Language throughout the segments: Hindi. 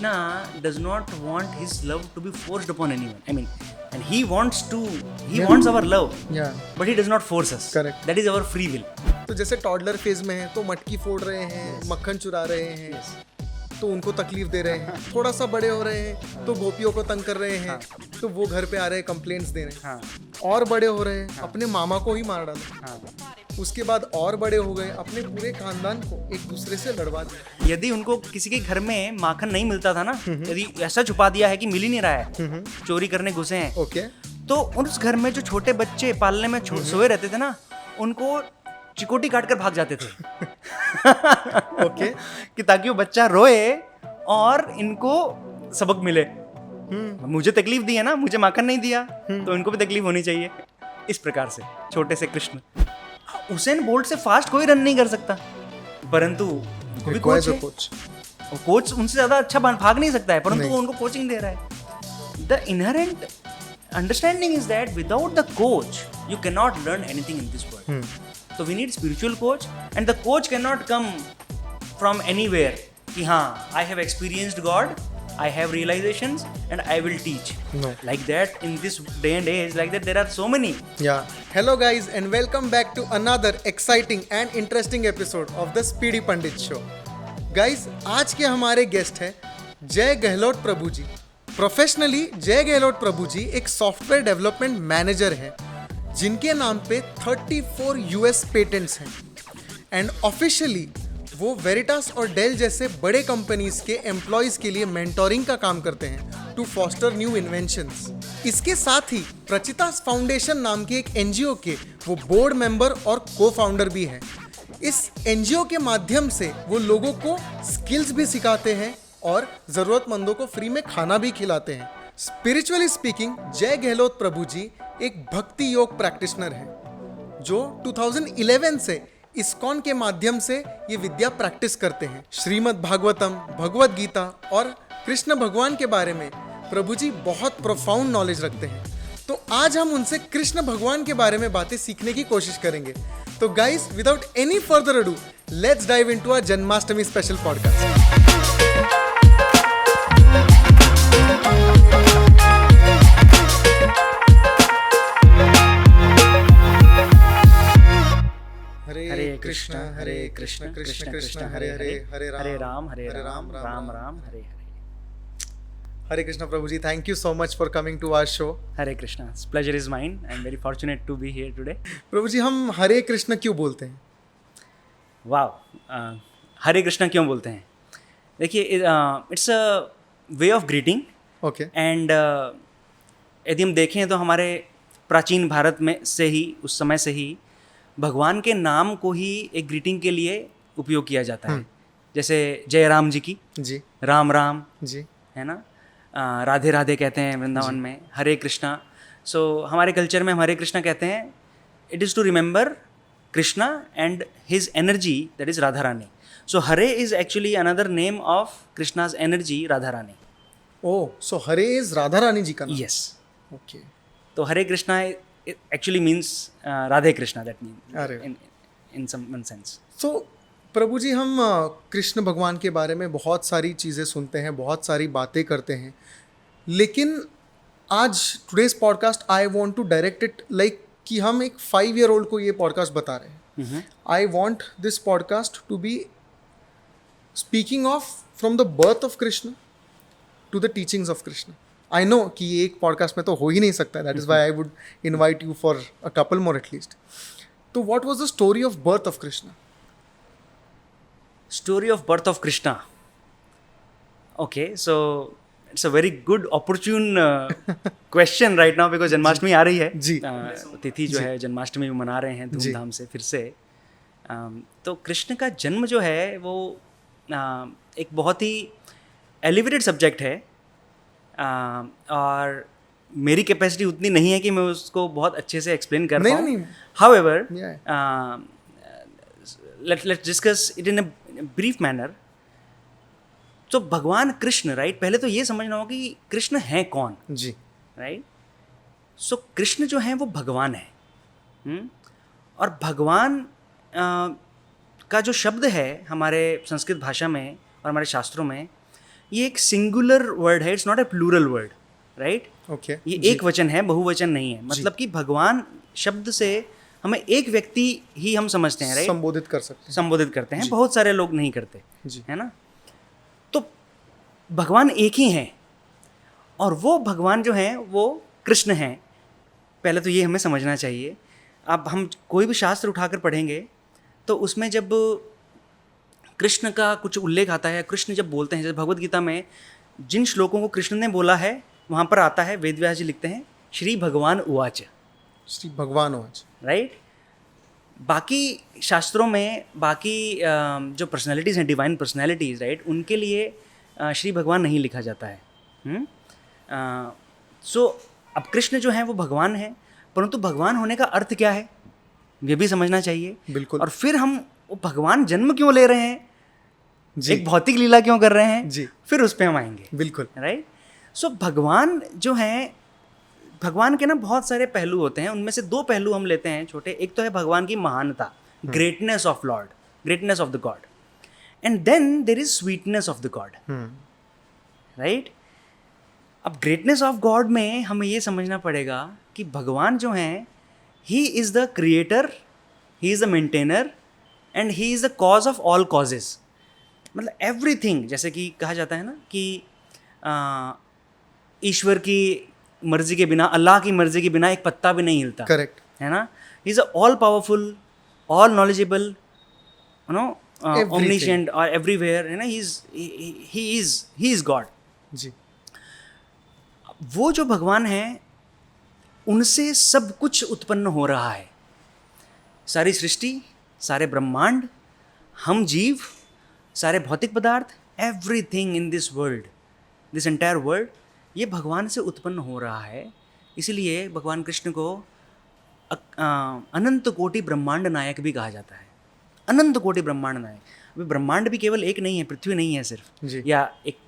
Krishna does not want his love to be forced upon anyone. I mean, and he wants our love, but he does not force us. Correct. That is our free will. तो जैसे टॉडलर फेज में है तो मटकी फोड़ रहे हैं, मक्खन चुरा रहे हैं, तो उनको तकलीफ दे रहे हैं. थोड़ा सा बड़े हो रहे हैं तो गोपियों को तंग कर रहे हैं, तो वो घर पे आ रहे हैं, कंप्लेंट्स दे रहे हैं. और बड़े हो रहे हैं, अपने मामा को ही मार डाले. उसके बाद और बड़े हो गए, अपने पूरे खानदान को एक दूसरे से लड़वा दिया. यदि उनको किसी के घर में माखन नहीं मिलता था ना, यदि ऐसा छुपा दिया है कि मिल ही नहीं रहा है, चोरी करने घुसे हैं, ओके, तो उस घर में जो छोटे बच्चे पालने में सोए रहते थे ना, उनको चिकोटी काट कर भाग जाते थे. ओके, कि ताकि वो बच्चा रोए और इनको सबक मिले. मुझे तकलीफ दी है ना, मुझे माखन नहीं दिया, तो इनको भी तकलीफ होनी चाहिए. इस प्रकार से छोटे से कृष्ण. उसेन बोल्ट से फास्ट कोई रन नहीं कर सकता, परंतु उनको भी कोच है. कोच उनसे ज्यादा अच्छा भाग नहीं सकता है, परंतु वो उनको कोचिंग दे रहा है. The inherent understanding is that without the coach you can not learn anything in this world. So we need spiritual coach, and the coach cannot come from anywhere. कि हाँ, I have experienced God, I have realizations, and I will teach. No. Like that in this day and age, like that there are so many. Yeah. Hello guys, and welcome back to another exciting and interesting episode of the Speedy Pandit Show. Guys, आज के हमारे गेस्ट हैं जय गहलोत प्रभु जी. प्रोफेशनली जय गहलोत प्रभु जी एक सॉफ्टवेयर डेवलपमेंट मैनेजर हैं, जिनके नाम पे 34 यूएस पेटेंट्स हैं. एंड ऑफिशियली वो वेरिटास और डेल जैसे बड़े कंपनीज के एम्प्लॉयज़ के लिए मेंटोरिंग का काम करते हैं टू फॉस्टर न्यू इन्वेंशंस. इसके साथ ही प्रचितास फाउंडेशन नाम के एक एनजीओ के वो बोर्ड मेंबर और को फाउंडर भी हैं. इस एनजीओ के माध्यम से वो लोगों को स्किल्स भी सिखाते हैं और ज़रूरतमंदों को फ्री में खाना भी खिलाते हैं. स्पिरिचुअली स्पीकिंग जय गहलोत प्रभु जी एक भक्ति योग प्रैक्टिशनर है जो 2011 से इस्कॉन के माध्यम से ये विद्या प्रैक्टिस करते हैं. श्रीमद् भागवतम, भगवद गीता और कृष्ण भगवान के बारे में प्रभु जी बहुत प्रोफाउंड नॉलेज रखते हैं. तो आज हम उनसे कृष्ण भगवान के बारे में बातें सीखने की कोशिश करेंगे. तो guys, without any further ado, let's dive into our Janmashtami special podcast. Hare Krishna Krishna Krishna Hare Hare, Hare Ram Ram Ram Hare Hare. Hare Krishna Prabhu ji, thank you so much for coming to our show. Hare Krishna, pleasure is mine. I am very fortunate to be here today. Prabhu ji, हम हरे कृष्ण क्यों बोलते हैं? वाह, हरे कृष्ण क्यों बोलते हैं? देखिए, it's a way of greeting. Okay. And यदि हम देखें तो हमारे प्राचीन भारत में से ही, उस समय से ही भगवान के नाम को ही एक ग्रीटिंग के लिए उपयोग किया जाता है. जैसे जय राम जी की, जी, राम राम जी, है ना. राधे राधे कहते हैं वृंदावन में. हरे कृष्णा. सो हमारे कल्चर में हम हरे कृष्णा कहते हैं. It is to remember Krishna and his energy, that is Radha Rani. So Hare is actually another name of Krishna's energy, Radha Rani. Oh, so Hare is Radha Rani ji का नाम. यस. ओके. तो Hare Krishna actually means Radhe Krishna, that mean in some one sense. So Prabhu ji, हम कृष्ण भगवान के बारे में बहुत सारी चीज़ें सुनते हैं, बहुत सारी बातें करते हैं, लेकिन आज today's podcast I want to direct it like कि हम एक 5-year-old को ये पॉडकास्ट बता रहे हैं. I want this podcast to be speaking of from the birth of Krishna to the teachings of Krishna. I know कि ये एक पॉडकास्ट में तो हो ही नहीं सकता. That is why I would invite you for a couple more at least. तो what was the story of birth of Krishna? Story of birth of Krishna. Okay, so it's a very good opportune question right now because Janmashtami आ रही है. जी. तिथि जो है जन्माष्टमी में मना रहे हैं धूमधाम से फिर से. तो कृष्ण का जन्म जो है वो एक बहुत ही एलिवेटेड सब्जेक्ट है, और मेरी कैपेसिटी उतनी नहीं है कि मैं उसको बहुत अच्छे से एक्सप्लेन कर पाऊँ. However, let's discuss it in a brief manner. तो भगवान कृष्ण, राइट, पहले तो ये समझना होगा कि कृष्ण है कौन. जी. राइट. सो कृष्ण जो है वो भगवान है. और भगवान का जो शब्द है हमारे संस्कृत भाषा में और हमारे शास्त्रों में, ये एक सिंगुलर वर्ड है, it's not a plural word, right? Okay, ये एक वचन है, बहुवचन नहीं है। मतलब कि भगवान शब्द से हमें एक व्यक्ति ही हम समझते हैं, राइट? संबोधित कर सकते हैं। संबोधित करते हैं, बहुत सारे लोग नहीं करते, जी। है ना? तो भगवान एक ही हैं, और वो भगवान जो हैं वो कृष्ण हैं। पहले तो ये हमें समझना चाहिए। अब हम कोई भी शास्त्र उठाकर पढ़ेंगे तो उसमें जब कृष्ण का कुछ उल्लेख आता है, कृष्ण जब बोलते हैं, जैसे भगवद गीता में जिन श्लोकों को कृष्ण ने बोला है वहाँ पर आता है, वेद व्यास जी लिखते हैं श्री भगवान उवाच, श्री भगवान आज। राइट? बाकी शास्त्रों में बाकी जो पर्सनालिटीज़ हैं, डिवाइन पर्सनालिटीज़, राइट, उनके लिए श्री भगवान नहीं लिखा जाता है। सो अब कृष्ण जो हैं वो भगवान हैं, परंतु भगवान होने का अर्थ क्या है ये भी समझना चाहिए। बिल्कुल। और फिर हम वो भगवान जन्म क्यों ले रहे हैं, जी। एक भौतिक लीला क्यों कर रहे हैं, जी। फिर उस पर हम आएंगे। बिल्कुल। राइट? सो भगवान जो हैं, भगवान के ना बहुत सारे पहलू होते हैं, उनमें से दो पहलू हम लेते हैं छोटे। एक तो है भगवान की महानता, greatness of lord, greatness of the God, and then there is sweetness of the God, right? अब ग्रेटनेस ऑफ गॉड में हमें ये समझना पड़ेगा कि भगवान जो हैं, he is the creator, he is the maintainer, and he is the cause of all causes. मतलब एवरीथिंग, जैसे कि कहा जाता है ना कि ईश्वर की मर्जी के बिना, अल्लाह की मर्जी के बिना एक पत्ता भी नहीं हिलता। करेक्ट। है ना? He is all powerful, all knowledgeable, you know, omniscient और एवरीवेयर, है ना? He is god. जी। वो जो भगवान हैं उनसे सब कुछ उत्पन्न हो रहा है, सारी सृष्टि, सारे ब्रह्मांड, हम जीव, सारे भौतिक पदार्थ, everything in this world, this entire world, ये भगवान से उत्पन्न हो रहा है। इसीलिए भगवान कृष्ण को अनंत कोटि ब्रह्मांड नायक भी कहा जाता है। अनंत कोटि ब्रह्मांड नायक। अभी ब्रह्मांड भी केवल एक नहीं है, पृथ्वी नहीं है सिर्फ, जी। या एक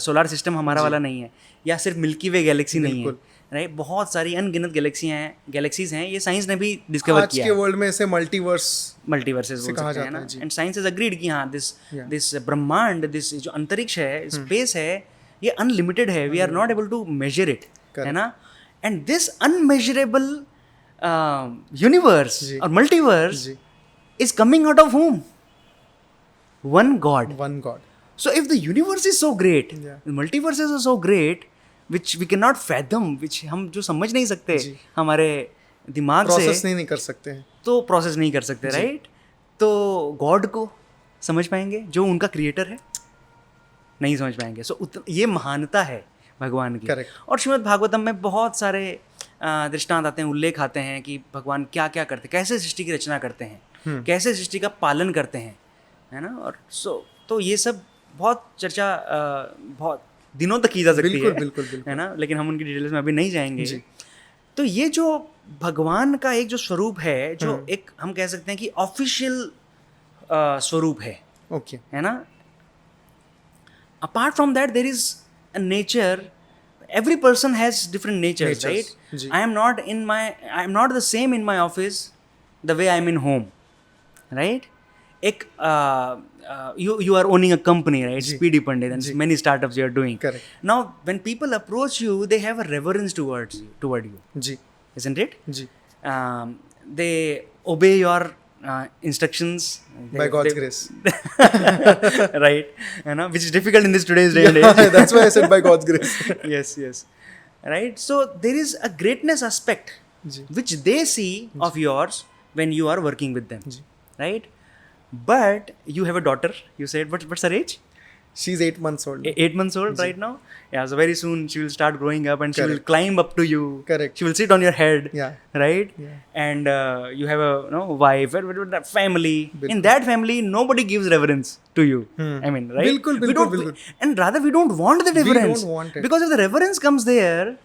सोलर सिस्टम हमारा वाला नहीं है, या सिर्फ मिल्की वे गैलेक्सी नहीं है, राइट? बहुत सारी अनगिनत गैलेक्सीज हैं। ये साइंस ने भी डिस्कवर किया है। आज के वर्ल्ड में इसे मल्टीवर्सेस बोल सकते हैं ना। एंड साइंस हैज अग्रीड कि हाँ, दिस ब्रह्मांड, दिस जो अंतरिक्ष है, स्पेस है, ये अनलिमिटेड है। We are not able to measure it, है ना? एंड दिस अनमेजरेबल यूनिवर्स और multiverse is coming out of whom? One God. One God. So if the universe is so great, Yeah. the multiverses are so great, which we cannot fathom, which हम जो समझ नहीं सकते हमारे दिमाग से, प्रोसेस नहीं कर सकते हैं, तो प्रोसेस नहीं कर सकते, राइट? तो गॉड को समझ पाएंगे जो उनका क्रिएटर है? नहीं समझ पाएंगे। सो ये महानता है भगवान की। Correct. और श्रीमद् भागवतम में बहुत सारे दृष्टांत आते हैं, उल्लेख आते हैं कि भगवान क्या क्या करते, कैसे सृष्टि की रचना करते हैं, कैसे सृष्टि का पालन करते हैं, है ना? और तो ये सब बहुत चर्चा बहुत दिनों तक की जा सकती है, बिल्कुल, है ना? लेकिन हम उनकी डिटेल्स में अभी नहीं जाएंगे। तो ये जो भगवान का एक जो स्वरूप है, जो एक हम कह सकते हैं कि ऑफिशियल स्वरूप है, ओके, है ना? Apart from that there is a nature. Every person has different natures, right? जी. I am not the same in my office the way I am in home, right? एक you are owning a company, right? Speedy Pandit, and many startups you are doing. Correct. Now, when people approach you, they have a reverence toward you, जी, isn't it? जी, They obey your instructions by God's grace. Right? You know, which is difficult in this today's day and age. That's why I said by God's grace. Yes, right? So there is a greatness aspect which they see of yours when you are working with them, right? But you have a daughter, you said, what's her age? She's 8 months old. 8 months old right now? Yeah, so very soon she will start growing up and she will climb up to you. Correct. She will sit on your head. Yeah. Right? Yeah. And you have a wife, family. In that family, nobody gives reverence to you. I mean, right? Bilkul. And rather, we don't want the reverence. We don't want it. Because if the reverence comes there,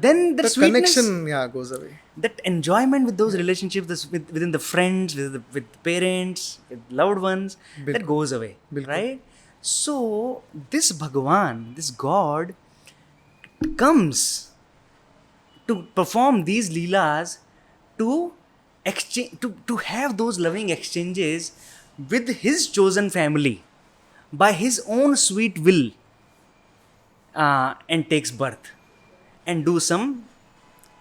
then the sweetness, connection goes away. That enjoyment with those relationships, within the friends, with parents, with loved ones, that goes away. Right? So this Bhagavan, this God, comes to perform these leelas, to exchange, to have those loving exchanges with his chosen family by his own sweet will. and takes birth and do some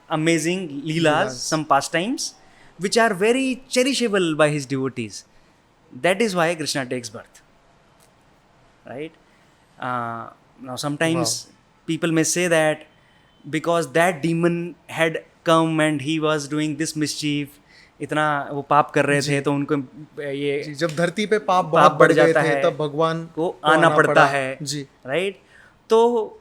amazing leelas, some pastimes, which are very cherishable by his devotees. That is why Krishna takes birth. Right? Now, sometimes people may say that because that demon had come and he was doing this mischief, इतना वो पाप कर रहे थे तो उनको ये जब धरती पे पाप बहुत बढ़ जाता गए थे है तब भगवान को आना पड़ता है जी राइट. तो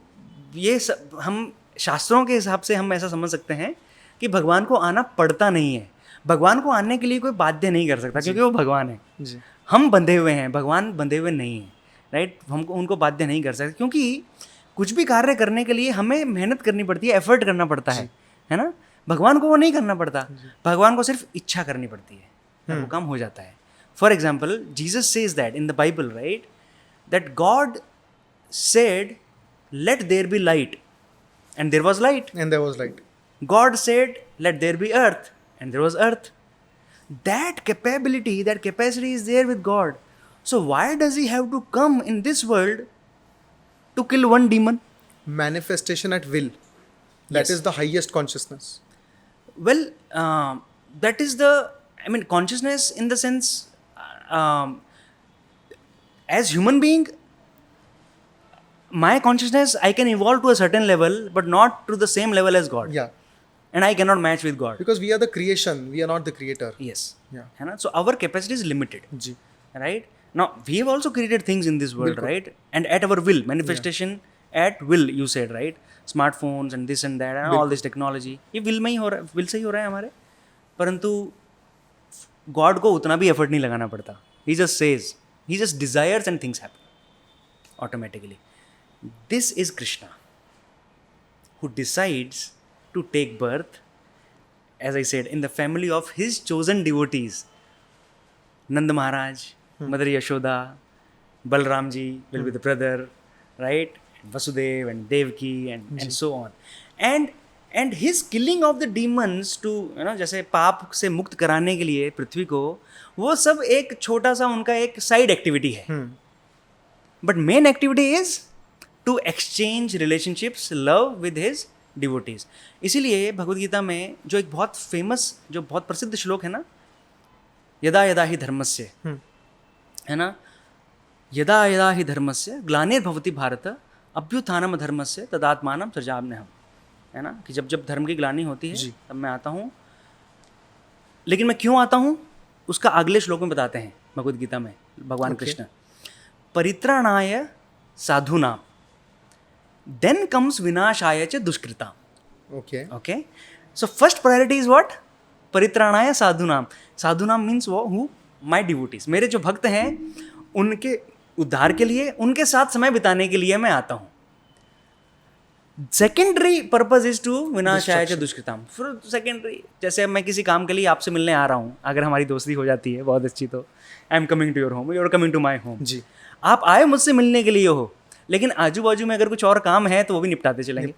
ये हम शास्त्रों के हिसाब से हम ऐसा समझ सकते हैं कि भगवान को आना पड़ता नहीं है. भगवान को आने के लिए कोई बाध्य नहीं कर सकता क्योंकि वो भगवान है जी. हम बंधे हुए हैं, भगवान बंधे हुए नहीं हैं. राइट. हमको उनको बाध्य नहीं कर सकते क्योंकि कुछ भी कार्य करने के लिए हमें मेहनत करनी पड़ती है, एफर्ट करना पड़ता है ना. भगवान को वो नहीं करना पड़ता, भगवान को सिर्फ इच्छा करनी पड़ती है, वो काम हो जाता है. For example Jesus says that in the Bible right that God said let there be light and there was light. And there was light. God said, let there be earth. And there was earth. That capability, that capacity is there with God. So why does he have to come in this world to kill one demon? Manifestation at will. That is the highest consciousness. Well, that is consciousness in the sense, as human being, my consciousness, I can evolve to a certain level, but not to the same level as God. Yeah. And I cannot match with God. Because we are the creation, we are not the creator. Yes. Yeah. है ना? So our capacity is limited. Ji. Right? Now, we have also created things in this world, right? And at our will, manifestation at will, you said, right? Smartphones and this and that and all this technology. ये will में ही हो रहा है, will से ही हो रहा है हमारे. परंतु God को उतना भी effort नहीं लगाना पड़ता. He just says, he just desires and things happen automatically. This is Krishna, who decides to take birth, as I said, in the family of his chosen devotees. Nanda Maharaj, Mother Yashoda, Balram ji will be the brother, right? Vasudev and Devaki and so on. And his killing of the demons to, जैसे पाप से मुक्त कराने के लिए पृथ्वी को, वो सब एक छोटा सा उनका एक साइड एक्टिविटी है. But main activity is to exchange relationships, love with his devotees. इसीलिए भगवद गीता में जो एक बहुत फेमस, जो बहुत प्रसिद्ध श्लोक है ना, यदा यदा ही धर्मस्य, है ना, यदा यदा ही धर्मस्य ग्लानिर्भवति भारत अभ्युत्थानम धर्मस्य तदात्मानं सृजाम्यहम्, है ना, कि जब जब धर्म की ग्लानि होती है तब मैं आता हूँ. लेकिन मैं क्यों आता हूँ उसका अगले श्लोक में बताते हैं भगवद गीता में भगवान कृष्ण. परित्राणाय साधूनाम then comes vinashaya cha dushkritam. Okay. So first priority is what? Paritranaya sadhunam. Sadhunam means who? My devotees. मेरे जो भक्त हैं उनके उद्धार के लिए, उनके साथ समय बिताने के लिए मैं आता हूँ. Secondary purpose is to vinashaya cha dushkritam. फिर secondary, जैसे मैं किसी काम के लिए आपसे मिलने आ रहा हूँ, अगर हमारी दोस्ती हो जाती है बहुत अच्छी तो I am coming to your home, you are coming to my home. जी. आप आए मुझसे मिलने के लिए हो, लेकिन आजू बाजू में अगर कुछ और काम है तो वो भी निपटाते चलेंगे.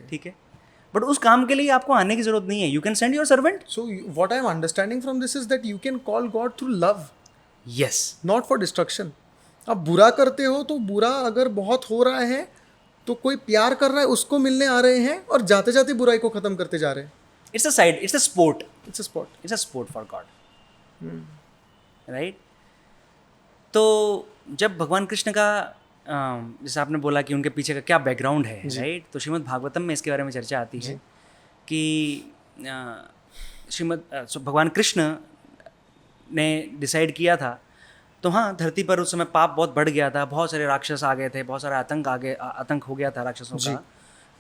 ठीक है. बट उस काम के लिए आपको आने की जरूरत नहीं है. You can send your servant. So what I am understanding from this is that you can call God through love. Yes. Not for destruction. आप बुरा करते हो तो बुरा अगर बहुत हो रहा है तो कोई प्यार कर रहा है उसको मिलने आ रहे हैं और जाते जाते बुराई को खत्म करते जा रहे हैं. It's a side, it's a sport. It's a sport for God. Right. तो जब भगवान कृष्ण का जैसे आपने बोला कि उनके पीछे का क्या बैकग्राउंड है, राइट, तो श्रीमद् भागवतम में इसके बारे में चर्चा आती है कि भगवान कृष्ण ने डिसाइड किया था, तो हाँ, धरती पर उस समय पाप बहुत बढ़ गया था, बहुत सारे राक्षस आ गए थे, बहुत सारा आतंक हो गया था राक्षसों का,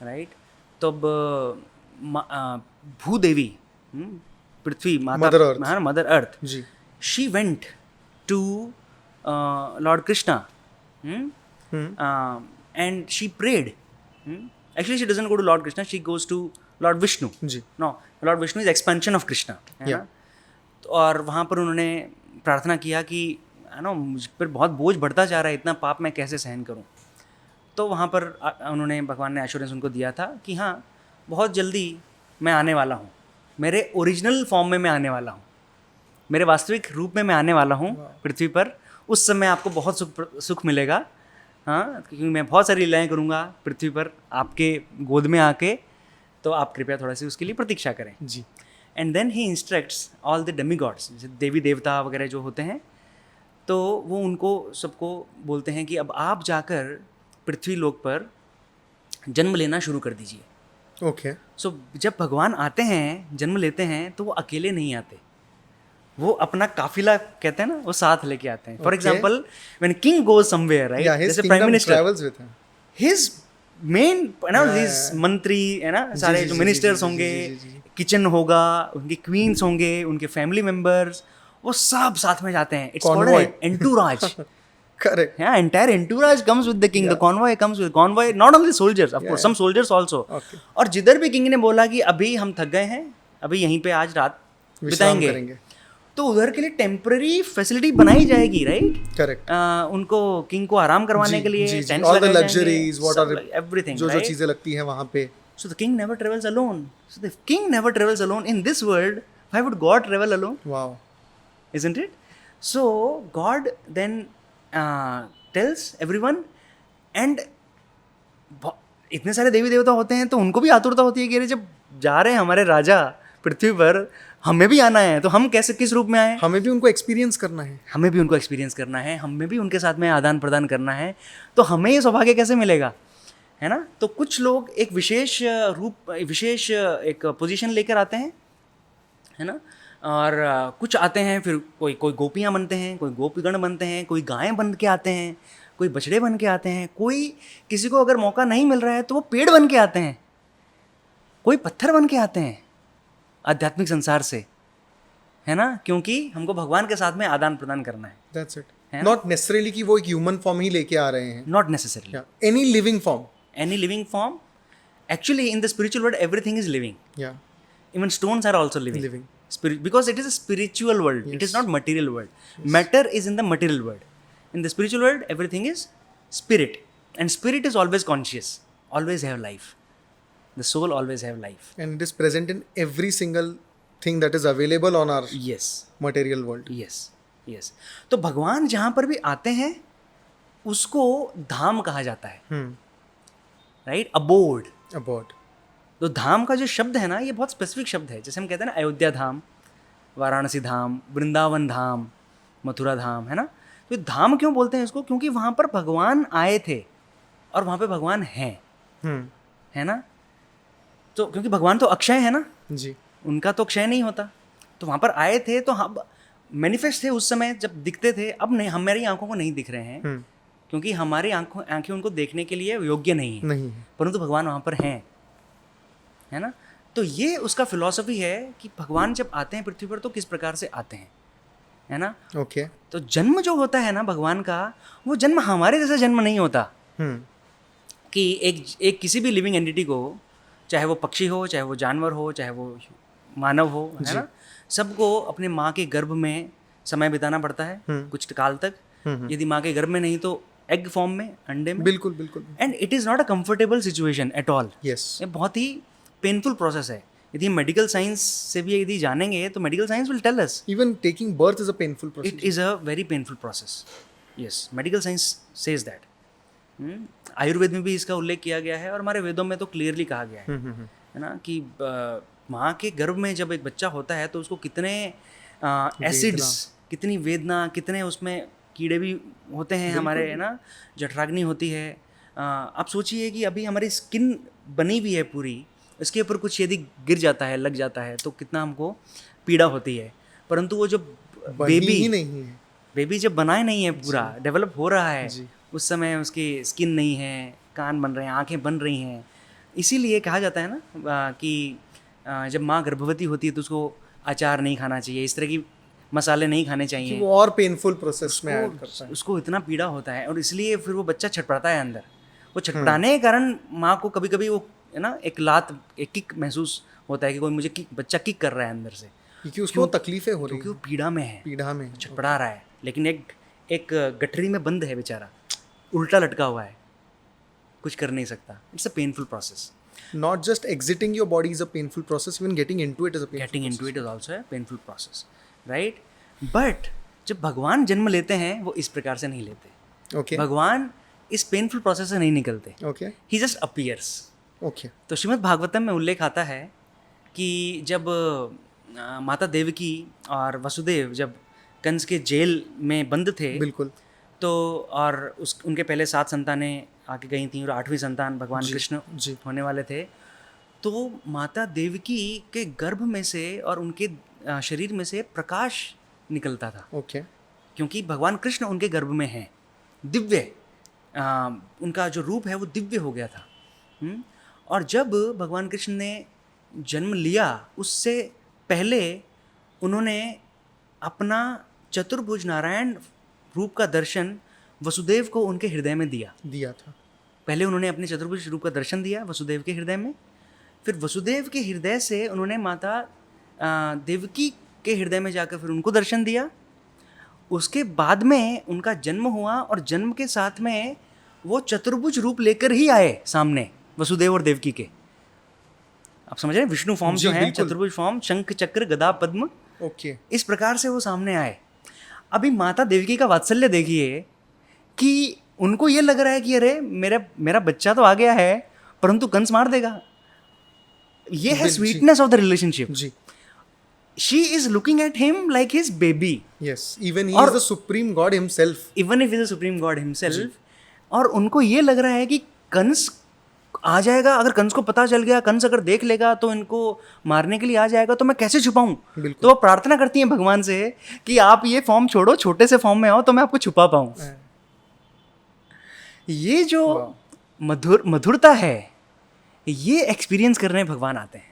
राइट. तो Bhudevi, Prithvi Mata, mother earth, she went to lord Krishna and she prayed. Actually she doesn't go to Lord Krishna, she goes to Lord Vishnu. No, Lord Vishnu is expansion of Krishna. और वहाँ पर उन्होंने प्रार्थना किया कि मुझ पर बहुत बोझ बढ़ता जा रहा है, इतना पाप मैं कैसे सहन करूँ. तो वहाँ पर उन्होंने, भगवान ने एश्योरेंस उनको दिया था कि हाँ, बहुत जल्दी मैं आने वाला हूँ, मेरे ओरिजिनल फॉर्म में मैं आने वाला हूँ, मेरे वास्तविक रूप में मैं आने वाला हूँ पृथ्वी पर. उस समय आपको बहुत सुख मिलेगा हाँ, क्योंकि मैं बहुत सारी लीलाएं करूँगा पृथ्वी पर आपके गोद में आके, तो आप कृपया थोड़ा सी उसके लिए प्रतीक्षा करें। जी। And then he instructs all the demigods, जैसे देवी देवता वगैरह जो होते हैं, तो वो उनको सबको बोलते हैं कि अब आप जाकर पृथ्वी लोक पर जन्म लेना शुरू कर दीजिए। ओके। सो जब भगवान आते हैं, जन्म लेते हैं, तो वो अकेले नहीं आते, वो अपना काफिला कहते हैं ना, वो साथ लेके आते हैं। For Okay. Example when king goes somewhere, right, Yeah, his जैसे prime kingdom minister, travels with him. His main ना, Yeah, हिज yeah. मंत्री है ना, सारे जी, जो जी, मिनिस्टर्स जी, होंगे, जी, जी, जी। किचन होगा, उनके क्वींस होंगे, उनके फैमिली मेंबर्स, वो सब साथ में जाते हैं। It's Convoy. Called entourage. Correct. Yeah, entire entourage comes with the king. The Yeah. convoy comes with convoy. Not only soldiers, of Yeah, course, yeah. some soldiers also. Okay. और जिधर भी किंग ने बोला कि अभी हम थक गए हैं, अभी यहीं पे आज रात विश्राम बिताएंगे, करेंगे। तो उधर के लिए टेम्पररी फैसिलिटी बनाई जाएगी, राइट। Correct. उनको किंग को आराम करवाने के लिए जी, tents all the लगाए luxuries, what जाएंगे, are everything, जो right? चीजें लगती हैं वहाँ पे। So the king never travels alone. So the king never travels alone in this world. Why would God travel alone? Wow. Isn't it? So God then tells everyone, and इतने सारे देवी देवता होते हैं, तो उनको भी आतुरता होती है कि अरे जब जा रहे हैं हमारे राजा पृथ्वी पर, हमें भी आना है, तो हम कैसे, किस रूप में आए, हमें भी उनको एक्सपीरियंस करना है। हमें भी उनको एक्सपीरियंस करना है, हमें भी उनके साथ में आदान प्रदान करना है, तो हमें ये सौभाग्य कैसे मिलेगा, है ना। तो कुछ लोग एक विशेष रूप, विशेष एक पोजीशन लेकर आते हैं, है ना, और कुछ आते हैं, फिर कोई कोई गोपियाँ बनते हैं, कोई गोपीगण बनते हैं, कोई गायें बन के आते हैं, कोई बछड़े बन के आते हैं, कोई, किसी को अगर मौका नहीं मिल रहा है तो वो पेड़ बन के आते हैं, कोई पत्थर बन के आते हैं आध्यात्मिक संसार से, है ना, क्योंकि हमको भगवान के साथ में आदान प्रदान करना है। That's it. है ना? Not necessarily कि वो एक ह्यूमन फॉर्म ही लेके आ रहे हैं। Not necessarily Yeah. Any living form. Any living form, actually in the spiritual world everything is living, Yeah. even stones are also living. Living. Because it is a spiritual world, it is not material world. Matter is in the material world. In the spiritual world everything is spirit, and spirit is always conscious, always have life. The soul always have life. And it is present in every single thing that is available on our Yes, material world. yes, yes. तो भगवान जहाँ पर भी आते हैं उसको धाम कहा जाता है, राइट, अबोर्ड। About. तो धाम का जो शब्द है ना, ये बहुत स्पेसिफिक शब्द है। जैसे हम कहते हैं ना, अयोध्या धाम, वाराणसी धाम, वृंदावन धाम, मथुरा धाम, है ना। तो धाम क्यों बोलते हैं इसको, क्योंकि वहाँ पर भगवान आए थे और वहाँ पे भगवान हैं, है ना। तो क्योंकि भगवान तो अक्षय है ना, जी। उनका तो क्षय नहीं होता, तो वहाँ पर आए थे, तो हम मैनिफेस्ट थे उस समय जब दिखते थे। अब नहीं, हमारी आंखों को नहीं दिख रहे हैं, क्योंकि हमारी आंखें उनको देखने के लिए योग्य नहीं है, नहीं है। परंतु भगवान वहाँ पर हैं, है ना। तो ये उसका फिलॉसफी है कि भगवान जब आते हैं पृथ्वी पर तो किस प्रकार से आते हैं, है ना। Okay. तो जन्म जो होता है ना भगवान का, वो जन्म हमारे जैसा जन्म नहीं होता कि एक किसी भी लिविंग एंटिटी को, चाहे वो पक्षी हो, चाहे वो जानवर हो, चाहे वो मानव हो, है ना, सबको अपने माँ के गर्भ में समय बिताना पड़ता है कुछ काल तक। यदि माँ के गर्भ में नहीं तो एग फॉर्म में, अंडे में। बिल्कुल बिल्कुल। And it is not a comfortable situation at all. Yes. ये बहुत ही पेनफुल प्रोसेस है। यदि मेडिकल साइंस से भी यदि जानेंगे तो medical science will tell us Even taking birth is a painful process. It is a very painful process. Yes, medical science says that. Ayurveda में भी इसका उल्लेख किया गया है और हमारे वेदों में तो क्लियरली कहा गया है ना कि माँ के गर्भ में जब एक बच्चा होता है तो उसको कितने एसिड्स, कितनी वेदना, कितने उसमें कीड़े भी होते हैं हमारे, है ना, जठराग्नि होती है। आप सोचिए कि अभी हमारी स्किन बनी हुई है पूरी, इसके ऊपर कुछ यदि गिर जाता है, लग जाता है, तो कितना हमको पीड़ा होती है। परंतु वो जो बेबी ही नहीं है, बेबी जब बनाए नहीं है, पूरा डेवलप हो रहा है, उस समय उसकी स्किन नहीं है, कान बन रहे हैं, आंखें बन रही हैं। इसीलिए कहा जाता है ना कि जब माँ गर्भवती होती है तो उसको अचार नहीं खाना चाहिए, इस तरह की मसाले नहीं खाने चाहिए। वो और पेनफुल प्रोसेस में ऐड करता है। उसको इतना पीड़ा होता है और इसलिए फिर वो बच्चा छटपटाता है अंदर। वो छटपटाने के कारण माँ को कभी कभी वो, है ना, एक लात, एक किक महसूस होता है कि कोई मुझे बच्चा किक कर रहा है अंदर से, क्योंकि उसको तकलीफें हो रही क्योंकि वो पीड़ा में है, पीड़ा में छटपटा रहा है, लेकिन एक गठरी में बंद है बेचारा, उल्टा लटका हुआ है, कुछ कर नहीं सकता। It's a painful process. Not just exiting your body is a painful process, even getting into it is a painful getting into it is also a painful process, right. But जब भगवान जन्म लेते हैं वो इस प्रकार से नहीं लेते। Okay. भगवान इस पेनफुल प्रोसेस से नहीं निकलते, ओके ही जस्ट अपीयर्स। ओके तो श्रीमद् भागवतम में उल्लेख आता है कि जब माता देवकी और वसुदेव जब कंस के जेल में बंद थे, बिल्कुल तो और उनके पहले 7 संतानें आके गई थीं और 8वीं संतान भगवान कृष्ण जी होने वाले थे, तो माता देवकी के गर्भ में से और उनके शरीर में से प्रकाश निकलता था, ओके क्योंकि भगवान कृष्ण उनके गर्भ में हैं। दिव्य उनका जो रूप है वो दिव्य हो गया था। और जब भगवान कृष्ण ने जन्म लिया उससे पहले उन्होंने अपना चतुर्भुज नारायण रूप का दर्शन वसुदेव को उनके हृदय में दिया था। पहले उन्होंने अपने चतुर्भुज रूप का दर्शन दिया वसुदेव के हृदय में, फिर वसुदेव के हृदय से उन्होंने माता देवकी के हृदय में जाकर फिर उनको दर्शन दिया। उसके बाद में उनका जन्म हुआ और जन्म के साथ में वो चतुर्भुज रूप लेकर ही आए सामने वसुदेव और देवकी के। आप समझ रहे हैं, विष्णु फॉर्म जो है, चतुर्भुज फॉर्म, शंख चक्र गदा पद्म, ओके इस प्रकार से वो सामने आए। अभी माता देवकी का वात्सल्य देखिए कि उनको ये लग रहा है कि अरे मेरा बच्चा तो आ गया है, परंतु कंस मार देगा। ये है स्वीटनेस ऑफ द रिलेशनशिप। जी she is looking at him like his baby. Yes, even he is the supreme God himself. Even if is the supreme God himself. और उनको ये लग रहा है कि कंस आ जाएगा, अगर कंस को पता चल गया, कंस अगर देख लेगा तो इनको मारने के लिए आ जाएगा, तो मैं कैसे छुपाऊं। तो वो प्रार्थना करती हैं भगवान से कि आप ये फॉर्म छोड़ो, छोटे से फॉर्म में आओ तो मैं आपको छुपा पाऊं। ये जो मधुरता है, ये एक्सपीरियंस करने भगवान आते हैं,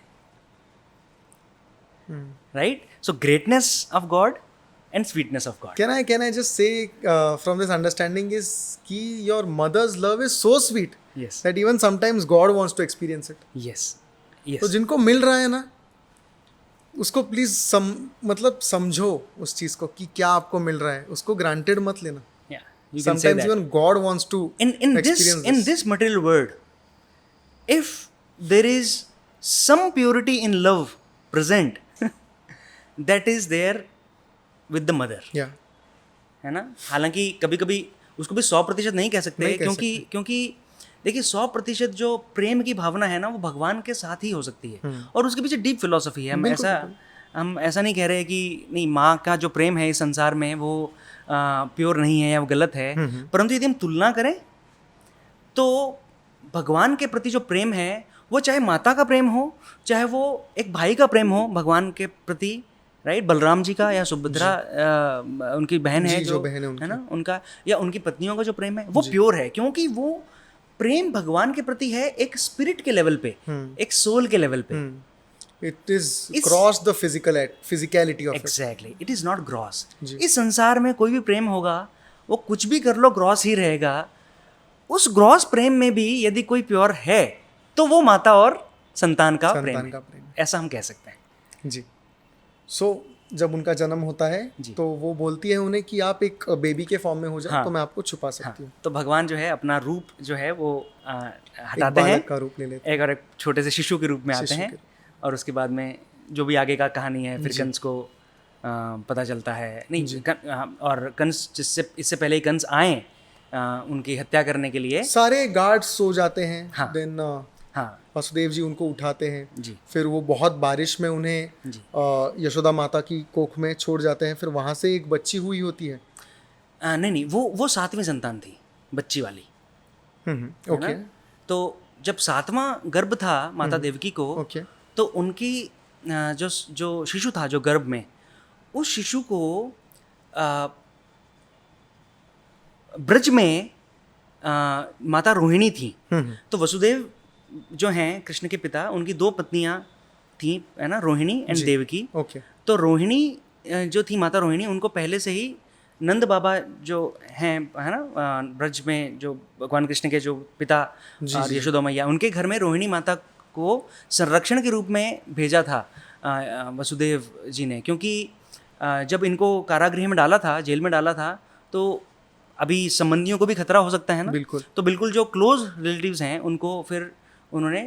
right? So greatness of God and sweetness of God. Can I just say from this understanding is कि your mother's love is so sweet Yes. that even sometimes God wants to experience it. Yes. Yes. तो जिनको मिल रहा है ना, उसको प्लीज मतलब समझो उस चीज को कि क्या आपको मिल रहा है, उसको ग्रांटेड मत लेना. Yeah. You can say Sometimes that. even God wants to experience in this material world, if there is some purity in love present, that is there with the mother. Yeah. है ना? हालांकि कभी कभी उसको भी 100% नहीं कह सकते, क्योंकि देखिए 100% जो प्रेम की भावना है ना, वो भगवान के साथ ही हो सकती है, और उसके पीछे डीप फिलॉसफी है. हम ऐसा नहीं कह रहे कि नहीं, माँ का जो प्रेम है इस संसार में वो प्योर नहीं है या वो गलत है, परंतु यदि हम तुलना करें तो भगवान के प्रति जो प्रेम है, वो चाहे माता का प्रेम हो, चाहे वो एक भाई का प्रेम हो भगवान के प्रति, राइट? बलराम जी का या सुभद्रा उनकी बहन है जो बहन है ना उनका, या उनकी पत्नियों का जो प्रेम है, वो प्योर है, क्योंकि वो प्रेम भगवान के प्रति है एक स्पिरिट के लेवल पे, एक सोल के लेवल पे. It is cross the physicality of it. Exactly. It is not gross. इस संसार में कोई भी प्रेम होगा, वो कुछ भी कर लो ग्रॉस ही रहेगा. उस ग्रॉस प्रेम में भी यदि कोई प्योर है तो वो माता और संतान का प्रेम है. ऐसा हम कह सकते हैं जी. सो जब उनका जन्म होता है तो वो बोलती है उन्हें कि आप एक बेबी के फॉर्म में हो जाए, तो मैं आपको छुपा सकती हूँ. तो भगवान जो है अपना रूप जो है वो हटाते हैं, का रूप ले लेते हैं, एक छोटे से शिशु के रूप में आते हैं, और उसके बाद में जो भी आगे का कहानी है, फिर कंस को पता चलता है नहीं, और कंस इससे पहले ही कंस आए उनकी हत्या करने के लिए. सारे गार्ड्स सो जाते हैं. देन हाँ, वसुदेव जी उनको उठाते हैं जी. फिर वो बहुत बारिश में उन्हें यशोदा माता की कोख में छोड़ जाते हैं. फिर वहाँ से एक बच्ची हुई होती है. नहीं, वो 7वीं संतान थी, बच्ची वाली. ओके. तो जब 7वां गर्भ था माता देवकी को, तो उनकी जो शिशु था जो गर्भ में, उस शिशु को ब्रज में माता रोहिणी थी. तो वसुदेव जो हैं कृष्ण के पिता, उनकी 2 पत्नियां थी, है ना, रोहिणी एंड देवकी. तो रोहिणी जो थी, माता रोहिणी, उनको पहले से ही नंद बाबा जो हैं, है ना, ब्रज में जो भगवान कृष्ण के जो पिता और यशोदा मैया, उनके घर में रोहिणी माता को संरक्षण के रूप में भेजा था वसुदेव जी ने. क्योंकि जब इनको कारागृह में डाला था, जेल में डाला था, तो अभी संबंधियों को भी खतरा हो सकता है ना. बिल्कुल. तो बिल्कुल जो क्लोज रिलेटिव्स हैं उनको फिर उन्होंने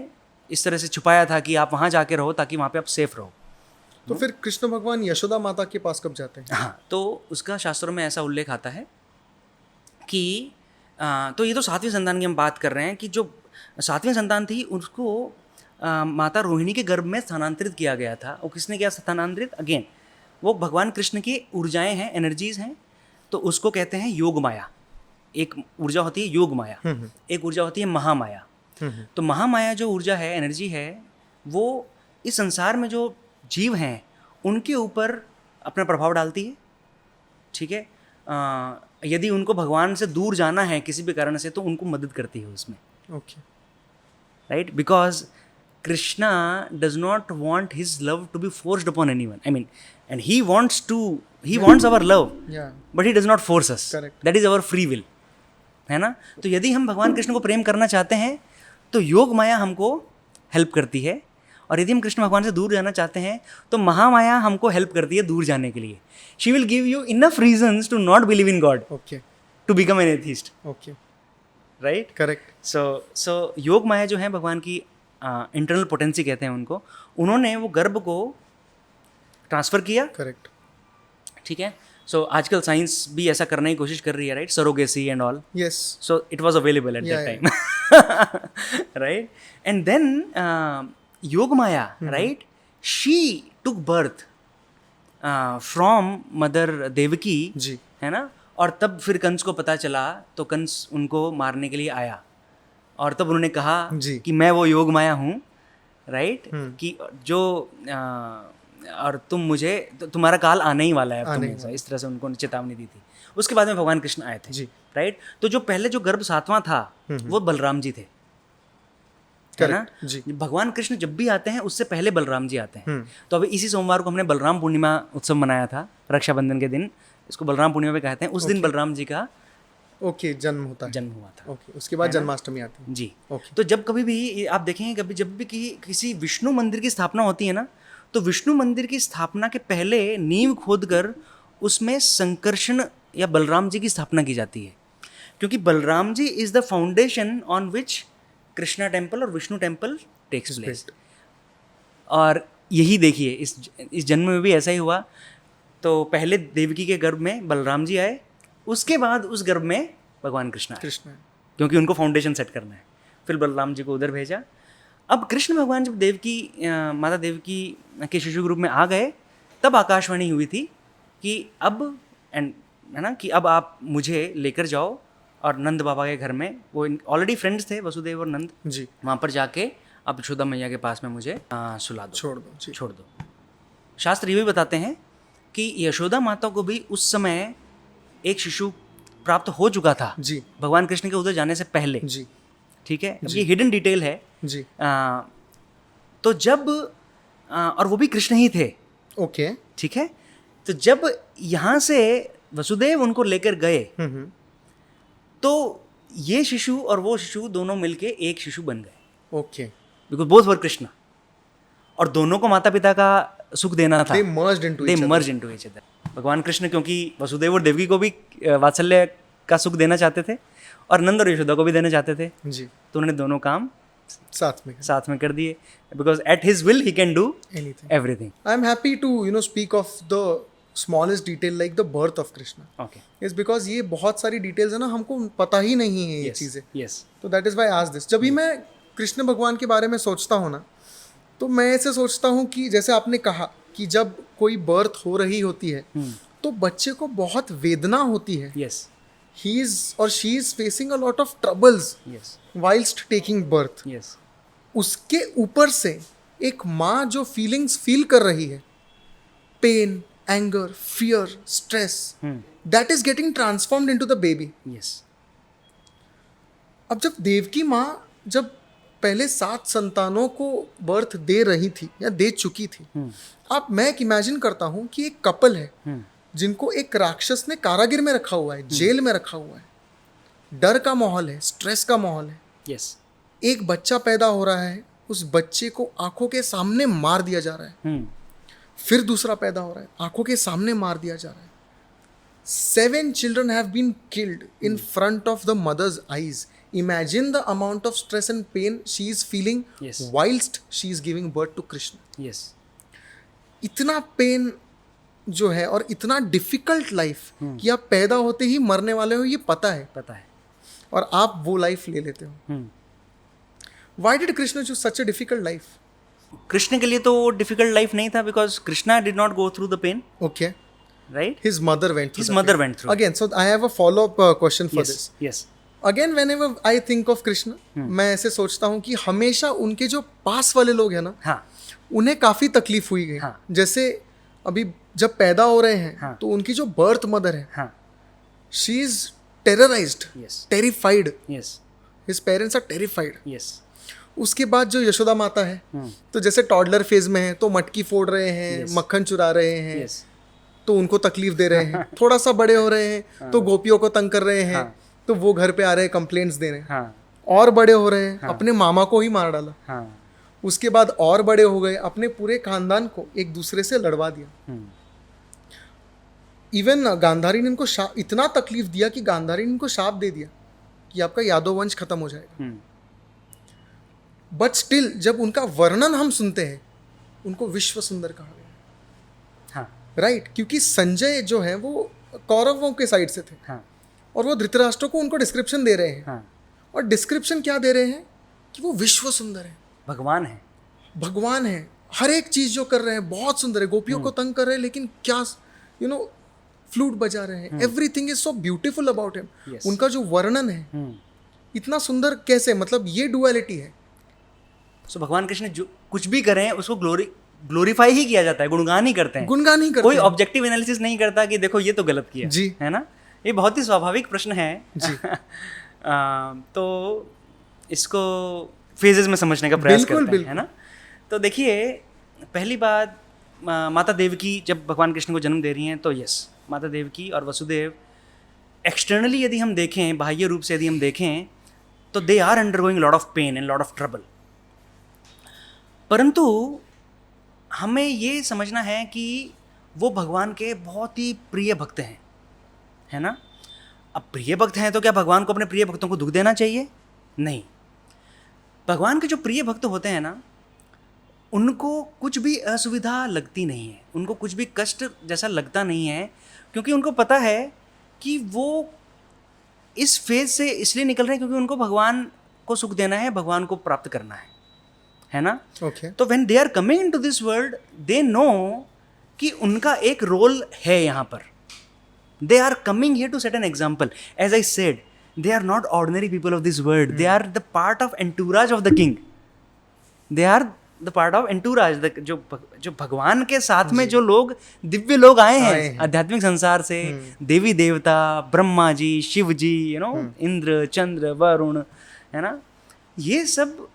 इस तरह से छुपाया था कि आप वहाँ जाके रहो ताकि वहाँ पे आप सेफ रहो. तो फिर कृष्ण भगवान यशोदा माता के पास कब जाते हैं? हाँ, तो उसका शास्त्रों में ऐसा उल्लेख आता है कि तो ये तो सातवीं संतान की हम बात कर रहे हैं कि जो सातवीं संतान थी उसको माता रोहिणी के गर्भ में स्थानांतरित किया गया था। और किसने किया स्थानांतरित? अगेन वो भगवान कृष्ण की ऊर्जाएं हैं, एनर्जीज हैं, तो उसको कहते हैं योग माया। एक ऊर्जा होती है योग माया, एक ऊर्जा होती है महामाया। तो महामाया जो ऊर्जा है, एनर्जी है, वो इस संसार में जो जीव हैं उनके ऊपर अपना प्रभाव डालती है। ठीक है, यदि उनको भगवान से दूर जाना है किसी भी कारण से तो उनको मदद करती है उसमें। Okay, right, because Krishna does not want his love to be forced upon anyone. I mean, and he wants our love, but he does not force us. That is our free will, है ना। तो यदि हम भगवान कृष्ण को प्रेम करना चाहते हैं तो योग माया हमको हेल्प करती है, और यदि हम कृष्ण भगवान से दूर जाना चाहते हैं तो महामाया हमको हेल्प करती है दूर जाने के लिए। She will give you enough reasons to not believe in god, okay, to become an atheist. Okay, right, correct. So Yog Maya जो है भगवान की इंटरनल पोटेंसी कहते हैं उनको, उन्होंने वो गर्भ को ट्रांसफर किया। करेक्ट। ठीक है, सो आजकल साइंस भी ऐसा करने की कोशिश कर रही है, right, surrogacy and all. Yes, so it was available at that time, right. And then Yog Maya, right, she took birth from mother Devaki, जी, है ना। और तब फिर कंस को पता चला तो कंस उनको मारने के लिए आया, और तब उन्होंने कहा जी, कि मैं वो योग माया हूँ, राइट, कि जो और तुम मुझे तुम्हारा काल आने ही वाला है, तुम्हें इस तरह से उनको चेतावनी दी थी। उसके बाद में भगवान कृष्ण आए थे, जी, राइट। तो जो पहले जो गर्भ सातवां था वो बलराम जी थे, है ना। जी, भगवान कृष्ण जब भी आते हैं उससे पहले बलराम जी आते हैं। तो अभी इसी सोमवार को हमने बलराम पूर्णिमा उत्सव मनाया था, रक्षाबंधन के दिन, इसको बलराम पूर्णिमा भी कहते हैं। उस दिन बलराम जी का जन्म होता है, जन्म हुआ था। ओके, उसके बाद जन्माष्टमी आती है। जी, ओके। तो जब कभी भी आप देखेंगे, कभी जब भी किसी विष्णु मंदिर की स्थापना होती है ना, तो विष्णु मंदिर की स्थापना के पहले नींव खोदकर उसमें संकर्षण या बलराम जी की स्थापना की जाती है, क्योंकि Balram ji is the foundation on which Krishna temple और विष्णु टेम्पल टेक्स प्लेस। और यही देखिए इस जन्म में भी ऐसा ही हुआ। तो पहले देवकी के गर्भ में बलराम जी आए, उसके बाद उस गर्भ में भगवान कृष्ण आए, क्योंकि उनको फाउंडेशन सेट करना है। फिर बलराम जी को उधर भेजा। अब कृष्ण भगवान जब माता देवकी के शिशु रूप में आ गए, तब आकाशवाणी हुई थी कि अब है ना, कि अब आप मुझे लेकर जाओ और नंद बाबा के घर में, वो ऑलरेडी फ्रेंड्स थे वसुदेव और नंद जी, वहाँ पर जाके अब यशोदा मैया के पास में मुझे सुला दो, छोड़ दो। शास्त्र ये भी बताते हैं कि यशोदा माता को भी उस समय एक शिशु प्राप्त हो चुका था जी, भगवान कृष्ण के उधर जाने से पहले जी। ठीक है, ये हिडन डिटेल है जी। तो जब और वो भी कृष्ण ही थे, ओके, ठीक है। तो जब यहाँ से वसुदेव उनको लेकर गए तो ये शिशु और वो शिशु दोनों मिलके एक शिशु बन गए, okay, because both were Krishna, और दोनों को माता पिता का सुख देना था। They merged into each other. भगवान कृष्ण क्योंकि वसुदेव और देवकी को भी वात्सल्य का सुख देना चाहते थे और नंद और यशोदा को भी देना चाहते थे जी, तो उन्होंने दोनों काम साथ में कर दिए, because at his will he can do everything. I am happy to speak of the smallest detail like the birth of Krishna, okay, is because ये बहुत सारी डिटेल्स है ना, हमको पता ही नहीं है ये चीज़ें, यस, तो that is why I asked this. जब भी मैं कृष्ण भगवान के बारे में सोचता हूँ ना, तो मैं ऐसे सोचता हूँ कि जैसे आपने कहा कि जब कोई बर्थ हो रही होती है तो बच्चे को बहुत वेदना होती है, यस, ही इज और she is facing a lot of troubles whilst taking birth, yes. उसके ऊपर से एक माँ जो फीलिंग्स फील कर रही है, pain, anger, fear, stress, that is getting transformed into the baby, yes. अब जब देवकी माँ जब पहले 7 संतानों को बर्थ दे रही थी या दे चुकी थी, अब मैं एक इमेजिन करता हूँ कि एक कपल है जिनको एक राक्षस ने कारागिर में रखा हुआ है, जेल में रखा हुआ है, डर का माहौल है, स्ट्रेस का माहौल है, यस। एक बच्चा पैदा हो रहा है, उस बच्चे को आंखों के सामने मार दिया जा रहा है, फिर दूसरा पैदा हो रहा है, आंखों के सामने मार दिया जा रहा है। 7 children have been killed in front of the mother's eyes. Imagine the amount of stress and pain she is feeling, yes, whilst she is giving birth to Krishna. Yes. इतना पेन जो है और इतना डिफिकल्ट लाइफ कि आप पैदा होते ही मरने वाले हो, ये पता है। और आप वो लाइफ ले लेते हो. Why did Krishna choose such a difficult life? Krishna के लिए तो डिफिकल्ट लाइफ नहीं था, because Krishna did not go through the pain, Okay. Right. His mother went through. His the mother pain. went through. Again, so I have a follow-up question for this. Yes. Again, whenever I think of Krishna, मैं ऐसे सोचता हूँ कि हमेशा उनके जो पास वाले लोग हैं ना, हाँ. उन्हें काफी तकलीफ हुई गई. हाँ. जैसे अभी जब पैदा हो रहे हैं, हाँ. तो उनकी जो बर्थ मदर है, हाँ. She is terrorized, yes. Terrified. Yes. His parents are terrified. Yes. उसके बाद जो यशोदा माता है, तो जैसे टॉडलर फेज में है, तो मटकी फोड़ रहे हैं, Yes. मक्खन चुरा रहे हैं, यस. तो उनको तकलीफ दे रहे हैं. थोड़ा सा बड़े हो रहे हैं, तो गोपियों को तंग कर रहे हैं, तो वो घर पे आ रहे हैं, कंप्लेंट्स दे रहे हैं. हाँ. और बड़े हो रहे हैं, अपने मामा को ही मार डाला. हाँ. उसके बाद और बड़े हो गए, अपने पूरे खानदान को एक दूसरे से लड़वा दिया. इवन गांधारी ने इनको इतना तकलीफ दिया कि गांधारी ने इनको शाप दे दिया कि आपका यादव वंश खत्म हो जाएगा. बट स्टिल जब उनका वर्णन हम सुनते हैं, उनको विश्व सुंदर कहा गया. हाँ. राइट, क्योंकि संजय जो है वो कौरवों के साइड से थे, हाँ. और वो धृतराष्ट्र को उनको डिस्क्रिप्शन दे रहे हैं. हाँ. और डिस्क्रिप्शन क्या दे रहे हैं कि वो विश्व सुंदर है, भगवान है. भगवान है. हर एक चीज जो कर रहे हैं बहुत सुंदर है. गोपियों को तंग कर रहे हैं, लेकिन क्या फ्लूट बजा रहे हैं. Everything is so beautiful about him. Yes. उनका जो वर्णन है इतना सुंदर कैसे, मतलब ये डुअलिटी है. सो भगवान कृष्ण जो कुछ भी करें उसको ग्लोरीफाई ही किया जाता है, गुणगान ही करते हैं. गुणगान ही करते कोई हैं. ऑब्जेक्टिव एनालिसिस नहीं करता कि देखो ये तो गलत किया जी. है ना. ये बहुत ही स्वाभाविक प्रश्न है जी. तो इसको फेजेस में समझने का प्रयास बिल्कुल, करते हैं, है ना. तो देखिए, पहली बात, माता देवकी जब भगवान कृष्ण को जन्म दे रही हैं, तो यस, माता देवकी और वसुदेव एक्सटर्नली यदि हम देखें, बाह्य रूप से यदि हम देखें, तो they are undergoing lot of pain and lot of trouble. परंतु हमें ये समझना है कि वो भगवान के बहुत ही प्रिय भक्त हैं, है ना. अब प्रिय भक्त हैं तो क्या भगवान को अपने प्रिय भक्तों को दुख देना चाहिए? नहीं. भगवान के जो प्रिय भक्त होते हैं ना, उनको कुछ भी असुविधा लगती नहीं है, उनको कुछ भी कष्ट जैसा लगता नहीं है, क्योंकि उनको पता है कि वो इस फेज से इसलिए निकल रहे हैं क्योंकि उनको भगवान को सुख देना है, भगवान को प्राप्त करना है ना. Okay. तो when they are coming into this world, they know कि उनका एक रोल है यहाँ पर. They are coming here to set an example. As I said, they are not ordinary people of this world. They are the part of entourage of the king. They are the part of entourage, जो भगवान के साथ में जो लोग दिव्य लोग आए हैं आध्यात्मिक संसार से, देवी देवता, ब्रह्मा जी, शिव जी, इंद्र, चंद्र, वरुण, है ना. ये सब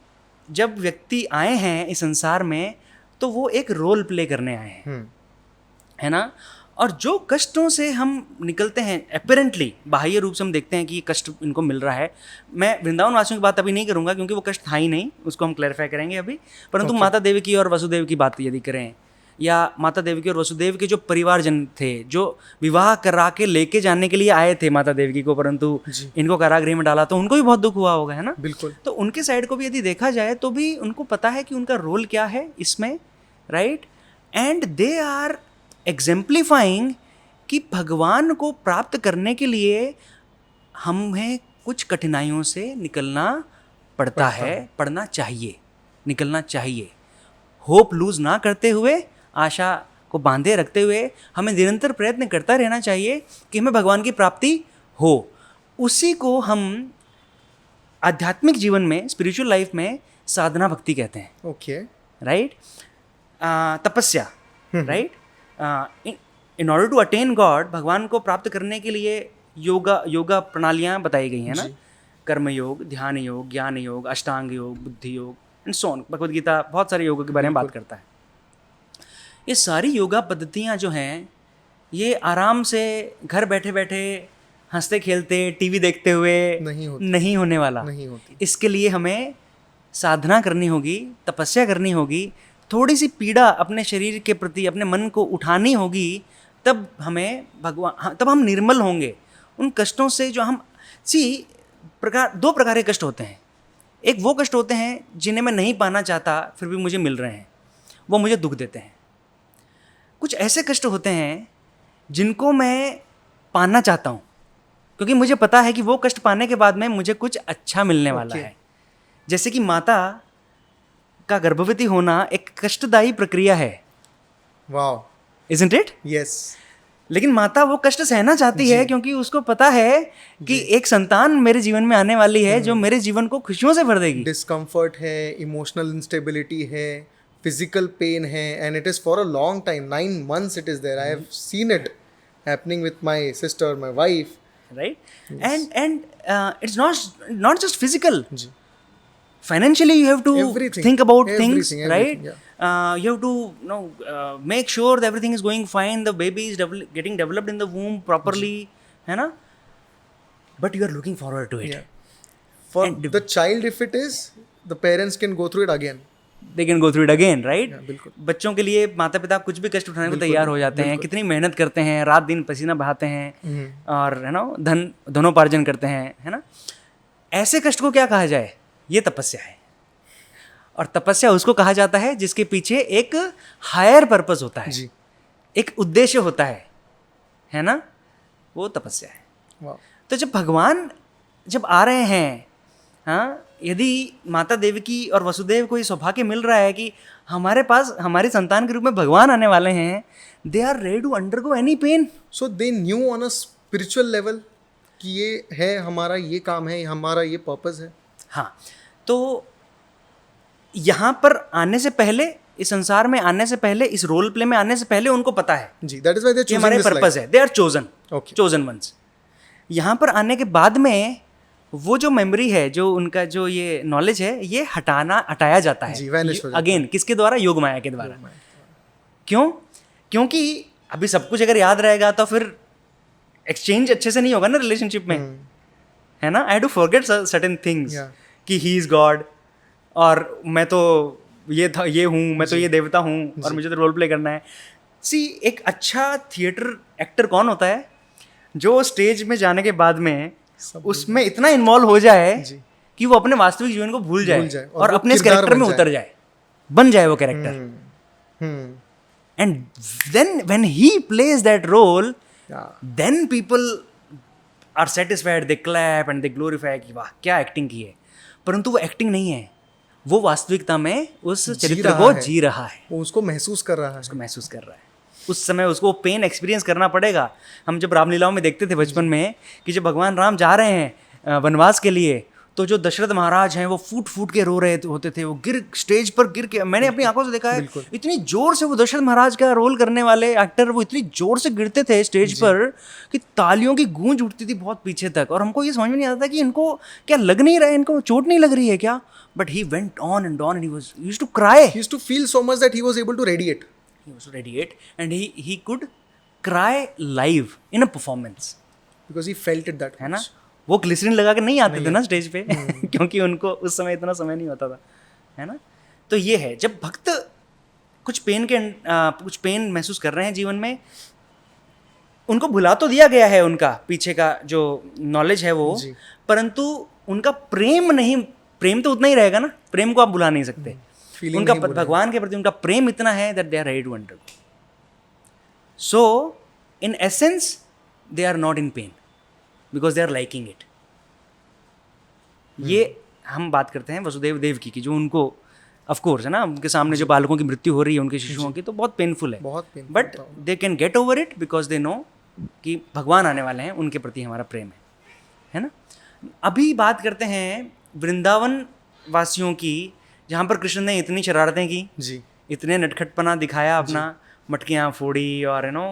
जब व्यक्ति आए हैं इस संसार में, तो वो एक रोल प्ले करने आए हैं, है ना. और जो कष्टों से हम निकलते हैं, अपेरेंटली बाह्य रूप से हम देखते हैं कि ये कष्ट इनको मिल रहा है. मैं वृंदावन वासियों की बात अभी नहीं करूंगा क्योंकि वो कष्ट था ही नहीं, उसको हम क्लैरिफाई करेंगे अभी. परंतु माता देवकी और वसुदेव की बात यदि करें, या माता देवकी और वसुदेव के जो परिवारजन थे, जो विवाह करा के लेके जाने के लिए आए थे माता देवकी को, परंतु इनको कारागृह में डाला, तो उनको भी बहुत दुख हुआ होगा, है ना. बिल्कुल. तो उनके साइड को भी यदि देखा जाए तो भी उनको पता है कि उनका रोल क्या है इसमें, राइट. एंड दे आर एग्जेम्प्लीफाइंग कि भगवान को प्राप्त करने के लिए हमें कुछ कठिनाइयों से निकलना पड़ता है, पड़ना चाहिए, निकलना चाहिए. होप लूज ना करते हुए, आशा को बांधे रखते हुए हमें निरंतर प्रयत्न करता रहना चाहिए कि हमें भगवान की प्राप्ति हो. उसी को हम आध्यात्मिक जीवन में, स्पिरिचुअल लाइफ में साधना भक्ति कहते हैं. ओके. राइट. तपस्या, right. In order to attain God, भगवान को प्राप्त करने के लिए योगा प्रणालियाँ बताई गई हैं ना. कर्म योग, ध्यान योग, ज्ञान योग, अष्टांग योग, बुद्धि yoga and so on. Bhagavad Gita बहुत सारे योगों के बारे में बात करता है. ये सारी योगा पद्धतियाँ जो हैं, ये आराम से घर बैठे बैठे हंसते खेलते टीवी देखते हुए नहीं होने वाला. नहीं होती. इसके इसके लिए हमें साधना करनी होगी, तपस्या करनी होगी, थोड़ी सी पीड़ा अपने शरीर के प्रति, अपने मन को उठानी होगी. तब हमें तब हम निर्मल होंगे उन कष्टों से जो हम दो प्रकार के कष्ट होते हैं. एक वो कष्ट होते हैं जिन्हें मैं नहीं पाना चाहता फिर भी मुझे मिल रहे हैं, वो मुझे दुख देते हैं. कुछ ऐसे कष्ट होते हैं जिनको मैं पाना चाहता हूँ, क्योंकि मुझे पता है कि वो कष्ट पाने के बाद में मुझे कुछ अच्छा मिलने वाला Okay. है। जैसे कि माता का गर्भवती होना एक कष्टदायी प्रक्रिया है, वाओ, इजंट इट? यस, लेकिन माता वो कष्ट सहना चाहती है क्योंकि उसको पता है कि एक संतान मेरे जीवन में आने वाली है जो मेरे जीवन को खुशियों से भर देगी। डिस्कम्फर्ट है, इमोशनल इंस्टेबिलिटी है, फिजिकल पेन है, and it is for a long time, 9 months it is there. I have seen it happening with my sister, my wife. Right? And it's not just physical. जी, Financially you have to Everything. think about Everything, things, everything, right? You have to make sure that everything is going fine, the baby is getting developed in the womb properly, है ना? But you are looking forward to it. Yeah. For And the child, if it is, the parents can go through it again. they can go through it again, right? Yeah, बिल्कुल। बच्चों के लिए माता पिता कुछ भी कष्ट उठाने को तैयार हो जाते हैं, कितनी मेहनत करते हैं, रात दिन पसीना बहाते हैं और है ना धनोपार्जन करते हैं, है ना? ऐसे कष्ट को क्या कहा जाए? ये तपस्या है। और तपस्या उसको कहा जाता है जिसके पीछे एक हायर पर्पस होता है, जी, एक उद्देश्य होता है ना? वो तपस्या है। वाह, तो जब भगवान जब आ रहे हैं, हाँ, यदि माता देवकी और वसुदेव को ये सौभाग्य मिल रहा है कि हमारे पास हमारे संतान के रूप में भगवान आने वाले हैं, they are ready to undergo any pain. So they knew on a spiritual level कि ये है हमारा, ये काम है, हमारा ये पर्पस है। हाँ, तो यहाँ पर आने से पहले, इस संसार में आने से पहले, इस रोल प्ले में आने से पहले उनको पता है जी, दैट इज व्हाई दे कि हमारे पर्पस है, they are chosen, Okay. Chosen ones. यहाँ पर आने के बाद में वो जो मेमोरी है, जो उनका जो ये नॉलेज है, ये हटाया जाता है जी, vanish हो जाता अगेन। किसके द्वारा? योग माया के द्वारा। क्यों? क्योंकि अभी सब कुछ अगर याद रहेगा तो फिर एक्सचेंज अच्छे से नहीं होगा ना रिलेशनशिप में, है ना? I have to forget certain things Yeah. कि ही इज गॉड और मैं तो ये था, ये हूँ, मैं तो ये देवता हूँ और मुझे तो रोल प्ले करना है। सी, एक अच्छा थिएटर एक्टर कौन होता है? जो स्टेज में जाने के बाद में उसमें इतना इन्वॉल्व हो जाए जी। कि वो अपने वास्तविक जीवन को भूल जाए और और वो अपने इस किरदार कैरेक्टर में बन उतर जाए, बन जाए वो character. And then when he plays that role, then people are satisfied, they clap and they glorify कि वाह क्या एक्टिंग की है। परंतु वो एक्टिंग नहीं है, वो वास्तविकता में उस चरित्र को जी रहा है, वो उसको महसूस कर रहा है। उसको महसूस कर रहा है। उस समय उसको पेन एक्सपीरियंस करना पड़ेगा। हम जब रामलीलाओं में देखते थे बचपन में कि जब भगवान राम जा रहे हैं वनवास के लिए, तो जो दशरथ महाराज हैं वो फूट फूट के रो रहे होते थे, वो स्टेज पर गिर के, मैंने अपनी आंखों से देखा है, इतनी जोर से वो दशरथ महाराज का रोल करने वाले एक्टर वो इतनी जोर से गिरते थे स्टेज पर कि तालियों की गूंज उठती थी बहुत पीछे तक, और हमको ये समझ में नहीं आता था कि इनको क्या लग नहीं रहा है, इनको चोट नहीं लग रही है क्या? But he went on and on and he used to cry, He used to feel so much that he was able to radiate. he was to radiate and he could cry live in a performance, Because he felt it that है ना? much. वो ग्लिसरीन लगा के नहीं आते थे ना स्टेज पे क्योंकि उनको उस समय इतना समय नहीं होता था, है ना? तो ये है, जब भक्त कुछ पेन महसूस कर रहे हैं जीवन में, उनको भुला तो दिया गया है उनका पीछे का जो नॉलेज है वो, जी। परंतु उनका प्रेम नहीं, प्रेम तो उतना ही रहेगा ना, प्रेम को आप भुला नहीं सकते। Feeling उनका नहीं भुलाएंगे। भगवान के प्रति उनका प्रेम इतना है that they are ready to undergo. So in essence they are not in pain because they are liking it. ये हम बात करते हैं वसुदेव देवकी की, जो उनको ऑफ कोर्स है ना, उनके सामने जो बालकों की मृत्यु हो रही है उनके शिशुओं की, तो बहुत पेनफुल है, बहुत painful but they can get over it because they know कि भगवान आने वाले हैं, उनके प्रति हमारा प्रेम है ना? अभी बात करते हैं वृंदावन वासियों की, जहाँ पर कृष्ण ने इतनी शरारतें की, जी, इतने नटखटपना दिखाया अपना, मटकियाँ फोड़ी, और यू नो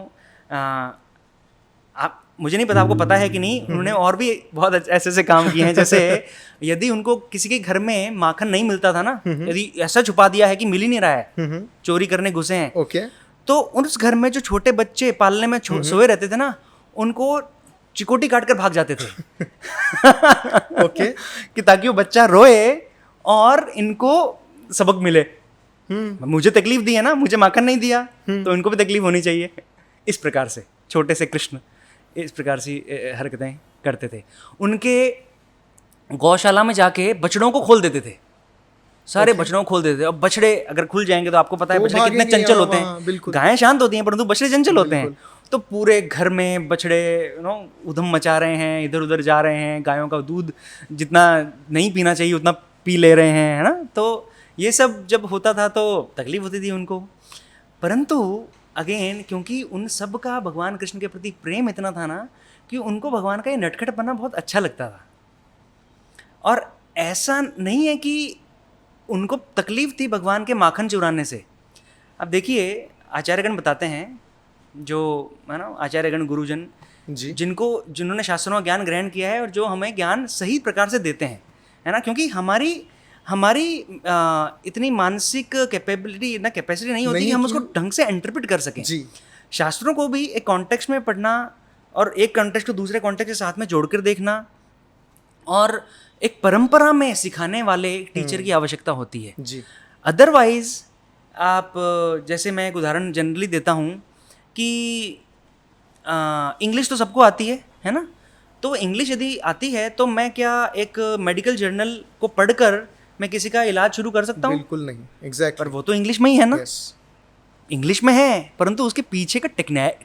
आप, मुझे नहीं पता आपको पता है कि नहीं, उन्होंने और भी बहुत ऐसे ऐसे काम किए हैं। जैसे यदि उनको किसी के घर में माखन नहीं मिलता था ना, यदि ऐसा छुपा दिया है कि मिल ही नहीं रहा है, चोरी करने घुसे हैं, ओके, तो उस घर में जो छोटे बच्चे पालने में सोए रहते थे ना, उनको चिकोटी काट कर भाग जाते थे ओके, कि ताकि वो बच्चा रोए और इनको सबक मिले। मुझे तकलीफ दी है ना, मुझे माखन नहीं दिया, तो इनको भी तकलीफ होनी चाहिए। इस प्रकार से छोटे से कृष्ण इस प्रकार से हरकतें करते थे। उनके गौशाला में जाके बछड़ों को खोल देते थे सारे बछड़ों को खोल देते थे। अब बछड़े अगर खुल जाएंगे तो आपको पता है वो बछड़े कितने भागेंगे चंचल यहाँ होते वहाँ, हैं। बिल्कुल। गायें शांत होती हैं परंतु बछड़े चंचल होते हैं। तो पूरे घर में बछड़े उधम मचा रहे हैं, इधर उधर जा रहे हैं, गायों का दूध जितना नहीं पीना चाहिए उतना पी ले रहे हैं, है ना। तो ये सब जब होता था तो तकलीफ होती थी उनको। परंतु अगेन क्योंकि उन सब का भगवान कृष्ण के प्रति प्रेम इतना था ना कि उनको भगवान का ये नटखटपना बहुत अच्छा लगता था। और ऐसा नहीं है कि उनको तकलीफ थी भगवान के माखन चुराने से। अब देखिए आचार्यगण बताते हैं, जो है ना आचार्यगण गुरुजन जी जिन्होंने शास्त्रों का ज्ञान ग्रहण किया है और जो हमें ज्ञान सही प्रकार से देते हैं, है ना। क्योंकि हमारी इतनी मानसिक कैपेबिलिटी ना कैपेसिटी नहीं होती कि हम उसको ढंग से इंटरप्रेट कर सकें। जी शास्त्रों को भी एक कॉन्टेक्स्ट में पढ़ना और एक कॉन्टेक्स्ट को दूसरे कॉन्टेक्स्ट के साथ में जोड़कर देखना और एक परंपरा में सिखाने वाले टीचर की आवश्यकता होती है। जी अदरवाइज आप जैसे मैं एक उदाहरण जनरली देता हूँ कि इंग्लिश तो सबको आती है ना। तो इंग्लिश यदि आती है तो मैं क्या एक मेडिकल जर्नल को पढ़कर मैं किसी का इलाज शुरू कर सकता हूँ? बिल्कुल नहीं, एग्जैक्टली। पर वो तो इंग्लिश में ही है ना। इंग्लिश में है परंतु उसके पीछे का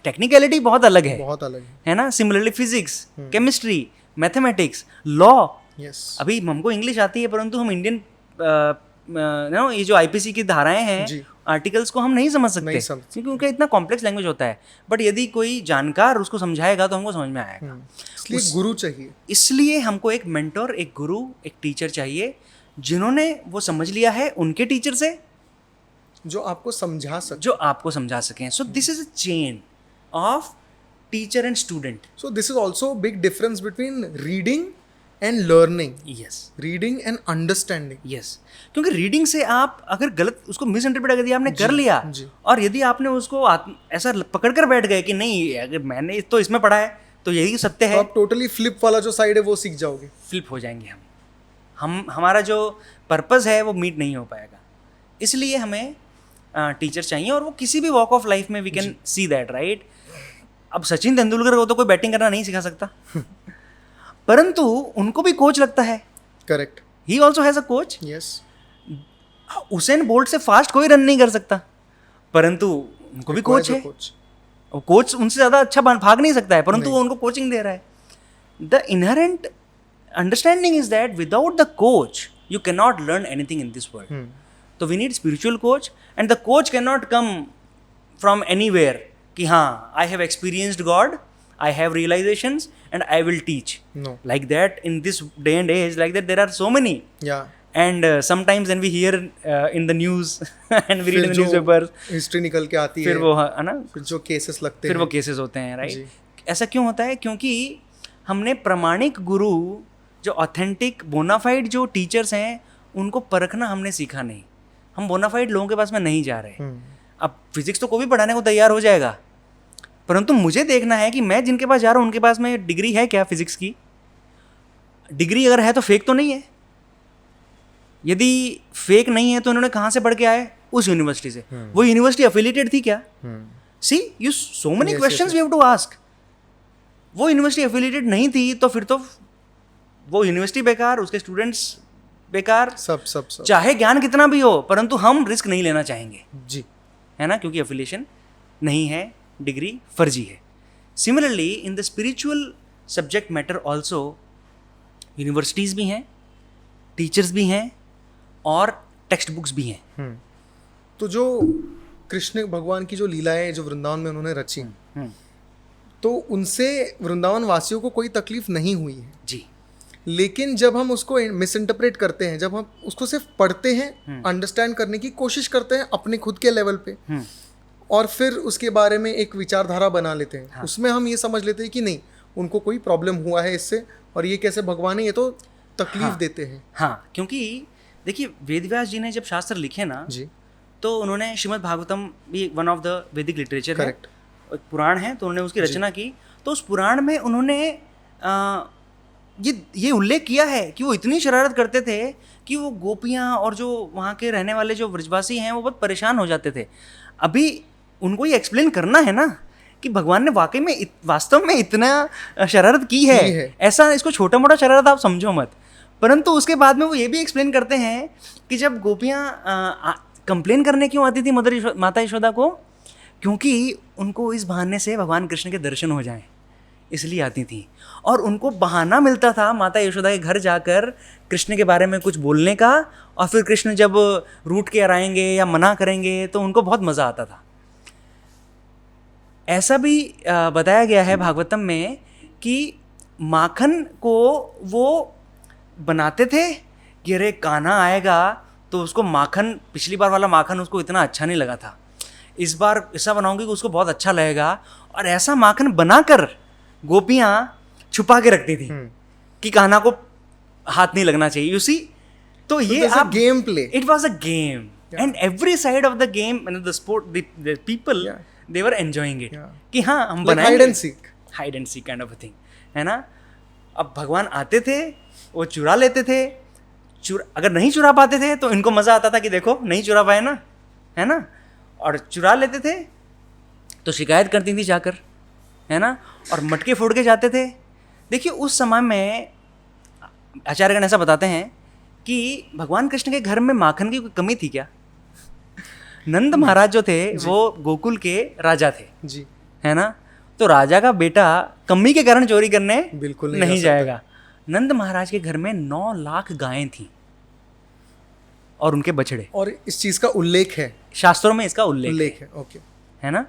टेक्निकलिटी बहुत अलग है ना। Similarly physics, chemistry, mathematics, law, अभी हमको इंग्लिश आती है परंतु हम इंडियन ये जो आईपीसी की धाराएं हैं, आर्टिकल्स को हम नहीं समझ सकते क्योंकि उनका इतना कॉम्प्लेक्स लैंग्वेज होता है। बट यदि कोई जानकार उसको समझाएगा तो हमको समझ में आएगा। इसलिए गुरु चाहिए। इसलिए हमको एक मेंटोर, एक गुरु, एक टीचर चाहिए जिन्होंने वो समझ लिया है उनके टीचर से, जो आपको समझा सकें। सो this is a chain of teacher and student. So this is also big difference between reading and learning. Yes, reading and understanding. Yes, क्योंकि रीडिंग से आप अगर गलत उसको मिस इंटरप्रेट अगर आपने कर लिया और यदि आपने उसको ऐसा पकड़ कर बैठ गए कि नहीं अगर मैंने तो इसमें पढ़ा है तो यही सत्य है, आप टोटली फ्लिप वाला जो साइड है वो सीख जाओगे। फ्लिप हो जाएंगे हम हमारा जो पर्पस है वो मीट नहीं हो पाएगा। इसलिए हमें टीचर चाहिए और वो किसी भी वॉक ऑफ लाइफ में we can see that, right. अब सचिन तेंदुलकर को तो कोई बैटिंग करना नहीं सिखा सकता परंतु उनको भी कोच लगता है। Correct, he also has a coach. Yes. Usain bolt से फास्ट कोई रन नहीं कर सकता परंतु उनको भी कोच है। कोच उनसे ज़्यादा अच्छा भाग नहीं सकता है परंतु वो उनको कोचिंग दे रहा है। The inherent understanding is that without the coach you cannot learn anything in this world. So we need spiritual coach and the coach cannot come from anywhere कि हाँ I have experienced God, I have realizations and I will teach. No. Like that in this day and age, like that there are so many. Yeah. And sometimes when we hear in the news and we read in the newspapers, history निकल के आती है, फिर वो है ना, फिर जो केसेस लगते हैं, फिर वो केसेस होते हैं, राइट। ऐसा क्यों होता है? क्योंकि हमने प्रामाणिक गुरु जो ऑथेंटिक बोनाफाइड जो टीचर्स हैं उनको परखना हमने सीखा नहीं। हम बोनाफाइड लोगों के पास में नहीं जा रहे। अब फिजिक्स तो कोई भी पढ़ाने को तैयार हो जाएगा परंतु मुझे देखना है कि मैं जिनके पास जा रहा हूँ उनके पास में डिग्री है क्या, फिजिक्स की डिग्री अगर है तो फेक तो नहीं है। यदि फेक नहीं है तो उन्होंने कहाँ से पढ़ के आए? उस यूनिवर्सिटी से। वो यूनिवर्सिटी एफिलिएटेड थी क्या? See you so many questions we have to ask. वो यूनिवर्सिटी एफिलिएटेड नहीं थी तो फिर तो वो यूनिवर्सिटी बेकार, उसके स्टूडेंट्स बेकार, सब चाहे ज्ञान कितना भी हो परंतु हम रिस्क नहीं लेना चाहेंगे जी, है ना, क्योंकि एफिलिएशन नहीं है, डिग्री फर्जी है। Similarly in the spiritual subject matter also universities भी हैं, टीचर्स भी हैं और टेक्स्ट बुक्स भी हैं। तो जो कृष्ण भगवान की जो लीलाएं जो वृंदावन में उन्होंने रची तो उनसे वृंदावन वासियों को कोई तकलीफ नहीं हुई है जी। लेकिन जब हम उसको मिस इंटरप्रेट करते हैं, जब हम उसको सिर्फ पढ़ते हैं, अंडरस्टैंड करने की कोशिश करते हैं अपने खुद के लेवल पे और फिर उसके बारे में एक विचारधारा बना लेते हैं, हाँ। उसमें हम ये समझ लेते हैं कि नहीं उनको कोई प्रॉब्लम हुआ है इससे और ये कैसे भगवान है, ये तो तकलीफ हाँ, देते हैं। हाँ, क्योंकि देखिए वेदव्यास जी ने जब शास्त्र लिखे ना जी, तो उन्होंने श्रीमद् भागवतम भी वन ऑफ द वैदिक लिटरेचर है, एक पुराण है, तो उन्होंने उसकी रचना की। तो उस पुराण में उन्होंने ये उल्लेख किया है कि वो इतनी शरारत करते थे कि वो गोपियाँ और जो वहाँ के रहने वाले जो व्रजवासी हैं वो बहुत परेशान हो जाते थे। अभी उनको ये एक्सप्लेन करना है ना कि भगवान ने वाकई में वास्तव में इतना शरारत की है। ऐसा इसको छोटा मोटा शरारत आप समझो मत। परंतु उसके बाद में वो ये भी एक्सप्लेन करते हैं कि जब गोपियाँ कंप्लेन करने क्यों आती थी माता यशोदा को, क्योंकि उनको इस बहाने से भगवान कृष्ण के दर्शन हो जाएं, इसलिए आती थी। और उनको बहाना मिलता था माता यशोदा के घर जाकर कृष्ण के बारे में कुछ बोलने का, और फिर कृष्ण जब रूठ के आएंगे या मना करेंगे तो उनको बहुत मज़ा आता था। ऐसा भी बताया गया है भागवतम में कि माखन को वो बनाते थे कि अरे कान्हा आएगा तो उसको माखन, पिछली बार वाला माखन उसको इतना अच्छा नहीं लगा था, इस बार ऐसा बनाऊंगी कि उसको बहुत अच्छा लगेगा। और ऐसा माखन बनाकर गोपियाँ छुपा के रखती थी कि कान्हा को हाथ नहीं लगना चाहिए। यू सी, तो ये आप game play, it was a game and every side of the game the sport the people they were enjoying it कि हाँ हम बनाएंगे hide and seek kind of a thing, है ना। अब भगवान आते थे, वो चुरा लेते थे, अगर नहीं चुरा पाते थे तो इनको मज़ा आता था कि देखो नहीं चुरा पाए ना, है ना। और चुरा लेते थे तो शिकायत करती थी जाकर, है ना, और मटके फोड़ के जाते थे। देखिए उस समय में आचार्यगण ऐसा बताते हैं कि भगवान कृष्ण के घर में माखन की कोई कमी थी क्या? नंद महाराज जो थे वो गोकुल के राजा थे जी, है ना, तो राजा का बेटा कमी के कारण चोरी करने बिल्कुल नहीं जाएगा। नंद महाराज के घर में 9 लाख गायें थी और उनके बछड़े, और इस चीज का उल्लेख है शास्त्रों में, इसका उल्लेख है, ओके, है ना।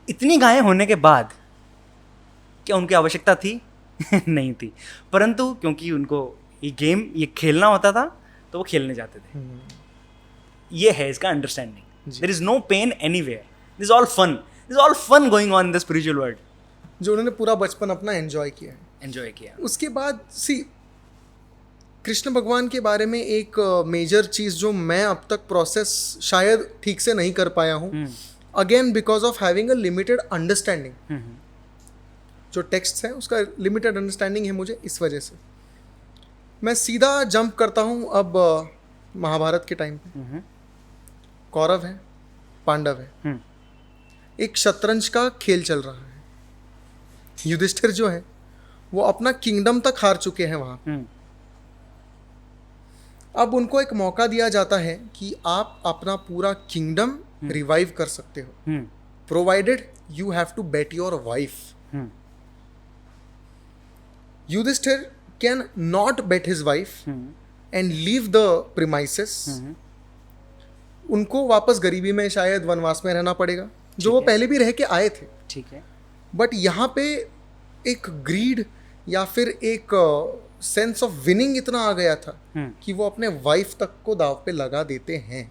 इतनी गायें होने के बाद क्या उनकी आवश्यकता थी? नहीं थी, परंतु क्योंकि उनको ये गेम, ये खेलना होता था तो वो खेलने जाते थे। ये है इसका understanding. There is no pain anywhere, this is all fun going on in the spiritual world, जो उन्होंने पूरा बचपन अपना एंजॉय किया। उसके बाद कृष्ण भगवान के बारे में एक मेजर चीज़ जो मैं अब तक प्रोसेस शायद ठीक से नहीं कर पाया हूँ, again because of having a limited understanding. जो टेक्स्ट है उसका लिमिटेड अंडरस्टैंडिंग है मुझे, इस वजह से मैं सीधा जंप करता हूँ अब महाभारत के टाइम पे। कौरव है, पांडव है, एक शतरंज का खेल चल रहा है। युधिष्ठिर जो है वो अपना किंगडम तक हार चुके हैं वहाँ। अब उनको एक मौका दिया जाता है कि आप अपना पूरा किंगडम रिवाइव कर सकते हो, provided you have to bet your wife. Yudhishthira can not bet his wife and leave the premises. उनको वापस गरीबी में, शायद वनवास में रहना पड़ेगा, जो वो पहले भी रह के आए थे, ठीक है। बट यहाँ पे एक ग्रीड या फिर एक सेंस ऑफ विनिंग इतना आ गया था कि वो अपने वाइफ तक को दाव पे लगा देते हैं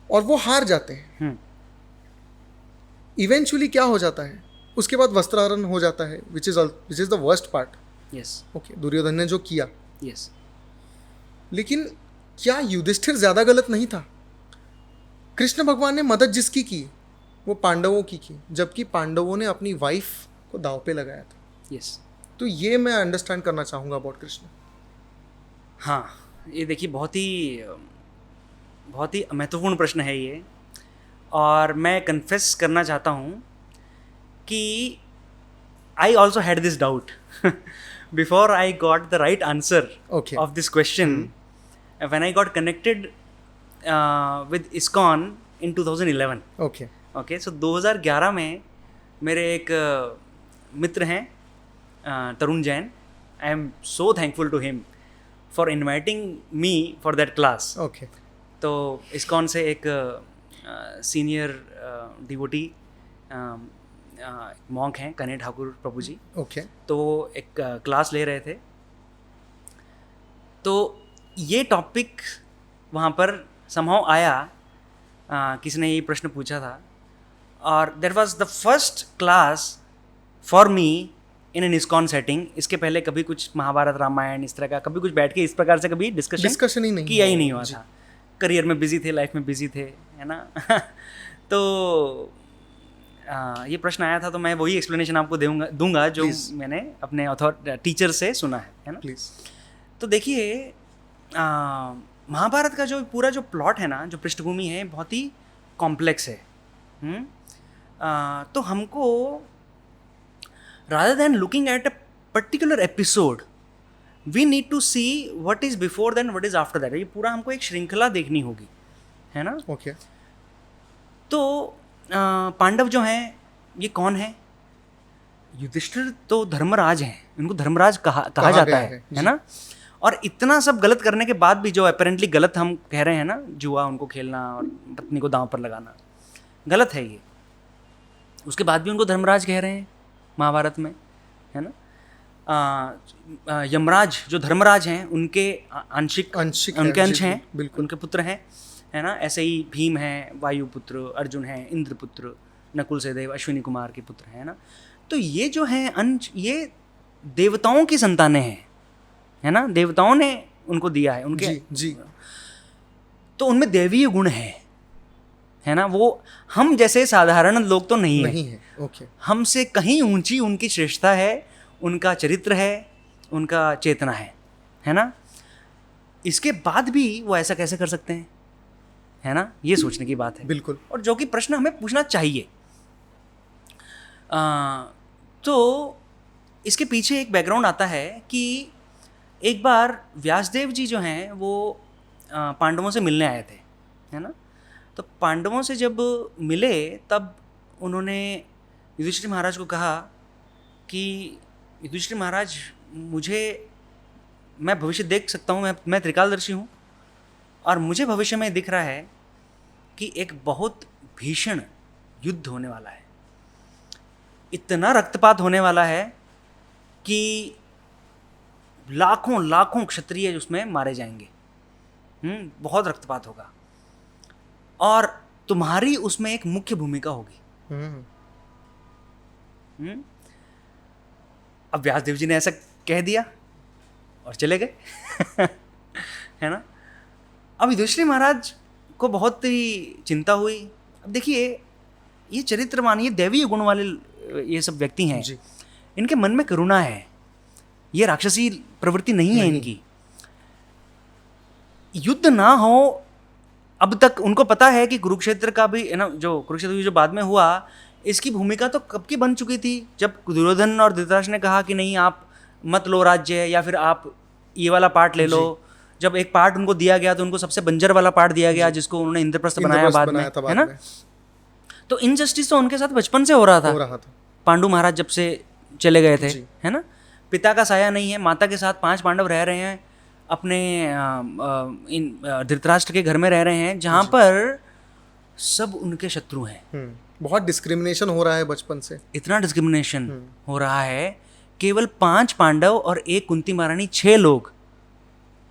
और वो हार जाते हैं। इवेंचुअली क्या हो जाता है, उसके बाद वस्त्राहरण हो जाता है, which is the worst part. Yes, okay, Duryodhana ने जो किया, यस, लेकिन क्या युधिष्ठिर ज्यादा गलत नहीं था? कृष्ण भगवान ने मदद जिसकी की वो पांडवों की जबकि पांडवों ने अपनी वाइफ को दाव पे लगाया था। यस, तो ये मैं अंडरस्टैंड करना चाहूँगा अबाउट कृष्ण। हाँ, ये देखिए बहुत ही महत्वपूर्ण प्रश्न है ये, और मैं कन्फेस करना चाहता हूँ कि I also had this doubt before I got the right answer of this question when I got connected with ISKCON in 2011। Okay, so 2011 में मेरे एक मित्र हैं Tarun Jain. I am so thankful to him for inviting me for that class. Okay, तो इस्कॉन से एक सीनियर डिवोटी मॉन्क हैं कन्हैया ठाकुर प्रभु जी। ओके, तो वो एक क्लास ले रहे थे, तो ये टॉपिक वहाँ पर समहाउ आया, किसी ने ये प्रश्न पूछा था, और that was the first class for me in an ISKCON setting. इसके पहले कभी कुछ महाभारत रामायण इस तरह का कभी कुछ बैठ के इस प्रकार से कभी डिस्कशन ही नहीं किया ही नहीं हुआ था। करियर में बिजी थे, लाइफ में बिजी थे, है ना। तो ये प्रश्न आया था, तो मैं वही एक्सप्लेनेशन आपको दूंगा जो मैंने अपने टीचर से सुना है ना। प्लीज़। तो देखिए महाभारत का जो पूरा जो प्लॉट है ना, जो पृष्ठभूमि है, बहुत ही कॉम्प्लेक्स है। तो हमको rather than looking at a particular episode, we need to see what is before then, what is after that. ये पूरा हमको एक श्रृंखला देखनी होगी, है ना। ओके। तो पांडव जो हैं ये कौन है? युधिष्ठिर तो धर्मराज हैं, इनको धर्मराज कहा जाता गया है ना। और इतना सब गलत करने के बाद भी, जो अपेरेंटली गलत हम कह रहे हैं ना, जुआ उनको खेलना और पत्नी को दांव पर लगाना गलत है ये, उसके बाद भी उनको धर्मराज कह रहे हैं महाभारत में, है ना। यमराज जो धर्मराज हैं उनके आंशिक उनके अंश हैं, उनके पुत्र हैं, है ना। ऐसे ही भीम हैं वायुपुत्र, अर्जुन हैं इंद्रपुत्र, नकुल सहदेव अश्विनी कुमार के पुत्र हैं, ना। तो ये जो हैं अंश, ये देवताओं की संतानें हैं, है ना। देवताओं ने उनको दिया है, उनके जी। तो उनमें दैवीय गुण है ना। वो हम जैसे साधारण लोग तो नहीं है। ओके। हमसे कहीं ऊंची उनकी श्रेष्ठता है, उनका चरित्र है, उनका चेतना है ना। इसके बाद भी वो ऐसा कैसे कर सकते हैं, है ना। ये सोचने की बात है बिल्कुल। और जो कि प्रश्न हमें पूछना चाहिए। तो इसके पीछे एक बैकग्राउंड आता है कि एक बार व्यासदेव जी जो हैं वो पांडवों से मिलने आए थे, है ना। तो पांडवों से जब मिले तब उन्होंने युधिष्ठिर महाराज को कहा कि युधिष्ठिर महाराज, मैं भविष्य देख सकता हूँ, मैं त्रिकालदर्शी हूँ, और मुझे भविष्य में दिख रहा है कि एक बहुत भीषण युद्ध होने वाला है, इतना रक्तपात होने वाला है कि लाखों लाखों क्षत्रिय उसमें मारे जाएंगे, बहुत रक्तपात होगा, और तुम्हारी उसमें एक मुख्य भूमिका होगी। अब व्यासदेव जी ने ऐसा कह दिया और चले गए है ना। अब युधिष्ठिर महाराज को बहुत ही चिंता हुई। अब देखिए, ये चरित्रवान, ये दैवीय गुण वाले ये सब व्यक्ति हैं, इनके मन में करुणा है, ये राक्षसी प्रवृत्ति नहीं है इनकी। युद्ध ना हो, अब तक उनको पता है कि कुरुक्षेत्र का भी, है ना, जो कुरुक्षेत्र जो बाद में हुआ, इसकी भूमिका तो कब की बन चुकी थी, जब दुर्योधन और धृतराष्ट्र ने कहा कि नहीं आप मत लो राज्य, या फिर आप ये वाला पार्ट ले लो। जब एक पार्ट उनको दिया गया तो उनको सबसे बंजर वाला पार्ट दिया गया, जिसको उन्होंने इंद्रप्रस्थ बनाया बाद में, है ना। तो इनजस्टिस तो उनके साथ बचपन से हो रहा था। पांडु महाराज जब से चले गए थे, है ना, पिता का साया नहीं है, माता के साथ 5 पांडव रह रहे हैं, अपने धृतराष्ट्र के घर में रह रहे हैं, जहाँ पर सब उनके शत्रु हैं। बहुत डिस्क्रिमिनेशन हो रहा है बचपन से, इतना डिस्क्रिमिनेशन हो रहा है। केवल 5 पांडव और 1 कुंती महारानी, 6 लोग,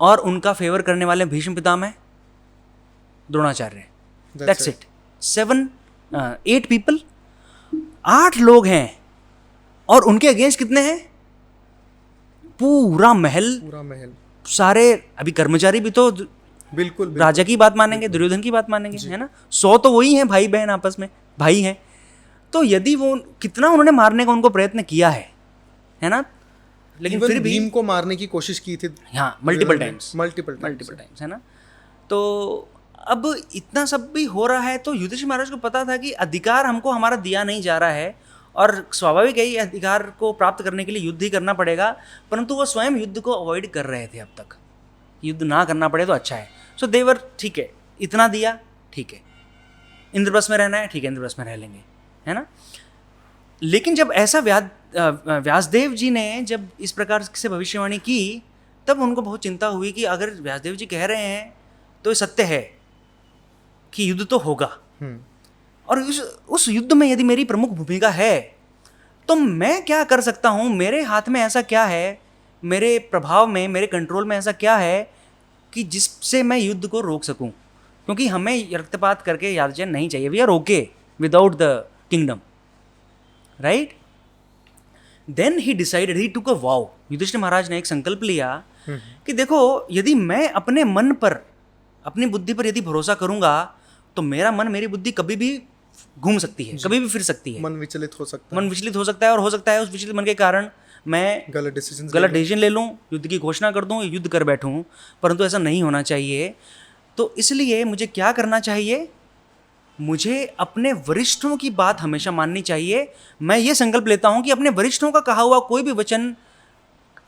और उनका फेवर करने वाले Bhishma Pitamah, Dronacharya, that's it. 8 people, 8 लोग हैं, और उनके अगेंस्ट कितने हैं? पूरा महल। सारे अभी कर्मचारी भी तो बिल्कुल राजा की बात मानेंगे, दुर्योधन की बात मानेंगे, है ना। 100 तो वही हैं, भाई बहन आपस में भाई हैं। तो यदि वो कितना उन्होंने मारने का उनको प्रयत्न किया है ना, लेकिन फिर भी भीम को मारने की कोशिश की थी, हाँ, मल्टीपल टाइम्स, है ना। तो अब इतना सब भी हो रहा है, तो युधिष्ठिर महाराज को पता था कि अधिकार हमको हमारा दिया नहीं जा रहा है, और स्वाभाविक है अधिकार को प्राप्त करने के लिए युद्ध ही करना पड़ेगा, परंतु वो स्वयं युद्ध को अवॉइड कर रहे थे। अब तक युद्ध ना करना पड़े तो अच्छा है। सो देवर, ठीक है, इतना दिया, ठीक है, इंद्रप्रस्थ में रहना है, ठीक है, इंद्रप्रस्थ में रह लेंगे, है ना। लेकिन जब ऐसा व्यासदेव जी ने जब इस प्रकार से भविष्यवाणी की, तब उनको बहुत चिंता हुई कि अगर व्यासदेव जी कह रहे हैं तो ये सत्य है कि युद्ध तो होगा, और उस युद्ध में यदि मेरी प्रमुख भूमिका है तो मैं क्या कर सकता हूँ, मेरे हाथ में ऐसा क्या है, मेरे प्रभाव में, मेरे कंट्रोल में ऐसा क्या है कि जिससे मैं युद्ध को रोक सकूं। क्योंकि हमें रक्तपात करके यादचयन नहीं चाहिए, we are okay without the kingdom, right. Then he decided, he took a vow. Yudhishthira Maharaj ने एक संकल्प लिया कि देखो, यदि मैं अपने मन पर, अपनी बुद्धि पर यदि भरोसा करूंगा, तो मेरा मन, मेरी बुद्धि कभी भी घूम सकती है, कभी भी फिर सकती है, मन विचलित हो सकता है, और हो सकता है उस विचलित मन के कारण मैं गलत डिसीजन ले लूँ, युद्ध की घोषणा कर दूँ, युद्ध कर बैठूँ, परंतु ऐसा नहीं होना चाहिए। तो इसलिए मुझे क्या करना चाहिए? मुझे अपने वरिष्ठों की बात हमेशा माननी चाहिए। मैं ये संकल्प लेता हूँ कि अपने वरिष्ठों का कहा हुआ कोई भी वचन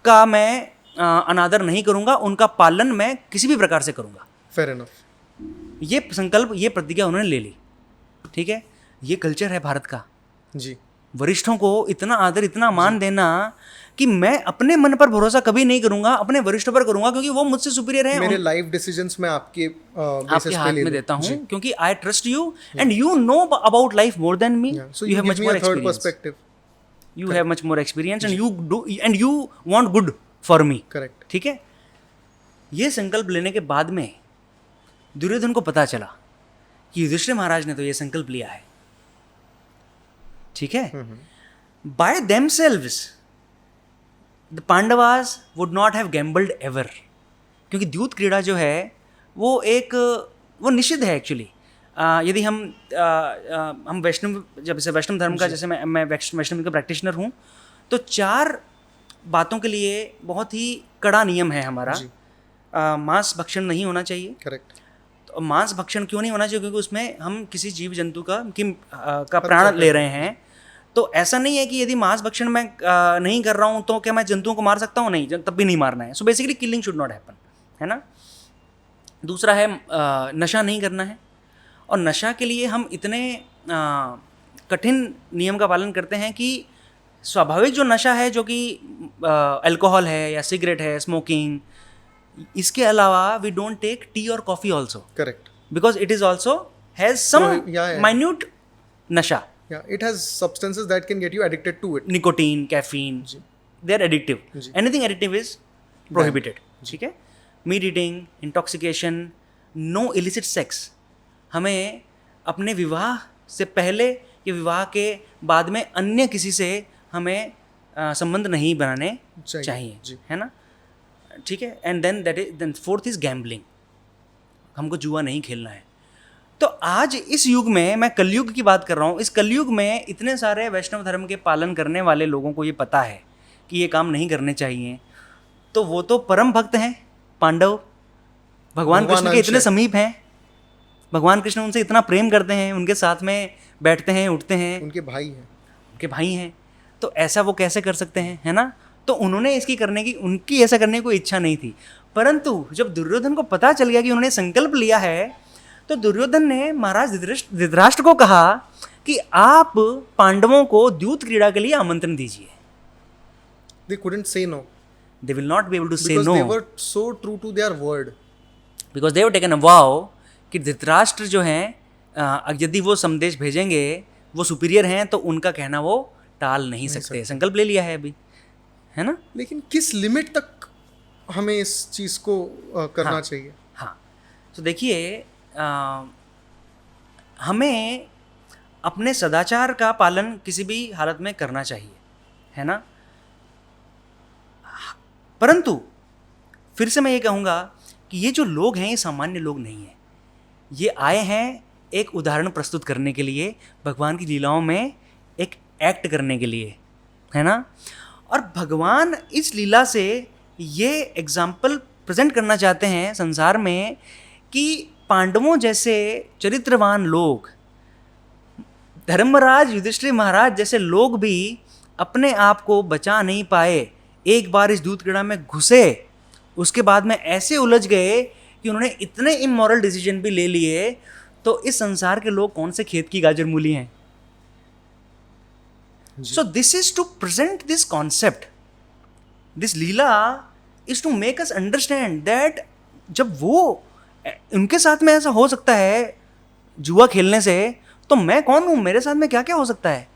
का मैं अनादर नहीं करूंगा, उनका पालन मैं किसी भी प्रकार से करूंगा। Fair enough. ये संकल्प, ये प्रतिज्ञा उन्होंने ले ली। ठीक है, ये कल्चर है भारत का। जी। वरिष्ठों को इतना आदर, इतना मान देना कि मैं अपने मन पर भरोसा कभी नहीं करूंगा, अपने वरिष्ठों पर करूंगा, क्योंकि वो मुझसे सुपीरियर है। मेरे लाइफ डिसीजंस मैं आपके आपके हाथ में देता हूँ, क्योंकि I trust you and you know about life more than me. So you have much more third perspective. You have much more experience and you want good for me. Correct. ठीक है, ये संकल्प लेने के बाद में दुर्योधन को पता चला कि युधिष्ठिर महाराज ने तो ये संकल्प लिया है। ठीक है, by themselves the Pandavas would not have gambled ever, क्योंकि द्यूत क्रीड़ा जो है वो निषिद्ध है एक्चुअली। यदि हम वैष्णव, जब से वैष्णव धर्म का, जैसे मैं वैष्णव का प्रैक्टिशनर हूँ, तो 4 बातों के लिए बहुत ही कड़ा नियम है हमारा। मांस भक्षण नहीं होना चाहिए। करेक्ट। तो मांस भक्षण क्यों नहीं होना चाहिए? क्योंकि उसमें हम किसी जीव जंतु का प्राण ले रहे हैं। तो ऐसा नहीं है कि यदि मांस भक्षण मैं नहीं कर रहा हूँ तो क्या मैं जंतुओं को मार सकता हूँ? नहीं, तब भी नहीं मारना है। So basically killing should not happen, है ना। दूसरा है नशा नहीं करना है, और नशा के लिए हम इतने कठिन नियम का पालन करते हैं कि स्वाभाविक जो नशा है, जो कि अल्कोहल है या सिगरेट है, स्मोकिंग, इसके अलावा वी डोंट टेक टी और coffee also. Correct. Because it is also has some minute नशा। Yeah, it has substances that can get you addicted to it. Nicotine, caffeine, they are addictive. Anything addictive is prohibited. ठीक है, meat eating, intoxication, no illicit sex. हमें अपने विवाह से पहले या विवाह के बाद में अन्य किसी से हमें संबंध नहीं बनाने चाहिए, है ना। ठीक है, and then fourth is gambling. हमको जुआ नहीं खेलना है। तो आज इस युग में, मैं कलयुग की बात कर रहा हूँ, इस कलयुग में इतने सारे वैष्णव धर्म के पालन करने वाले लोगों को ये पता है कि ये काम नहीं करने चाहिए। तो वो तो परम भक्त हैं पांडव, भगवान कृष्ण के इतने समीप हैं, भगवान कृष्ण उनसे इतना प्रेम करते हैं, उनके साथ में बैठते हैं, उठते हैं, उनके भाई हैं। तो ऐसा वो कैसे कर सकते हैं, है ना। तो उन्होंने उनकी ऐसा करने की कोई इच्छा नहीं थी। परंतु जब दुर्योधन को पता चल गया कि उन्होंने संकल्प लिया है, तो दुर्योधन ने महाराज धृतराष्ट्र को कहा कि आप पांडवों को द्यूत क्रीड़ा के लिए आमंत्रण दीजिए। They couldn't say no. They will not be able to say Because no. they were so true to their word. Because they were taken a vow कि धृतराष्ट्र जो हैं, यदि वो संदेश भेजेंगे, वो सुपीरियर हैं, तो उनका कहना वो टाल नहीं सकते। संकल्प ले लिया है अभी, है ना। लेकिन किस लिमिट तक हमें इस चीज़ को करना चाहिए? हाँ, तो देखिए, हमें अपने सदाचार का पालन किसी भी हालत में करना चाहिए, है ना। परंतु फिर से मैं ये कहूँगा कि ये जो लोग हैं, ये सामान्य लोग नहीं हैं। ये आए हैं एक उदाहरण प्रस्तुत करने के लिए, भगवान की लीलाओं में एक एक्ट करने के लिए, है ना। और भगवान इस लीला से ये एग्जाम्पल प्रेजेंट करना चाहते हैं संसार में कि पांडवों जैसे चरित्रवान लोग, धर्मराज युधिष्ठिर महाराज जैसे लोग भी अपने आप को बचा नहीं पाए। एक बार इस दूत क्रीड़ा में घुसे, उसके बाद में ऐसे उलझ गए कि उन्होंने इतने इमोरल डिसीजन भी ले लिए। तो इस संसार के लोग कौन से खेत की गाजर मूली हैं? So this is to present this concept, this leela is to make us understand that जब वो उनके साथ में ऐसा हो सकता है जुआ खेलने से, तो मैं कौन हूँ, मेरे साथ में क्या क्या हो सकता है।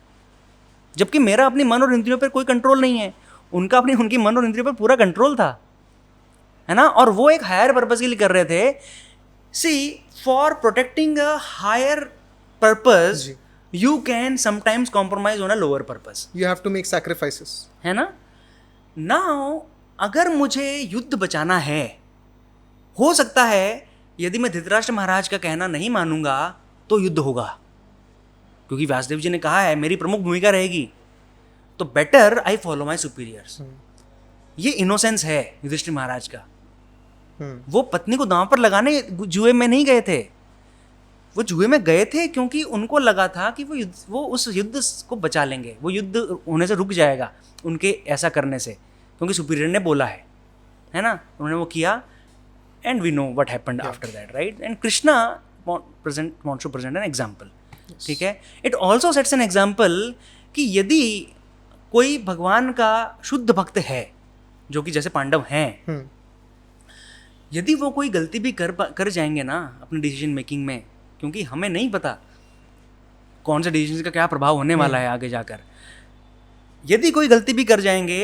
जबकि मेरा अपनी मन और इंद्रियों पर कोई कंट्रोल नहीं है, उनकी मन और इंद्रियों पर पूरा कंट्रोल था, है ना। और वो एक हायर पर्पस के लिए कर रहे थे। See, for protecting a higher purpose you can sometimes compromise on a lower purpose. You have to make sacrifices, है ना। नाउ अगर मुझे युद्ध बचाना है, हो सकता है यदि मैं धृतराष्ट्र महाराज का कहना नहीं मानूंगा तो युद्ध होगा, क्योंकि व्यासदेव जी ने कहा है मेरी प्रमुख भूमिका रहेगी, तो better I follow my superiors. ये इनोसेंस है युधिष्ठिर महाराज का। वो पत्नी को दांव पर लगाने जुए में नहीं गए थे, वो जुए में गए थे क्योंकि उनको लगा था कि वो उस युद्ध को बचा लेंगे, वो युद्ध होने से रुक जाएगा उनके ऐसा करने से, क्योंकि सुपीरियर ने बोला है। है ना, उन्होंने वो किया and we know what happened after that, right? And Krishna wants to present an example. ठीक है, it also sets an example कि यदि कोई भगवान का शुद्ध भक्त है, जो कि जैसे पांडव हैं, यदि वो कोई गलती भी कर जाएंगे ना अपने डिसीजन मेकिंग में, क्योंकि हमें नहीं पता कौन से डिसीजन का क्या प्रभाव होने वाला है आगे जाकर, यदि कोई गलती भी कर जाएंगे,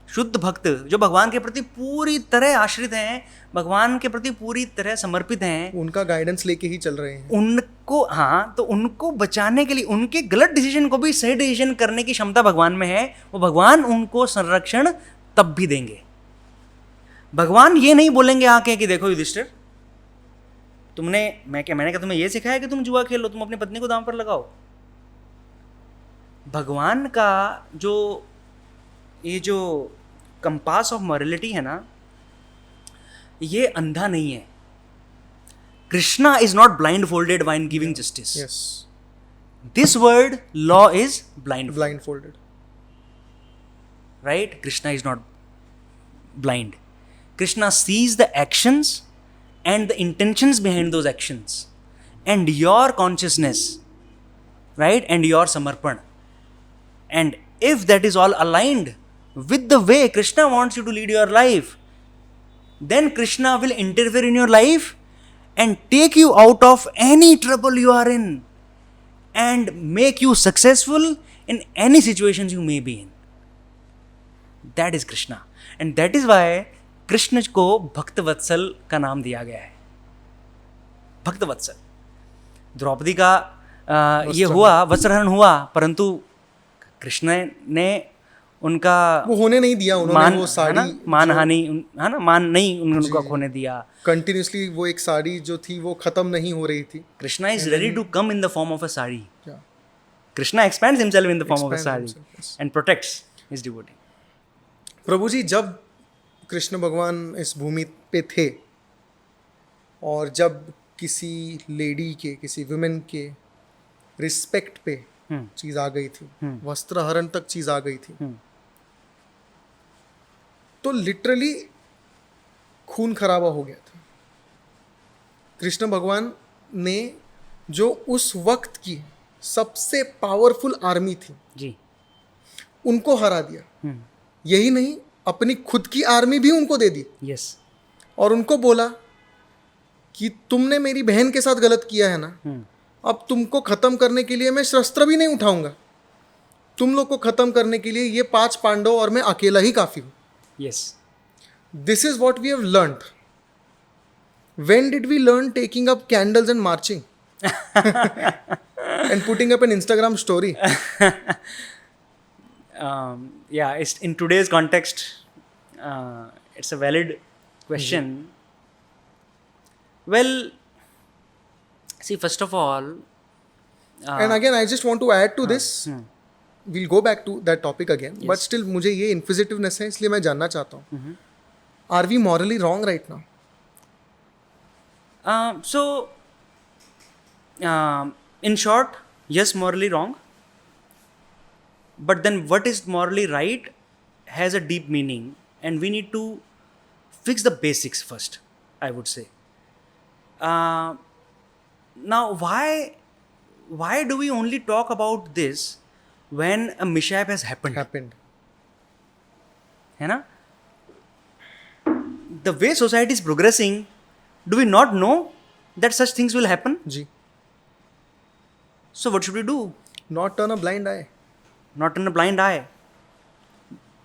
शुद्ध भक्त जो भगवान के प्रति पूरी तरह आश्रित हैं, भगवान के प्रति पूरी तरह समर्पित हैं, उनका गाइडेंस लेके ही चल रहे हैं, उनको, हाँ, तो उनको बचाने के लिए, उनके गलत डिसीजन को भी सही डिसीजन करने की क्षमता भगवान में है। वो भगवान उनको संरक्षण तब भी देंगे। भगवान ये नहीं बोलेंगे आके कि देखो युधिष्ठिर, मैंने क्या तुम्हें ये सिखाया कि तुम जुआ खेलो, तुम अपनी पत्नी को दांव पर लगाओ। भगवान का ये जो कंपास ऑफ मॉरलिटी है ना, ये अंधा नहीं है। Krishna is not blind folded while giving justice. Yes, this word law is blind folded, right? Krishna is not blind. Krishna sees the actions and the intentions behind those actions and your consciousness, right? And your samarpan. And if that is all aligned with the way Krishna wants you to lead your life, then Krishna will interfere in your life and take you out of any trouble you are in and make you successful in any situations you may be in. That is Krishna. And that is why Krishna को भक्त वत्सल का नाम दिया गया है। भक्त वत्सल। द्रौपदी का ये हुआ, वस्त्रहरण हुआ, परंतु कृष्ण ने उनका वो होने नहीं दिया, उन्होंने वो साड़ी, मानहानि, है ना, मान नहीं उनको खोने दिया। कंटिन्यूसली वो एक साड़ी जो थी वो खत्म नहीं हो रही थी। Krishna is ready to come in the form of a sari. Krishna expands himself in the form of a sari and protects his devotee. Prabhu ji, जब कृष्ण भगवान इस भूमि पे थे और जब किसी लेडी के, किसी वुमेन के रिस्पेक्ट पे चीज आ गई थी, वस्त्रहरण तक चीज आ गई थी, तो लिटरली खून खराबा हो गया था। कृष्ण भगवान ने जो उस वक्त की सबसे पावरफुल आर्मी थी जी, उनको हरा दिया। यही नहीं, अपनी खुद की आर्मी भी उनको दे दी। यस। और उनको बोला कि तुमने मेरी बहन के साथ गलत किया है ना, अब तुमको खत्म करने के लिए मैं शस्त्र भी नहीं उठाऊंगा, तुम लोग को खत्म करने के लिए ये 5 पांडव और मैं अकेला ही काफी हूं। Yes. This is what we have learned. When did we learn taking up candles and marching and putting up an Instagram story? Yeah, it's in today's context, it's a valid question. Well, see, first of all, and again I just want to add to this, we'll go back to that topic again, but still मुझे ये inquisitiveness है, इसलिए मैं जानना चाहता हूँ, are we morally wrong right now? So in short, yes, morally wrong. But then what is morally right has a deep meaning, and we need to fix the basics first, I would say. Now, why do we only talk about this when a mishap has happened? है ना? The way society is progressing, do we not know that such things will happen? Ji. So what should we do? Not turn a blind eye. Not turn a blind eye.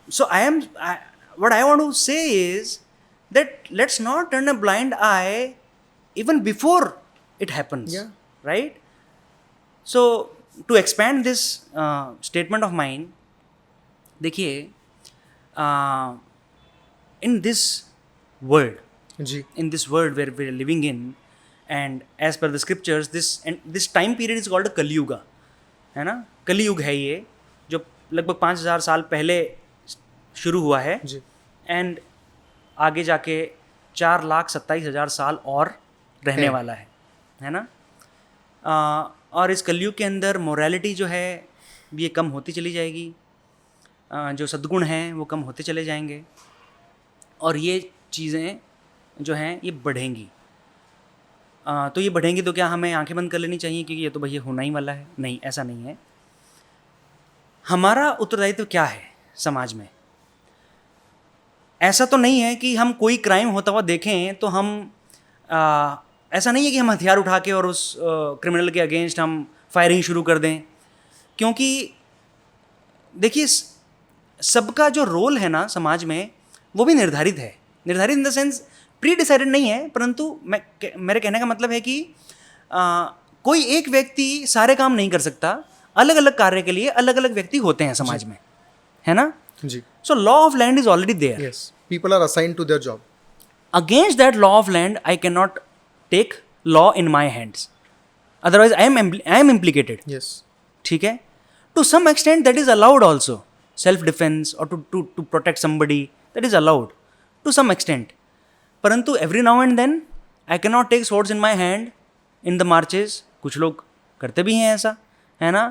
So what I want to say is that let's not turn a blind eye even before it happens. Yeah. Right? So to expand this statement of mine, देखिए, in this world, ji. in this world where we are living in, and as per the scriptures, this time period is called a Kali Yuga, है ना? कली युग है ये, जो लगभग 5000 साल पहले शुरू हुआ है, एंड आगे जाके 4,27,000 साल और रहने वाला है ना? और इस कलयुग के अंदर मोरालिटी जो है ये कम होती चली जाएगी, जो सद्गुण हैं वो कम होते चले जाएंगे, और ये चीज़ें जो हैं ये बढ़ेंगी। तो ये बढ़ेंगी तो क्या हमें आंखें बंद कर लेनी चाहिए क्योंकि ये तो भैया होना ही वाला है? नहीं, ऐसा नहीं है। हमारा उत्तरदायित्व क्या है समाज में? ऐसा तो नहीं है कि हम कोई क्राइम होता हुआ देखें तो हम ऐसा नहीं है कि हम हथियार उठा के और उस क्रिमिनल के अगेंस्ट हम फायरिंग शुरू कर दें, क्योंकि देखिए सबका जो रोल है ना समाज में वो भी निर्धारित है। निर्धारित in the sense pre decided नहीं है, परंतु मेरे कहने का मतलब है कि कोई एक व्यक्ति सारे काम नहीं कर सकता। अलग अलग कार्य के लिए अलग अलग व्यक्ति होते हैं समाज में, है ना जी। So law of land is already there. Yes, people are assigned to their job. Against that law of land, I cannot take law in my hands. Otherwise, I am implicated. Yes. ठीक है? To some extent, that is allowed also. Self-defense or to protect somebody, that is allowed. To some extent. परंतु every now and then, I cannot take swords in my hand in the marches. कुछ लोग करते भी हैं ऐसा, है ना?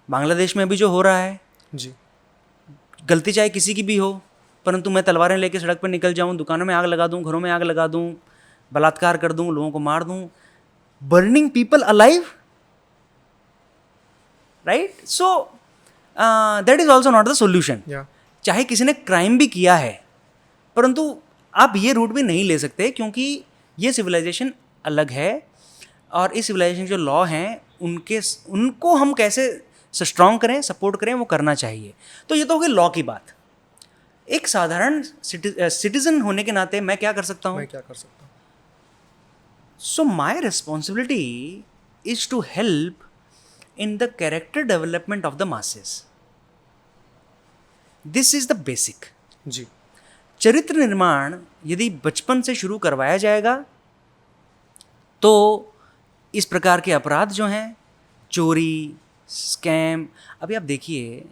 बांग्लादेश में भी जो हो रहा है, जी। गलती चाहे किसी की भी हो, परंतु मैं तलवारें लेके सड़क पर निकल जाऊं, दुकानों में आग लगा दूं, घरों में आग लगा दूं, बलात्कार कर दूं, लोगों को मार दूं, burning people alive, right? So that is also not the solution. Yeah. चाहे किसी ने क्राइम भी किया है, परंतु आप ये रूट भी नहीं ले सकते क्योंकि ये सिविलाइजेशन अलग है और इस सिविलाइजेशन जो लॉ हैं उनको हम कैसे स्ट्रॉन्ग करें, सपोर्ट करें, वो करना चाहिए। तो ये तो हो गई लॉ की बात। एक साधारण सिटीजन होने के नाते मैं क्या कर सकता हूँ? मैं क्या कर सकता हूँ? So my responsibility is to help in the character development of the masses. This is the basic. जी। चरित्र निर्माण यदि बचपन से शुरू करवाया जाएगा तो इस प्रकार के अपराध जो हैं, चोरी, स्कैम, अभी आप देखिए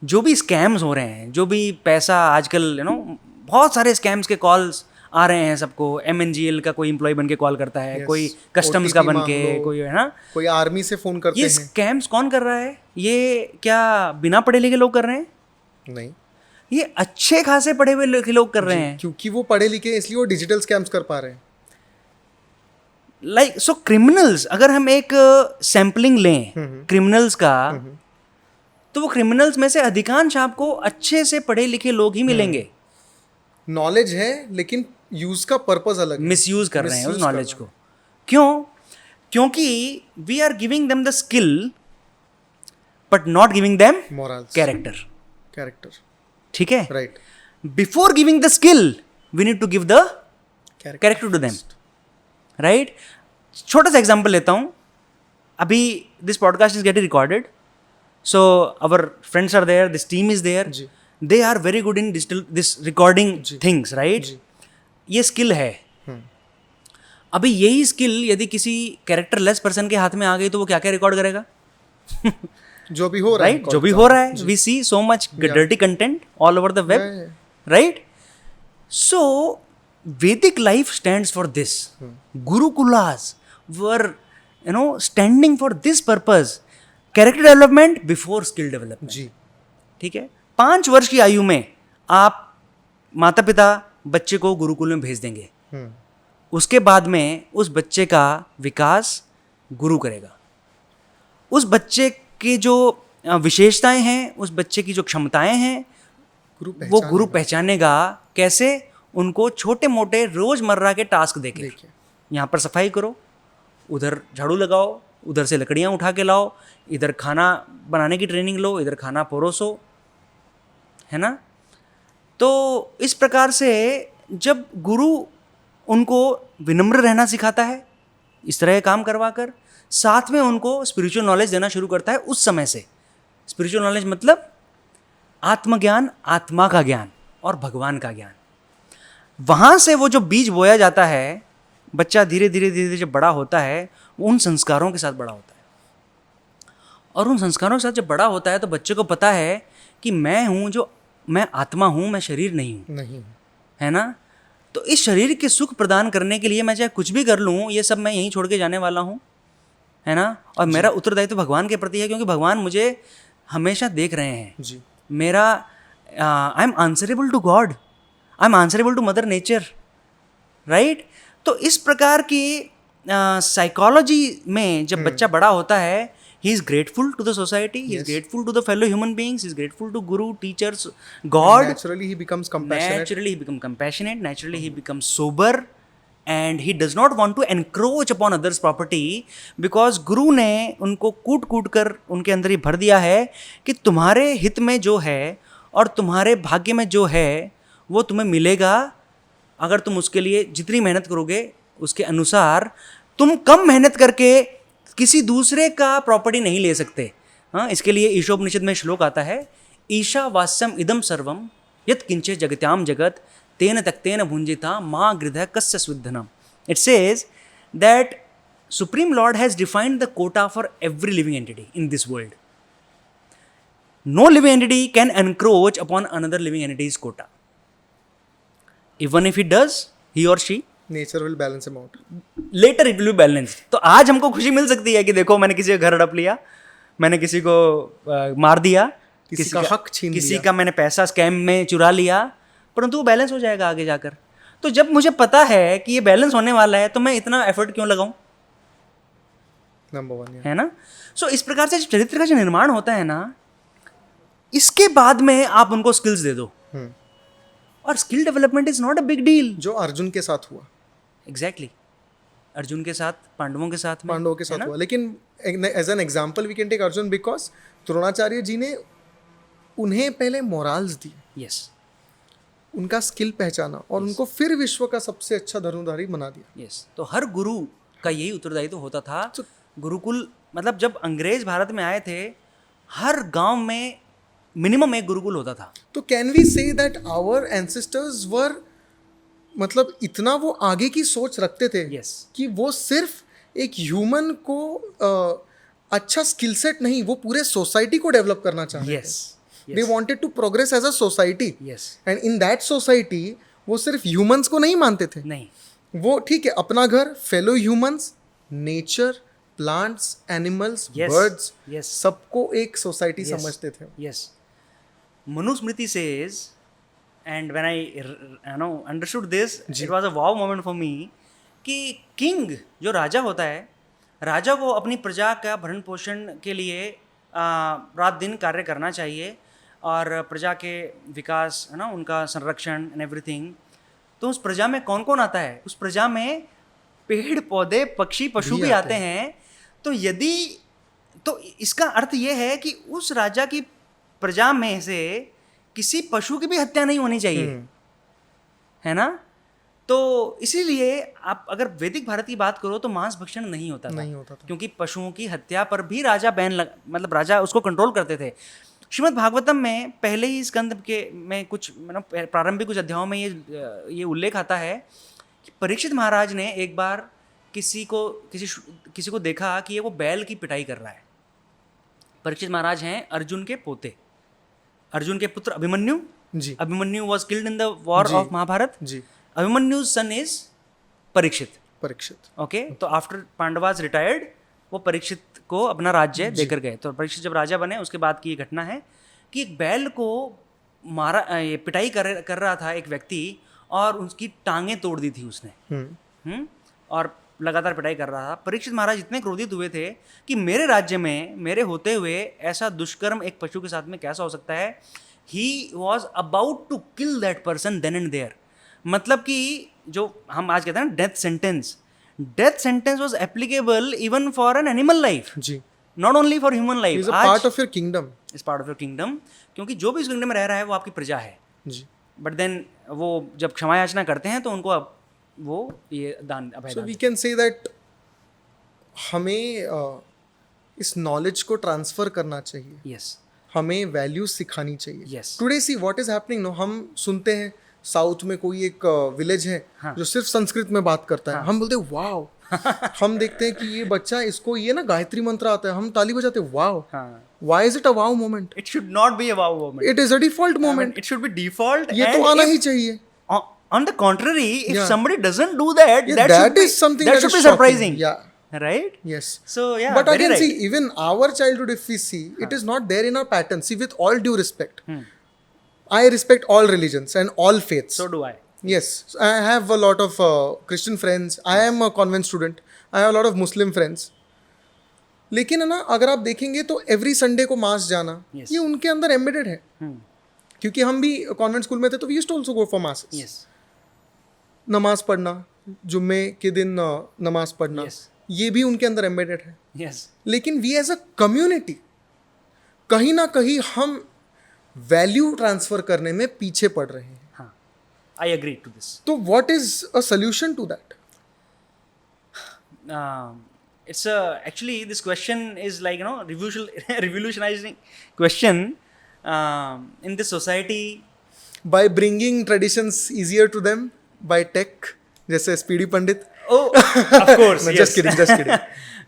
जो भी स्कैम्स हो रहे हैं, जो भी पैसा आजकल बहुत सारे स्कैम्स के कॉल्स आ रहे हैं सबको। MNGL का कोई एम्प्लॉय बन के कॉल करता है, कोई कस्टम्स का बन के, कोई है ना, कोई आर्मी से फोन करते ये हैं। स्कैम्स कौन कर रहा है? ये क्या बिना पढ़े लिखे लोग कर रहे हैं? नहीं, ये अच्छे खासे पढ़े हुए लोग कर रहे हैं। क्योंकि वो पढ़े लिखे हैं, इसलिए वो डिजिटल स्कैम्स कर पा रहे हैं। लाइक सो क्रिमिनल्स, अगर हम एक सैम्पलिंग लें क्रिमिनल्स का, तो वो क्रिमिनल्स में से अधिकांश आपको अच्छे से पढ़े लिखे लोग ही मिलेंगे। नॉलेज है लेकिन यूज का पर्पस अलग है। मिसयूज कर रहे हैं उस नॉलेज को। क्यों? क्योंकि we are giving them the skill but not giving them morals, character. ठीक है? Right. Before giving the skill we need to give the character to them, right? छोटा सा एग्जाम्पल लेता हूँ। अभी this podcast is getting recorded, so our friends are there, this team is there, they are very good in digital this recording things, right? ये स्किल है। अभी यही स्किल यदि किसी कैरेक्टर लेस पर्सन के हाथ में आ गई तो वो क्या क्या रिकॉर्ड करेगा? जो भी हो रहा है, राइट? जो भी हो रहा है, we see so much dirty content all over the web, right? So Vedic life stands for this. Gurukulas were, standing for this purpose. Character development before skill development. जी। ठीक है? 5 वर्ष की आयु में आप माता पिता बच्चे को गुरुकुल में भेज देंगे। उसके बाद में उस बच्चे का विकास गुरु करेगा। उस बच्चे के जो विशेषताएं हैं, उस बच्चे की जो क्षमताएं हैं, वो गुरु पहचानेगा। कैसे? उनको छोटे मोटे रोजमर्रा के टास्क देके, यहाँ पर सफाई करो, उधर झाड़ू लगाओ, उधर से लकड़ियाँ उठा के लाओ, इधर खाना बनाने की ट्रेनिंग लो, इधर खाना परोसो, है ना? तो इस प्रकार से जब गुरु उनको विनम्र रहना सिखाता है, इस तरह काम करवा कर, साथ में उनको स्पिरिचुअल नॉलेज देना शुरू करता है। उस समय से स्पिरिचुअल नॉलेज मतलब आत्मज्ञान, आत्मा का ज्ञान और भगवान का ज्ञान। वहाँ से वो जो बीज बोया जाता है, बच्चा धीरे धीरे जब बड़ा होता है, वो उन संस्कारों के साथ बड़ा होता है। और उन संस्कारों के साथ जब बड़ा होता है तो बच्चे को पता है कि मैं आत्मा हूँ, मैं शरीर नहीं हूँ, है ना? तो इस शरीर के सुख प्रदान करने के लिए मैं चाहे कुछ भी कर लूँ, ये सब मैं यहीं छोड़ के जाने वाला हूँ, है ना? और मेरा उत्तरदायित्व तो भगवान के प्रति है, क्योंकि भगवान मुझे हमेशा देख रहे हैं। जी। मेरा I am answerable to God. I am answerable to mother nature, right? तो इस प्रकार की साइकोलॉजी में जब बच्चा बड़ा होता है, he is grateful to the society, he is grateful to the fellow human beings, he is grateful to guru, teachers, God. Naturally, he becomes compassionate. Naturally he become compassionate, naturally he becomes sober, and he does not want to encroach upon others' property, because गुरु ने उनको कूट कूट कर उनके अंदर ये भर दिया है कि तुम्हारे हित में जो है और तुम्हारे भाग्य में जो है वो तुम्हें मिलेगा अगर तुम उसके लिए जितनी मेहनत करोगे उसके अनुसार. तुम कम मेहनत करके किसी दूसरे का प्रॉपर्टी नहीं ले सकते. हाँ, इसके लिए ईशोपनिषद में श्लोक आता है, ईशावास्यम इदम सर्वम यत् किंचे जगत्याम जगत तेन तक्तेन भुंजिता माँ गृधः कस्य स्विद्धनम. It says that supreme lord has defined the quota for every living entity in this world. No living entity can encroach upon another living entity's quota. Even if he does, he or she, Nature will balance him out. later it will be balanced. तो आज हमको खुशी मिल सकती है कि देखो मैंने किसी का घर हड़प लिया, मैंने किसी को मार दिया, किसी का हक छीन किसी लिया, का मैंने पैसा स्कैम में चुरा लिया, परंतु वो बैलेंस हो जाएगा आगे जाकर. तो जब मुझे पता है कि ये बैलेंस होने वाला है तो मैं इतना एफर्ट क्यों लगाऊं, Number one, yeah. है ना? सो इस प्रकार से चरित्र का जो निर्माण होता है ना, इसके बाद में आप उनको स्किल्स दे दो. और skill development is not a big deal. जो अर्जुन के साथ हुआ, एग्जैक्टली अर्जुन के साथ, पांडवों के साथ में, पांडवों के साथ हुआ. लेकिन as an example we can take Arjun because Dronacharya ji ने उन्हें पहले मोरल्स दी, यस उनका स्किल पहचाना और उनको फिर विश्व का सबसे अच्छा धनुर्धारी बना दिया. यस. तो हर गुरु का यही उत्तरदायित्व होता था. गुरुकुल मतलब जब अंग्रेज भारत में आए थे, हर गांव में मिनिमम एक गुरुकुल होता था. तो can we say that our ancestors were, मतलब इतना वो आगे की सोच रखते थे Yes. कि वो सिर्फ एक ह्यूमन को अच्छा स्किल सेट नहीं, वो पूरे सोसाइटी को डेवलप करना चाहते यस थे. They wanted to progress as a society, yes. And in that society वो सिर्फ ह्यूमंस को नहीं मानते थे. नहीं, वो ठीक है, अपना घर, fellow humans, nature, plants, animals, Yes. Birds, Yes. सबको एक सोसाइटी Yes. समझते थे. Yes. Manusmriti says, and when I understood this, it was a wow moment for me, कि किंग जो राजा होता है, राजा को अपनी प्रजा का भरण पोषण के लिए रात दिन कार्य करना चाहिए और प्रजा के विकास, है ना, उनका संरक्षण एंड एवरीथिंग. तो उस प्रजा में कौन कौन आता है? उस प्रजा में पेड़ पौधे पक्षी पशु भी आते हैं. तो यदि, तो इसका अर्थ ये है कि उस राजा की प्रजा में से किसी पशु की भी हत्या नहीं होनी चाहिए, है ना? तो इसीलिए आप अगर वैदिक भारत की बात करो तो मांस भक्षण नहीं होता था, क्योंकि पशुओं की हत्या पर भी राजा मतलब राजा उसको कंट्रोल करते थे. श्रीमद् भागवतम में पहले ही स्कंद के में कुछ प्रारंभिक कुछ अध्यायों में ये उल्लेख आता है कि परीक्षित महाराज ने एक बार किसी को देखा कि ये वो बैल की पिटाई कर रहा है. परीक्षित महाराज हैं अर्जुन के पोते, अर्जुन के पुत्र अभिमन्यु. जी. Abhimanyu was killed in the war of Mahabharata. जी. Abhimanyu son is Parikshit. Okay. तो आफ्टर पांडवास रिटायर्ड, वो परीक्षित को अपना राज्य देकर गए. तो परीक्षित जब राजा बने उसके बाद की ये घटना है कि एक बैल को मारा, ये पिटाई कर रहा था एक व्यक्ति, और उसकी टांगें तोड़ दी थी उसने. और लगातार पिटाई कर रहा था. परीक्षित महाराज इतने क्रोधित हुए थे कि मेरे राज्य में मेरे होते हुए ऐसा दुष्कर्म एक पशु के साथ में कैसा हो सकता है. He was about to kill that person then and there. मतलब कि जो हम आज कहते हैं ना death sentence was applicable even for an animal life, जी, not only for human life. Is a part of your kingdom. Is part of your kingdom, क्योंकि जो भी इस किंगडम में रह रहा है वो आपकी प्रजा है. जी. बट देन वो जब क्षमा याचना करते हैं तो उनको अब वो ये दान अभय. So we can say that हमें इस नॉलेज को ट्रांसफर करना चाहिए. यस. हमें वैल्यूज सिखानी चाहिए. Yes. Today see what is happening no, हम सुनते हैं साउथ में कोई एक विलेज है जो सिर्फ संस्कृत में बात करता है. हम बोलते हैं वाओ. हम देखते हैं कि ये बच्चा, इसको ये ना गायत्री मंत्र आता है, हम ताली बजाते हैं wow. Why is it a wow moment? It should not be a wow moment. It is a default moment. It should be default. ये तो आना ही चाहिए. On the contrary, if Yeah. somebody doesn't do that, Yeah, that is something that should is be shocking. surprising. Yeah. Right? Yes. So yeah. But very again, right. see, even our childhood, if we see, it is not there in our pattern. See, with all due respect, I respect all religions and all faiths. So do I. Yes, I have a lot of Christian friends. I am a convent student. I have a lot of Muslim friends. लेकिन है ना, अगर आप देखेंगे तो एवरी संडे को मास जाना, Yes. ये उनके अंदर एम्बेडेड है. क्योंकि हम भी कॉन्वेंट स्कूल में थे तो we used to also go for mass. Yes. नमाज पढ़ना, जुम्मे के दिन नमाज पढ़ना, Yes. ये भी उनके अंदर एम्बेडेड है. Yes. लेकिन वी एज अ कम्युनिटी कहीं ना कहीं हम वैल्यू ट्रांसफर करने में पीछे पड़ रहे हैं. हाँ. I agree to this. तो what is a solution to that? It's actually this question is like revolutionizing question in this society. By bringing traditions easier to them by tech, जैसे speedy Pandit. Oh, of course. No, yes. just kidding.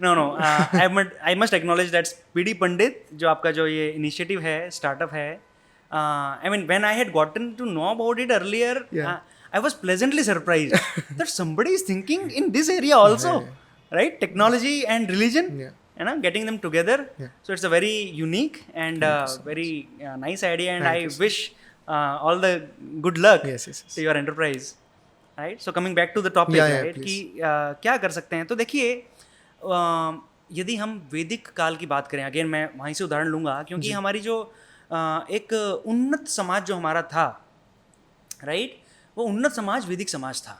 No. I must acknowledge that Speedy Pandit, जो आपका जो ये initiative है, startup है. I mean, when I had gotten to know about it earlier, Yeah. I was pleasantly surprised that somebody is thinking in this area also, right? Technology and religion, Yeah. Getting them together. Yeah. So it's a very unique and very nice idea, and I wish all the good luck Yes. to your enterprise. Right. So coming back to the topic, right, कि क्या कर सकते हैं. तो देखिए, यदि हम वैदिक काल की बात करें, अगेन मैं वहीं से उदाहरण लूँगा, क्योंकि हमारी जो एक उन्नत समाज जो हमारा था, राइट, वो उन्नत समाज वैदिक समाज था,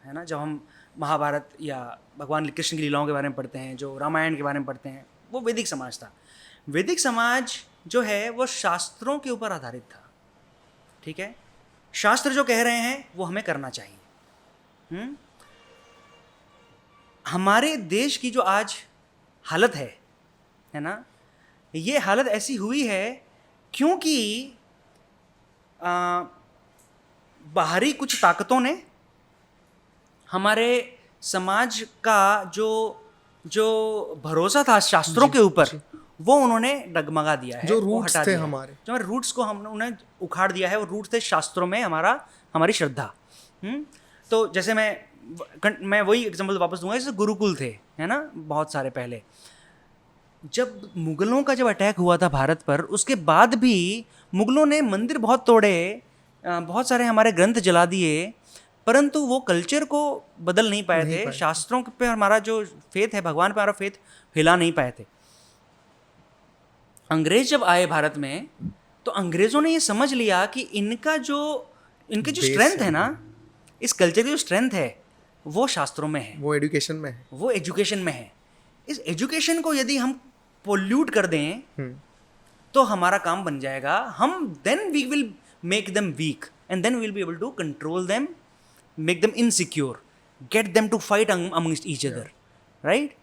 है ना. जब हम महाभारत या भगवान कृष्ण की लीलाओं के बारे में पढ़ते हैं, जो रामायण के बारे में पढ़ते हैं, वो वैदिक समाज था. वैदिक समाज जो है वो शास्त्रों के ऊपर आधारित था. ठीक है, शास्त्र जो कह रहे हैं वो हमें करना चाहिए. हमारे देश की जो आज हालत है ना, ये हालत ऐसी हुई है क्योंकि बाहरी कुछ ताकतों ने हमारे समाज का जो भरोसा था शास्त्रों के ऊपर, वो उन्होंने डगमगा दिया है. जो वो रूट्स हटा थे दिया है. हमारे, जो हमारे रूट्स को हमने उन्हें उखाड़ दिया है. वो रूट्स थे शास्त्रों में हमारी श्रद्धा. तो जैसे मैं वही एग्जांपल वापस दूंगा, जैसे गुरुकुल थे, है ना, बहुत सारे पहले. जब मुगलों का जब अटैक हुआ था भारत पर, उसके बाद भी मुगलों ने मंदिर बहुत तोड़े, बहुत सारे हमारे ग्रंथ जला दिए, परंतु वो कल्चर को बदल नहीं पाए थे. शास्त्रों पे हमारा जो फेथ है, भगवान पे हमारा फेथ हिला नहीं पाए थे. अंग्रेज जब आए भारत में, तो अंग्रेज़ों ने ये समझ लिया कि इनकी जो स्ट्रेंथ है ना, इस कल्चर की जो स्ट्रेंथ है, वो शास्त्रों में है, वो एजुकेशन में है, वो एजुकेशन में है. इस एजुकेशन को यदि हम पोल्यूट कर दें तो हमारा काम बन जाएगा. हम then we will make them weak and then we will be able to control them, make them insecure, get them to fight amongst each other, right.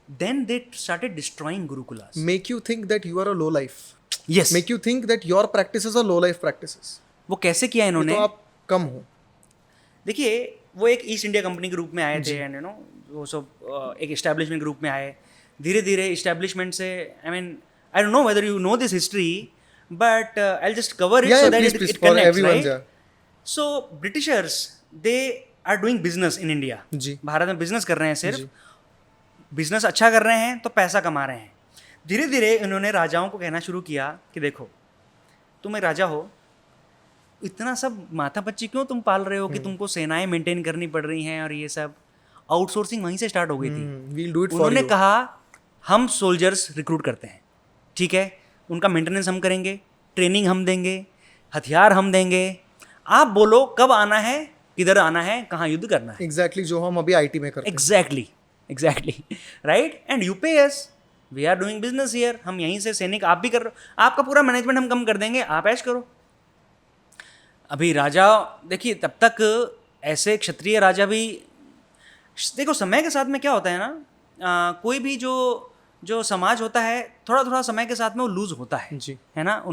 Then they started destroying gurukulas. Make you think that you are a low life. Yes. Make you think that your practices are low life practices. वो कैसे किया इन्होंने? तो आप कम हो. देखिए, वो एक ईस्ट इंडिया कंपनी के रूप में आए थे, एंड वो सब एक एस्टैब्लिशमेंट के रूप में आए. धीरे धीरे एस्टैब्लिशमेंट से, I don't know whether you know this history, but I will just cover it so that it connects, right. So Britishers, they are doing business in India. Bharat में बिजनेस कर रहे हैं, सिर्फ बिजनेस अच्छा कर रहे हैं तो पैसा कमा रहे हैं. धीरे धीरे इन्होंने राजाओं को कहना शुरू किया कि देखो, तुम एक राजा हो, इतना सब माथापच्ची क्यों तुम पाल रहे हो कि तुमको सेनाएं मेंटेन करनी पड़ रही हैं, और ये सब आउटसोर्सिंग वहीं से स्टार्ट हो गई थी. उन्होंने कहा हम सोल्जर्स रिक्रूट करते हैं, ठीक है, उनका मेंटेनेंस हम करेंगे, ट्रेनिंग हम देंगे, हथियार हम देंगे, आप बोलो कब आना है, किधर आना है, कहाँ युद्ध करना है. एग्जैक्टली जो हम अभी IT में करते हैं. Exactly, right? And you pay us. We are doing business here. हम यहीं से सैनिक, आप भी कर रहे हो, आपका पूरा मैनेजमेंट हम कम कर देंगे, आप ऐश करो. अभी राजा, देखिए, तब तक ऐसे क्षत्रिय राजा भी, देखो समय के साथ में क्या होता है ना, कोई भी जो समाज होता है, थोड़ा थोड़ा समय के साथ में वो लूज होता है जी, है ना.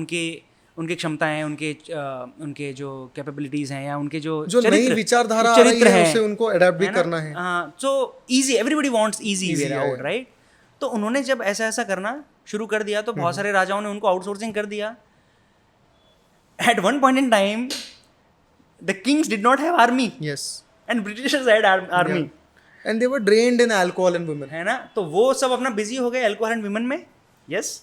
उनकी क्षमताएं, उनके जो कैपेबिलिटीज हैं, या उनके जो नई विचारधारा चरित्र है, उसे उनको अडॉप्ट भी करना है. So easy, everybody wants easy way out, right. तो उन्होंने जब ऐसा करना शुरू कर दिया, तो बहुत सारे राजाओं ने उनको आउटसोर्सिंग कर दिया. At one point in time the kings did not have army, yes, and Britishers had army, and they were drained in alcohol and women, है ना. तो वो सब अपना बिजी हो गए अल्कोहल एंड वुमेन में. यस.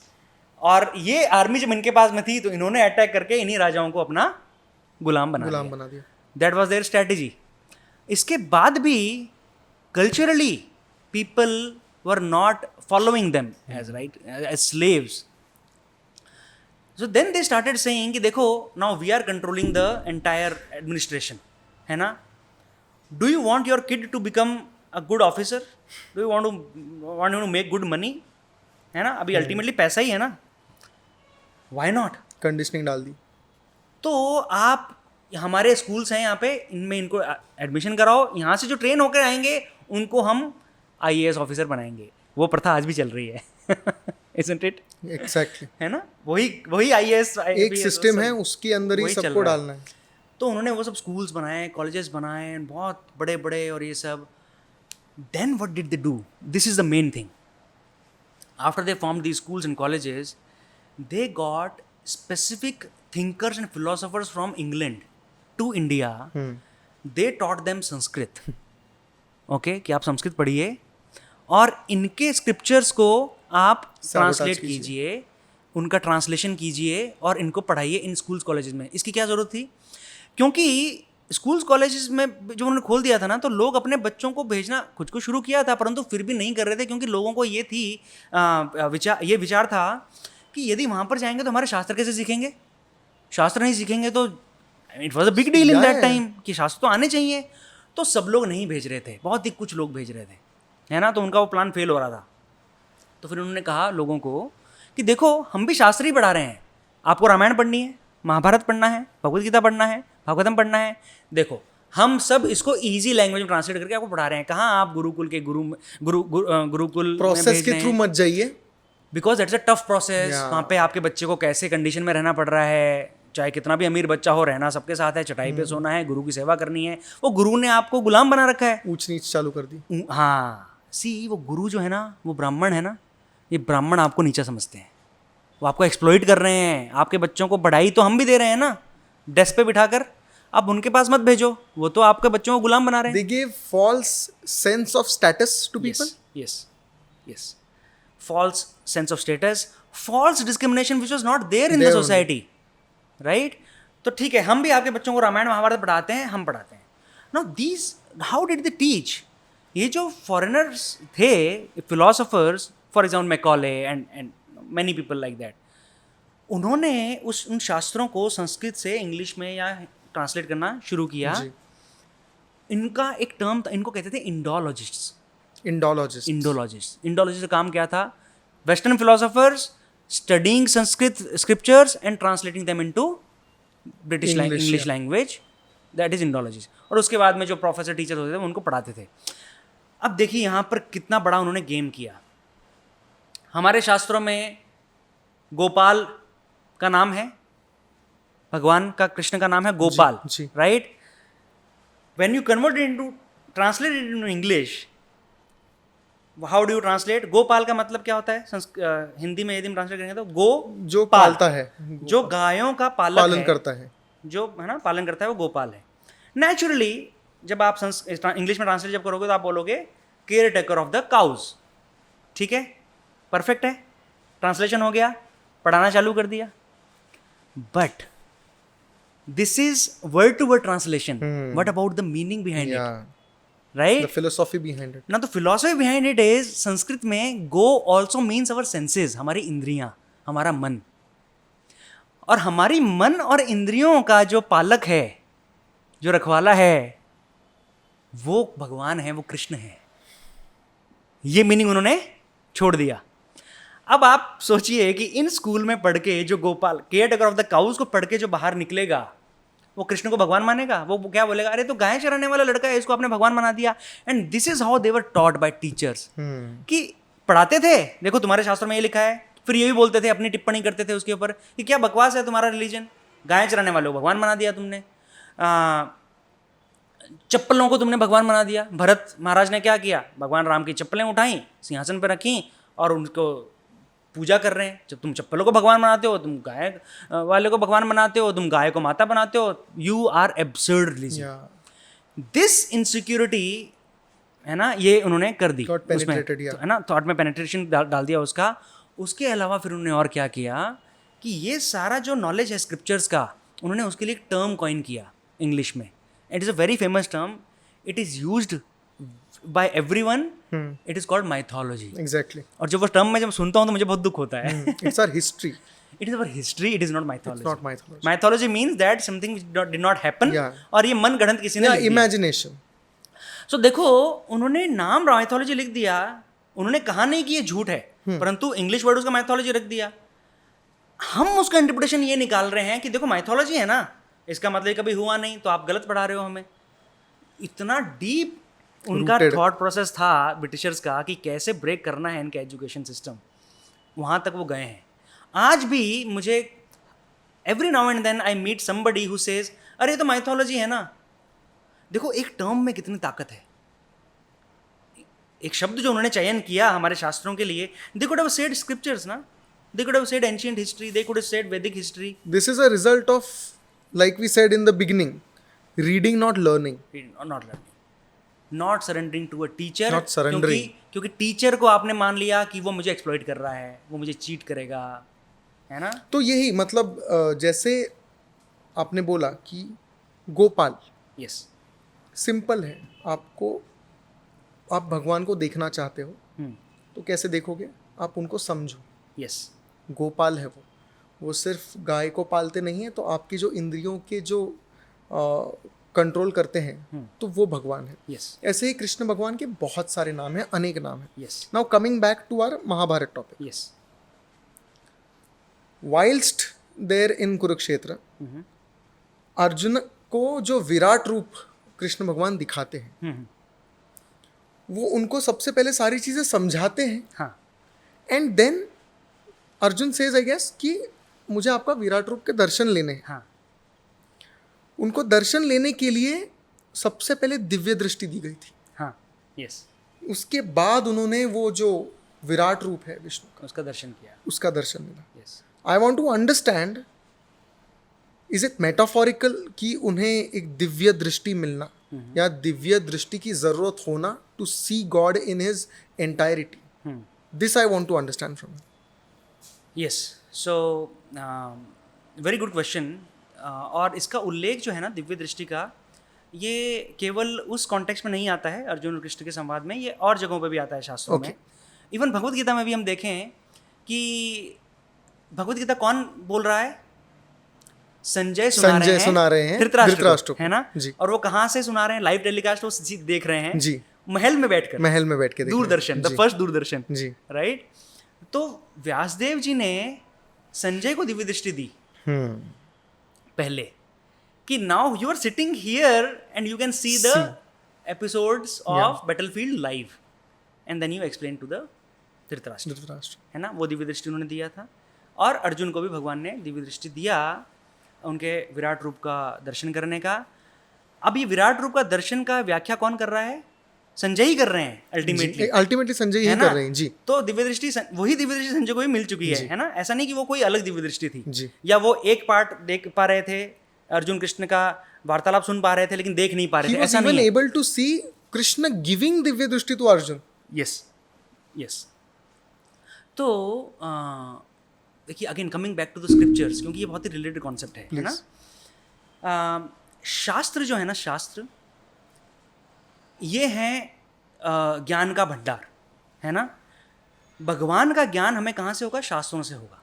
और ये आर्मी जब इनके पास में थी तो इन्होंने अटैक करके इन्हीं राजाओं को अपना गुलाम बना दिया। That was their strategy. इसके बाद भी culturally people were not following them as right as slaves. So then they started saying कि देखो now we are controlling the entire administration, है ना, do you want your kid to become a good officer, do you want to make good money, है ना, अभी अल्टीमेटली पैसा ही है ना, व्हाई नॉट, कंडीशनिंग डाल दी। तो आप हमारे स्कूल्स हैं यहाँ पे, इनमें इनको एडमिशन कराओ, यहाँ से जो ट्रेन होकर आएंगे उनको हम आईएएस ऑफिसर बनाएंगे। वो प्रथा आज भी चल रही है isn't it? Exactly. है ना, वही आईएएस एक सिस्टम है, उसके अंदर ही सबको डालना है। तो उन्होंने वो सब स्कूल्स बनाए, कॉलेजेस बनाए, बहुत बड़े बड़े और ये सब। Then what did they do, this is the main thing, after they form the schools and colleges they got specific thinkers and philosophers from England to India. They taught them Sanskrit. Okay, कि आप संस्कृत पढ़िए और इनके स्क्रिप्चर्स को आप ट्रांसलेट कीजिए, उनका ट्रांसलेशन कीजिए और इनको पढ़ाइए इन स्कूल्स कॉलेजेस में। इसकी क्या ज़रूरत थी? क्योंकि स्कूल्स कॉलेजेस में जो उन्होंने खोल दिया था ना, तो लोग अपने बच्चों को भेजना कुछ को शुरू किया था, परंतु फिर भी नहीं कर रहे थे, क्योंकि लोगों को ये थी ये विचार था कि यदि वहाँ पर जाएंगे तो हमारे शास्त्र कैसे सीखेंगे, शास्त्र नहीं सीखेंगे तो it was a big deal in that time कि शास्त्र तो आने चाहिए। तो सब लोग नहीं भेज रहे थे, बहुत ही कुछ लोग भेज रहे थे, है ना, तो उनका वो प्लान फेल हो रहा था। तो फिर उन्होंने कहा लोगों को कि देखो हम भी शास्त्र ही पढ़ा रहे हैं, आपको रामायण पढ़नी है, महाभारत पढ़ना है, भगवद गीता पढ़ना है, भागवतम पढ़ना है, देखो हम सब इसको इजी लैंग्वेज में ट्रांसलेट करके आपको पढ़ा रहे हैं। कहाँ आप गुरुकुल के गुरुकुल प्रोसेस के थ्रू मत जाइए, because that's a tough process. वहाँ पे आपके बच्चे को कैसे कंडीशन में रहना पड़ रहा है, चाहे कितना भी अमीर बच्चा हो, रहना सबके साथ है, चटाई पे सोना है, गुरु की सेवा करनी है। वो गुरु ने आपको गुलाम बना रखा है, ऊंच नीच चालू कर दी। हाँ, वो गुरु जो है ना, वो ब्राह्मण है ना, ये ब्राह्मण आपको नीचा समझते हैं, वो आपको एक्सप्लॉइट कर रहे हैं। आपके बच्चों को पढ़ाई तो हम भी दे रहे हैं ना, डेस्क पे बिठाकर, अब उनके पास मत भेजो, वो तो आपके बच्चों को गुलाम बना रहे हैं। They gave false sense of status to people. Yes. False sense of status, false discrimination which was not there in the society, right? तो ठीक है, हम भी आपके बच्चों को रामायण महाभारत पढ़ाते हैं, हम पढ़ाते हैं। Now these, how did they teach? ये जो foreigners थे, philosophers, for example Macaulay and many people like that, उन्होंने उन शास्त्रों को संस्कृत से इंग्लिश में या ट्रांसलेट करना शुरू किया। इनका एक टर्म था, इनको कहते थे इंडोलॉजिस्ट्स। इंडोलॉजिस्ट का काम क्या था? Western philosophers studying Sanskrit scriptures and translating them into British English language, that is Indologist. और उसके बाद में जो प्रोफेसर टीचर होते थे वो उनको पढ़ाते थे। अब देखिए यहाँ पर कितना बड़ा उन्होंने गेम किया। हमारे शास्त्रों में गोपाल का नाम है, भगवान का, कृष्ण का नाम है Gopal, right? When you convert it into, translate it into English, how do you translate? Gopal का मतलब क्या होता है हिंदी में? यदि हम ट्रांसलेट करेंगे तो गो जो पालता है, जो गायों का पालन करता है, जो है ना पालन करता है, वो गोपाल है। नेचुरली जब आप इंग्लिश में ट्रांसलेट जब करोगे तो आप बोलोगे caretaker of the cows, ठीक है, परफेक्ट है, ट्रांसलेशन हो गया, पढ़ाना चालू कर दिया। But this is word to word translation. What about the meaning behind it? Right? The philosophy behind it. Now the philosophy behind it is, Sanskrit में go also means our senses, हमारी इंद्रियां, हमारा मन। और हमारी मन और इंद्रियों का जो पालक है, जो रखवाला है, वो भगवान है, वो कृष्ण है। ये मीनिंग उन्होंने छोड़ दिया। अब आप सोचिए कि इन स्कूल में पढ़ के जो Gopal, caretaker of the cows को पढ़ के जो बाहर निकलेगा, वो कृष्ण को भगवान मानेगा? वो क्या बोलेगा? अरे तो गाय चराने वाला लड़का है, इसको आपने भगवान बना दिया। And this is how they were taught by teachers. कि पढ़ाते थे, देखो तुम्हारे शास्त्र में ये लिखा है, फिर ये भी बोलते थे, अपनी टिप्पणी करते थे उसके ऊपर कि क्या बकवास है तुम्हारा रिलीजन, गाय चराने वालों को भगवान बना दिया तुमने, चप्पलों को तुमने भगवान बना दिया। भरत महाराज ने क्या किया? भगवान राम की चप्पलें उठाई, सिंहासन पर रखी और उनको पूजा कर रहे हैं। जब तुम चप्पलों को भगवान बनाते हो, तुम गाय वाले को भगवान बनाते हो, तुम गाय को माता बनाते हो, you are absurd religion. This insecurity है ना, ये उन्होंने कर दी उसमें, है ना, थॉट में पेनिट्रेशन डाल दिया उसका। उसके अलावा फिर उन्होंने और क्या किया कि ये सारा जो नॉलेज है स्क्रिप्चर्स का, उन्होंने उसके लिए एक टर्म कॉइन किया इंग्लिश में. It is a very famous term. It is used by everyone. It is called mythology. Exactly. और जब वो टर्म मैं जब सुनता हूँ तो मुझे बहुत दुख होता है. It's our history. It is our history. It is not mythology. It's not mythology. Mythology means that something did not happen. Yeah. और ये मन गढ़ंत किसी ने लिख दिया. इमेजिनेशन. So देखो, उन्होंने नाम माइथोलॉजी लिख दिया. उन्होंने कहा नहीं कि ये झूठ है, परंतु इंग्लिश वर्ड उसका माइथोलॉजी रख दिया. हम उसका इंटरप्रिटेशन ये निकाल रहे हैं कि देखो माइथोलॉजी है ना, इसका मतलब कभी हुआ नहीं, तो आप गलत पढ़ा रहे हो हमें. इतना डीप उनका थॉट प्रोसेस था ब्रिटिशर्स का कि कैसे ब्रेक करना है इनका एजुकेशन सिस्टम. वहाँ तक वो गए हैं. आज भी मुझे every now and then I meet somebody who says अरे ये तो माइथोलॉजी है ना. देखो एक टर्म में कितनी ताकत है. एक शब्द जो उन्होंने चयन किया हमारे शास्त्रों के लिए, they could have said scriptures ना, they could have said ancient history, they could have said Vedic history. This is a result of, like we said in the beginning, reading not learning. Not surrendering to a teacher. Not surrendering. क्योंकि टीचर को आपने मान लिया कि वो मुझे एक्सप्लॉइट कर रहा है, वो मुझे चीट करेगा, है ना. तो यही मतलब जैसे आपने बोला कि गोपाल, यस, सिंपल है. आप भगवान को देखना चाहते हो तो कैसे देखोगे? आप उनको समझो. यस, गोपाल है वो सिर्फ गाय को पालते नहीं है, तो आपकी जो इंद्रियों के जो कंट्रोल करते हैं तो वो भगवान है. यस, ऐसे ही कृष्ण भगवान के बहुत सारे नाम हैं, अनेक नाम हैं. Yes, now coming back to our Mahabharata topic. Yes. Whilst there in Kurukshetra, Arjun को जो विराट रूप कृष्ण भगवान दिखाते हैं, वो उनको सबसे पहले सारी चीजें समझाते हैं. हाँ. And then Arjun says I guess कि मुझे आपका विराट रूप के दर्शन लेने हैं. हाँ. उनको दर्शन लेने के लिए सबसे पहले दिव्य दृष्टि दी गई थी. हाँ. यस. उसके बाद उन्होंने वो जो विराट रूप है विष्णु का, उसका दर्शन किया. उसका दर्शन मिला. Yes. I want to understand, is it metaphorical कि उन्हें एक दिव्य दृष्टि मिलना या दिव्य दृष्टि की जरूरत होना to see God in his entirety? This I want to understand from. Yes. So very good question. और इसका उल्लेख जो है ना दिव्य दृष्टि का, ये केवल उस कॉन्टेक्स्ट में नहीं आता है अर्जुन और कृष्ण के संवाद में, ये और जगहों पे भी आता है शास्त्रों में. इवन भगवत गीता में भी हम देखें कि भगवत गीता कौन बोल रहा है? संजय सुना रहे हैं धृतराष्ट्र को, है ना जी. और वो कहाँ से सुना रहे हैं? लाइव टेलीकास्ट वो देख रहे हैं जी, महल में बैठ के Doordarshan, the first Doordarshan ji, right. तो व्यासदेव जी ने संजय को दिव्य दृष्टि दी पहले कि now you are sitting here and you can see the episodes of battlefield live and then you explain to the Dhritarashtra, है ना. वो दिव्य दृष्टि उन्होंने दिया था. और अर्जुन को भी भगवान ने दिव्य दृष्टि दिया उनके विराट रूप का दर्शन करने का. अब ये विराट रूप का दर्शन का व्याख्या कौन कर रहा है? संजय ही कर रहे हैं अल्टीमेटली संजय ही कर रहे हैं जी. तो दिव्य दृष्टि, वही दिव्य दृष्टि संजय को भी मिल चुकी है ना. ऐसा नहीं कि वो कोई अलग दिव्य दृष्टि थी जी. या वो एक पार्ट देख पा रहे थे, अर्जुन कृष्ण का वार्तालाप सुन पा रहे थे लेकिन देख नहीं पा रहे थे, ऐसा नहीं है. Able to see Krishna giving दिव्य दृष्टि टू अर्जुन. Yes, yes. तो देखिए again coming back to the scriptures, क्योंकि ये बहुत ही रिलेटेड कॉन्सेप्ट है ना. शास्त्र जो है ना, शास्त्र ये है ज्ञान का भंडार, है ना. भगवान का ज्ञान हमें कहाँ से होगा? शास्त्रों से होगा.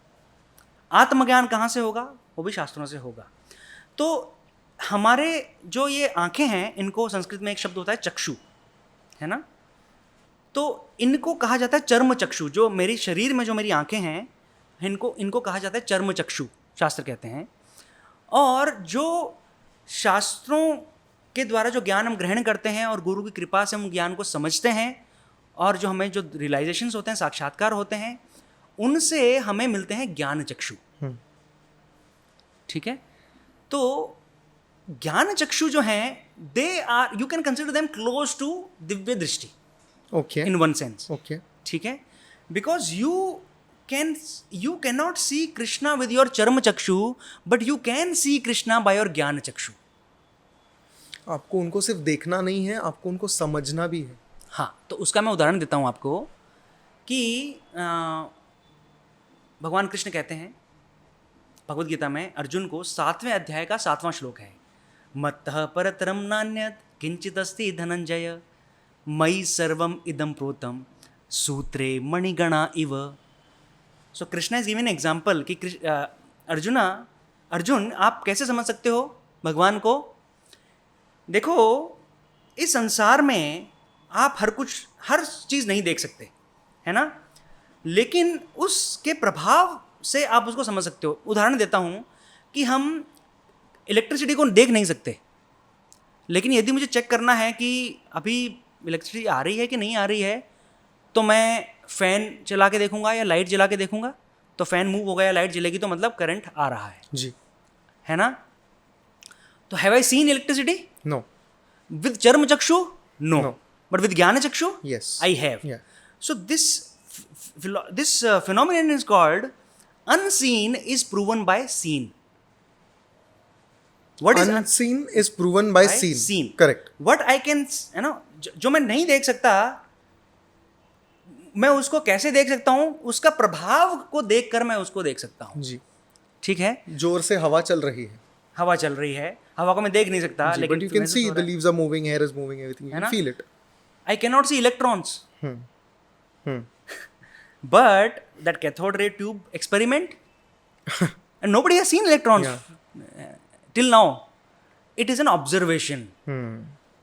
आत्मज्ञान कहाँ से होगा? वो भी शास्त्रों से होगा. तो हमारे जो ये आंखें हैं, इनको संस्कृत में एक शब्द होता है चक्षु, है ना. तो इनको कहा जाता है चर्म चक्षु. जो मेरी शरीर में जो मेरी आंखें हैं, इनको कहा जाता है चर्म चक्षु, शास्त्र कहते हैं. और जो शास्त्रों के द्वारा जो ज्ञान हम ग्रहण करते हैं और गुरु की कृपा से हम ज्ञान को समझते हैं, और जो हमें जो रियलाइजेशंस होते हैं, साक्षात्कार होते हैं, उनसे हमें मिलते हैं ज्ञान चक्षु. ठीक है. तो ज्ञान चक्षु जो हैं, they are, you can consider them close to दिव्य दृष्टि. Okay. In one sense. Okay. ठीक है. Because you cannot see Krishna with your charma chakshu, but you can see Krishna by your ज्ञान चक्षु. आपको उनको सिर्फ देखना नहीं है, आपको उनको समझना भी है. हाँ. तो उसका मैं उदाहरण देता हूँ आपको कि भगवान कृष्ण कहते हैं भगवद गीता में अर्जुन को 7वें अध्याय का 7वां श्लोक है, मत्तः परतरम नान्यत् किंचित अस्ति धनंजय मयि सर्वम इदम प्रोतम सूत्रे मणिगणा इव। सो कृष्णा इज गिवन एग्जाम्पल कि अर्जुन आप कैसे समझ सकते हो भगवान को? देखो, इस संसार में आप हर चीज़ नहीं देख सकते, है ना, लेकिन उसके प्रभाव से आप उसको समझ सकते हो। उदाहरण देता हूँ कि हम इलेक्ट्रिसिटी को देख नहीं सकते, लेकिन यदि मुझे चेक करना है कि अभी इलेक्ट्रिसिटी आ रही है कि नहीं आ रही है, तो मैं फ़ैन चला के देखूंगा या लाइट जला के देखूंगा। तो फ़ैन मूव होगा या लाइट जलेगी तो मतलब करंट आ रहा है जी, है ना। तो have I seen electricity? No. With चर्म चक्षु? नो। बट विद ज्ञान चक्षु? Yes, I have. So this phenomenon is called unseen is proven by seen. What is unseen is proven by seen. Correct. What I can, जो मैं नहीं देख सकता, मैं उसको कैसे देख सकता हूँ? उसका प्रभाव को देखकर मैं उसको देख सकता हूँ जी, ठीक है। जोर से हवा चल रही है, हवा चल रही है, हवा को मैं देख नहीं सकता, लेकिन but you can see the leaves are moving, air is moving, everything, you can feel it. I cannot see electrons. But that cathode ray tube experiment, and nobody has seen electrons till now. It is an observation.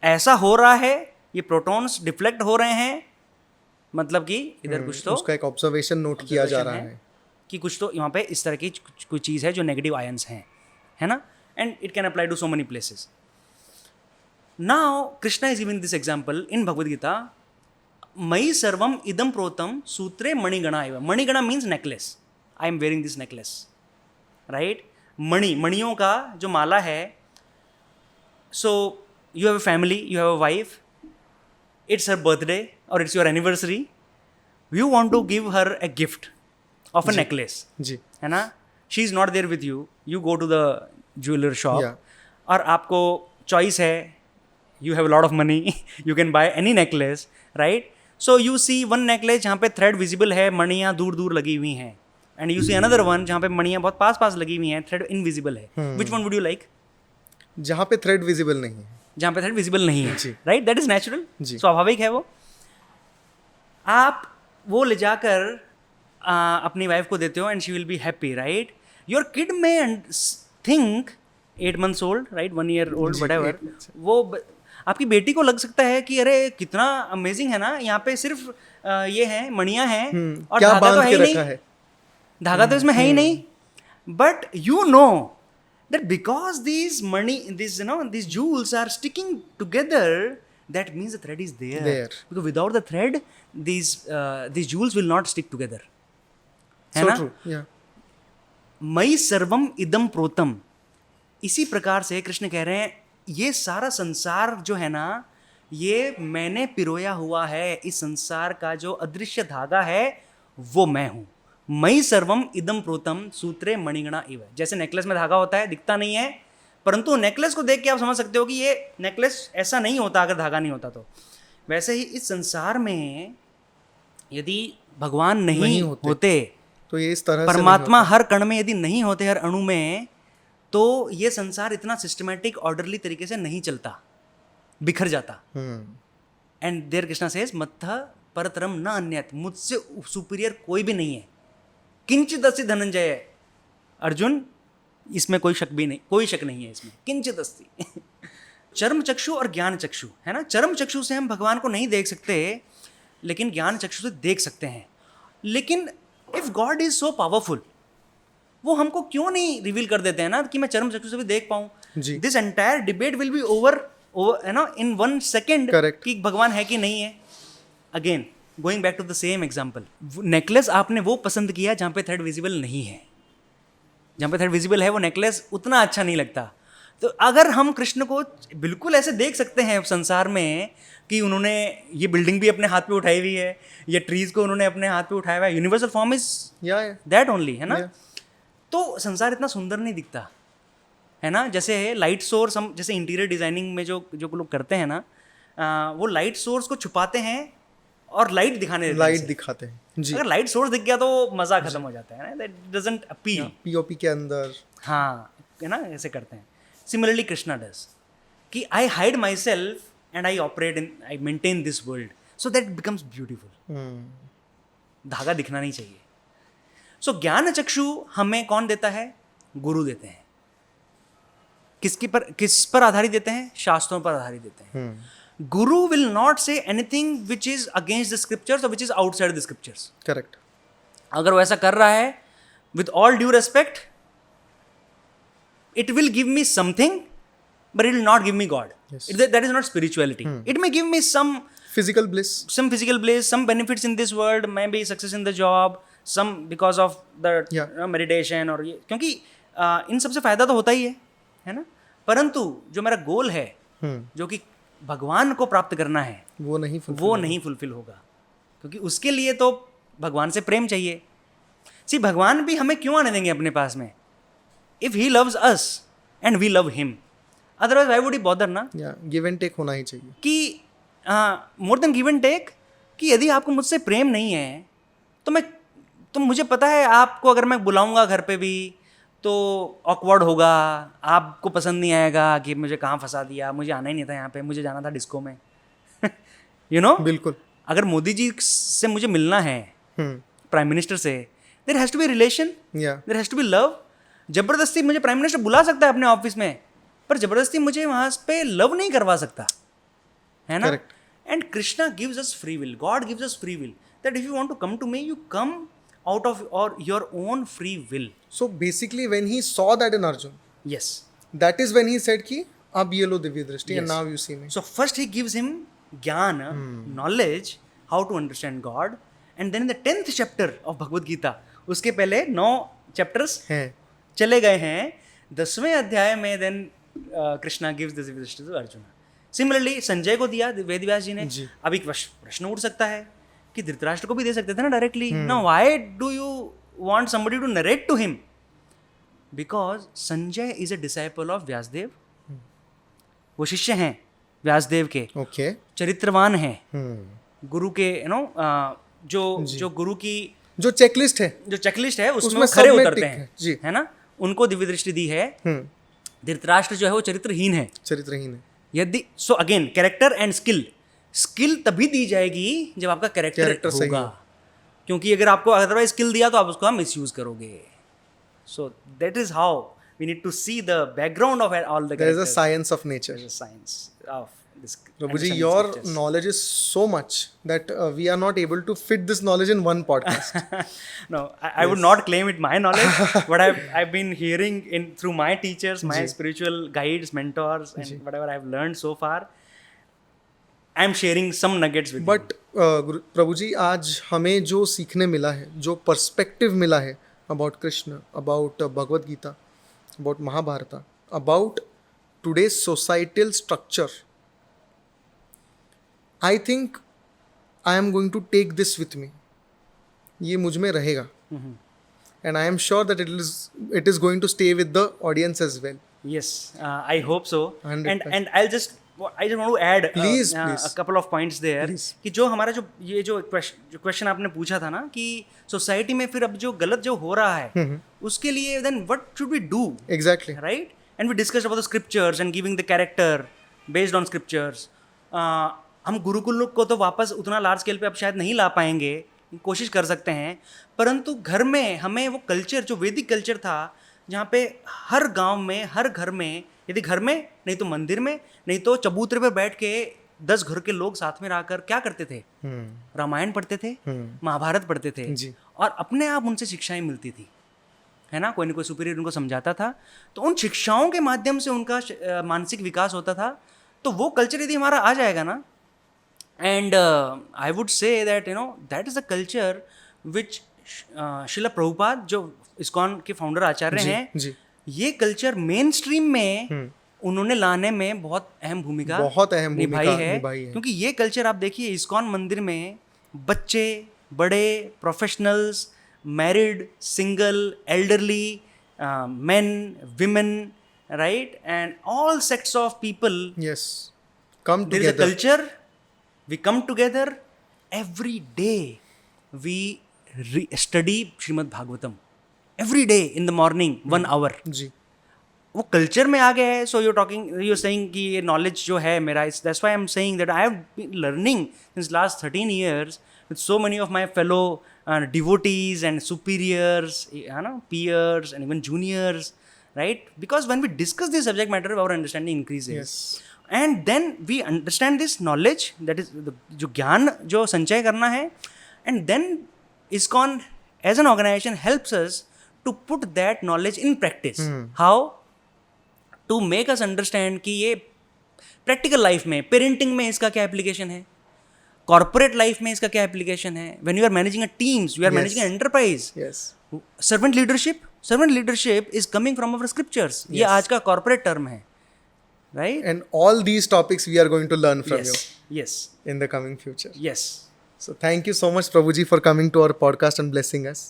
ऐसा हो रहा है, ये प्रोटॉन्स डिफ्लेक्ट हो रहे हैं, मतलब कि इधर कुछ तो उसका एक ऑब्जर्वेशन नोट किया जा रहा है कि कुछ तो यहाँ पे इस तरह की कोई चीज़ है जो नेगेटिव आयंस हैं, है ना, and it can apply to so many places. Now Krishna is giving this example in Bhagavad Gita, मयि सर्वम इदम प्रोतम सूत्रे मणिगणा एव. मणिगणा means necklace. I am wearing this necklace, right. मणियों का जो माला है. So you have a family, you have a wife, it's her birthday or it's your anniversary, you want to give her a gift of a necklace, जी, है ना. she is not there with you, you go to the jeweler shop, और आपको choice है, you have a lot of money, you can buy any necklace, right. so you see one necklace जहाँ पे thread visible है, मणियाँ दूर दूर लगी हुई हैं, and you see another one जहाँ पे मणियाँ बहुत पास पास लगी हुई हैं, thread invisible है. which one would you like? जहाँ पे थ्रेड विजिबल नहीं है, जहाँ पे थ्रेड विजिबल नहीं है, राइट. दैट इज नेचुरल, स्वाभाविक है वो. आप वो ले जाकर अपनी वाइफ को देते हो and she will be happy, right. Your kid में think 8 months old, right, 1 year old, whatever, वो आपकी बेटी को लग सकता है कि अरे कितना अमेजिंग है ना, यहाँ पे सिर्फ ये है, मणियाँ हैं और धागा तो है ही नहीं, धागा तो इसमें है ही नहीं. But you know that because these jewels are sticking together, that means the thread is there. Because without the thread, these jewels will not stick together. So true. Yeah. मयि सर्वम इदम प्रोतम. इसी प्रकार से कृष्ण कह रहे हैं, ये सारा संसार जो है ना, ये मैंने पिरोया हुआ है. इस संसार का जो अदृश्य धागा है वो मैं हूँ. मयि सर्वम इदम प्रोतम सूत्रे मणिगणा इव. जैसे नेकलेस में धागा होता है, दिखता नहीं है, परंतु नेकलेस को देख के आप समझ सकते हो कि ये नेकलेस ऐसा नहीं होता अगर धागा नहीं होता तो. वैसे ही इस संसार में यदि भगवान नहीं होते तो ये इस तरह परमात्मा हर कण में यदि नहीं होते, हर अणु में, तो ये संसार इतना सिस्टमैटिक ऑर्डरली तरीके से नहीं चलता, बिखर जाता. एंड देयर कृष्णा सेज मत्तः परतरम न अन्यत्. मुझसे सुपीरियर कोई भी नहीं है. किंचित अस्ति धनंजय. अर्जुन, इसमें कोई शक भी नहीं, कोई शक नहीं है इसमें. किंचित अस्ति. चर्म चक्षु और ज्ञान चक्षु, है ना. चर्म चक्षु से हम भगवान को नहीं देख सकते, लेकिन ज्ञान चक्षु से देख सकते हैं. लेकिन if God is so powerful, वो हमको क्यों नहीं रिवील कर देते हैं ना, कि मैं चर्म चक्षु से भी देख पाऊं. This entire debate will be over, है ना, इन 1 second, कि भगवान है कि नहीं है. Again going back to the same example, necklace आपने वो पसंद किया जहाँ पे थ्रेड विजिबल नहीं है. जहाँ पे थ्रेड विजिबल है वो नेकलेस उतना अच्छा नहीं लगता. तो अगर हम कृष्ण को बिल्कुल ऐसे देख सकते हैं संसार में कि उन्होंने ये बिल्डिंग भी अपने हाथ पे उठाई हुई है, ये ट्रीज को उन्होंने अपने हाथ पे उठाया हुआ है, universal form is that only, है ना. तो संसार इतना सुंदर नहीं दिखता, है ना. जैसे लाइट सोर्स, हम जैसे इंटीरियर डिजाइनिंग में जो लोग करते हैं ना, वो लाइट सोर्स को छुपाते हैं और लाइट दिखाने देते हैं लाइट इसे। दिखाते हैं जी, अगर लाइट सोर्स दिख गया तो मजा खत्म हो जाता है ना, दैट डजंट अपील। पीओपी के अंदर हाँ, है ना, ऐसे करते हैं। सिमिलरली कृष्णा डज कि आई hide my self and I operate in, I maintain this world, so that becomes beautiful. धागा दिखना नहीं चाहिए। सो ज्ञान चक्षु हमें कौन देता है? गुरु देते हैं। किस पर आधारित देते हैं? शास्त्रों पर आधारित देते हैं। Guru will not say anything which is against the scriptures और which is outside the scriptures. Correct. अगर वो ऐसा कर रहा है, with all due respect, it will give me something, but it will not give me God. Yes. That is not spirituality. It may give me some physical bliss, physical bliss, some benefits in this world, maybe success in the job, some because of the Yeah. meditation और ये, क्योंकि इन सबसे फायदा तो होता ही है ना। परंतु जो मेरा गोल है, जो कि भगवान को प्राप्त करना है, वो नहीं फुलफिल होगा, क्योंकि उसके लिए तो भगवान से प्रेम चाहिए। सी, भगवान भी हमें क्यों आने देंगे अपने पास में? If he loves us and we love him, otherwise why would he bother ना? गिव एंड टेक होना ही चाहिए कि more than give and take, कि यदि आपको मुझसे प्रेम नहीं है तो मुझे पता है आपको अगर मैं बुलाऊंगा घर पे भी तो ऑकवर्ड होगा, आपको पसंद नहीं आएगा कि मुझे कहाँ फंसा दिया, मुझे आना ही नहीं था यहाँ पे, मुझे जाना था डिस्को में। यू नो, बिल्कुल। अगर मोदी जी से मुझे मिलना है, प्राइम मिनिस्टर से, there has to be relation, there has to be love. जबरदस्ती मुझे प्राइम मिनिस्टर बुला सकता है अपने ऑफिस में, पर जबरदस्ती मुझे वहां पे लव नहीं करवा सकता, है ना। And Krishna gives us free will, God gives us free will, that if you want to come to me, you come out of our your own free will. So basically when he saw that in Arjun, yes, that is when he said कि अब ये लो दिव्य दृष्टि and now you see me. So first he gives him gyan, knowledge, how to understand God, and then in the 10th chapter of Bhagavad Gita, उसके पहले 9 चैप्टर्स हैं, चले गए हैं, 10वें अध्याय में देन कृष्णा गिव्स दिस दृष्टि टू अर्जुन। सिमिलरली संजय को दिया वेदव्यास जी ने। अब एक प्रश्न उठ सकता है कि धृतराष्ट्र को भी दे सकते थे ना directly. Now why do you want somebody to narrate to him? Because Sanjay is a disciple of Vyasadev, वो शिष्य हैं व्यासदेव के, चरित्रवान हैं, गुरु के, यू नो, जो गुरु की जो चेकलिस्ट है उसमें खरे उतरते हैं, है ना, उनको दिव्य दृष्टि दी है। धृतराष्ट्र जो है वो चरित्रहीन है। यदि so again character and skill तभी दी जाएगी जब आपका कैरेक्टर होगा, क्योंकि अगर आपको अदरवाइज स्किल दिया तो आप उसका मिसयूज करोगे। So that is how we need to see the background of all the, there is a science of nature, science of this. Prabhuji, your knowledge is so much that we are not able to fit this knowledge in one podcast. No, I would not claim it my knowledge. What I've been hearing through my teachers, my spiritual guides, mentors, and whatever I've learned so far, I'm sharing some nuggets with you. But Prabhuji, आज हमें जो सीखने मिला है, जो पर्सपेक्टिव मिला है about Krishna, about Bhagavad Gita, about Mahabharata, about today's societal structure, I think I am going to take this with me. ये मुझ में रहेगा, and I am sure that it is going to stay with the audience as well. Yes, I hope so. 100%. And I just want to add please. A couple of points there. कि जो हमारा जो क्वेश्चन आपने पूछा था ना कि सोसाइटी में फिर अब जो गलत जो हो रहा है उसके लिए then what should we do? Exactly. Right? And we discussed about the scriptures and giving the character based on scriptures. हम गुरुकुल को तो वापस उतना लार्ज स्केल पे अब शायद नहीं ला पाएंगे, कोशिश कर सकते हैं, परंतु घर में हमें वो कल्चर जो वैदिक कल्चर था, जहाँ पे हर गांव में, हर घर में, यदि घर में नहीं तो मंदिर में, नहीं तो चबूतरे पर बैठ के 10 घर के लोग साथ में रहकर क्या करते थे? रामायण पढ़ते थे, महाभारत पढ़ते थे, और अपने आप उनसे शिक्षाएं मिलती थी, है ना। कोई ना कोई सुपीरियर उनको समझाता था, तो उन शिक्षाओं के माध्यम से उनका मानसिक विकास होता था। तो वो कल्चर यदि हमारा आ जाएगा ना, and I would say that that is a culture which शिला प्रभुपाद जो इस्कॉन के फाउंडर आचार्य हैं, ये कल्चर मेन स्ट्रीम में उन्होंने लाने में बहुत अहम भूमिका निभाई है। क्योंकि ये कल्चर आप देखिए, इस्कॉन मंदिर में बच्चे, बड़े, professionals, married, single, elderly, men, women, right, and all sects of people, yes, come there together. is a culture, we come together every day we study Srimad Bhagavatam. Every day in the morning, 1 hour. जी वो कल्चर में आ गया है. सो you're saying कि ये नॉलेज जो है मेरा, that's why I'm saying that I have been learning since last 13 years with so many of my fellow devotees and superiors, peers and even juniors, right? Because when we discuss this subject matter, our understanding increases. Yes. And then we understand this knowledge, that is जो ज्ञान जो संचय करना है, and then ISKCON as an organization helps us to put that knowledge in practice. How? To make us understand कि ये प्रैक्टिकल लाइफ में, पेरेंटिंग में इसका क्या एप्लीकेशन है, कॉर्पोरेट लाइफ में इसका क्या एप्लीकेशन है, when you are managing a teams, you are managing an enterprise. Servant leadership is coming from our scriptures. ये आज का कॉर्पोरेट टर्म है, right? And all these topics we are going to learn from you Yes. in the coming future. Yes. So thank you so much, Prabhuji, for coming to our podcast and blessing us.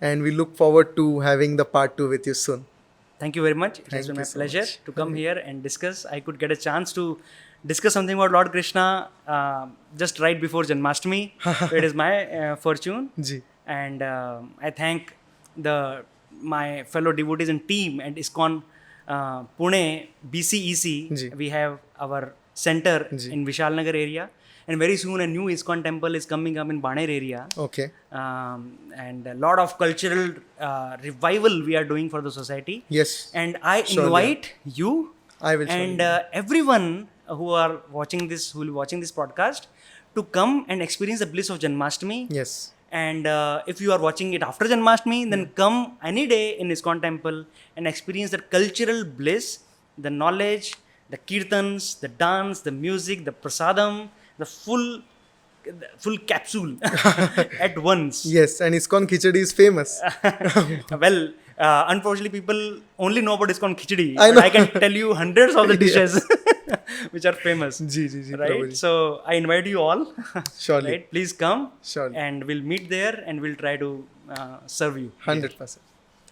And we look forward to having the part 2 with you soon. Thank you very much. It has Thank been you my so pleasure much. to come here and discuss. I could get a chance to discuss something about Lord Krishna just right before Janmashtami. It is my fortune. जी And I thank my fellow devotees and team at ISKCON Pune BCEC. जी. We have our center जी. in Vishalnagar area, and very soon a new ISKCON temple is coming up in Baner area. okay. And a lot of cultural revival we are doing for the society. Yes. And I Surely. invite you I will and everyone who will be watching this podcast to come and experience the bliss of Janmashtami. Yes. And if you are watching it after Janmashtami, then come any day in ISKCON temple and experience that cultural bliss, the knowledge, the kirtans, the dance, the music, the prasadam, the full capsule at once. Yes, and ISKCON Khichdi is famous. Well, unfortunately, people only know about ISKCON Khichdi. I But know. I can tell you hundreds of the dishes which are famous. जी, Right? Prabhuji. So I invite you all. Surely. Right? Please come. Surely. And we'll meet there and we'll try to serve you. 100%.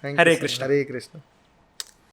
Thank Hare you, sir. Krishna. Hare Krishna.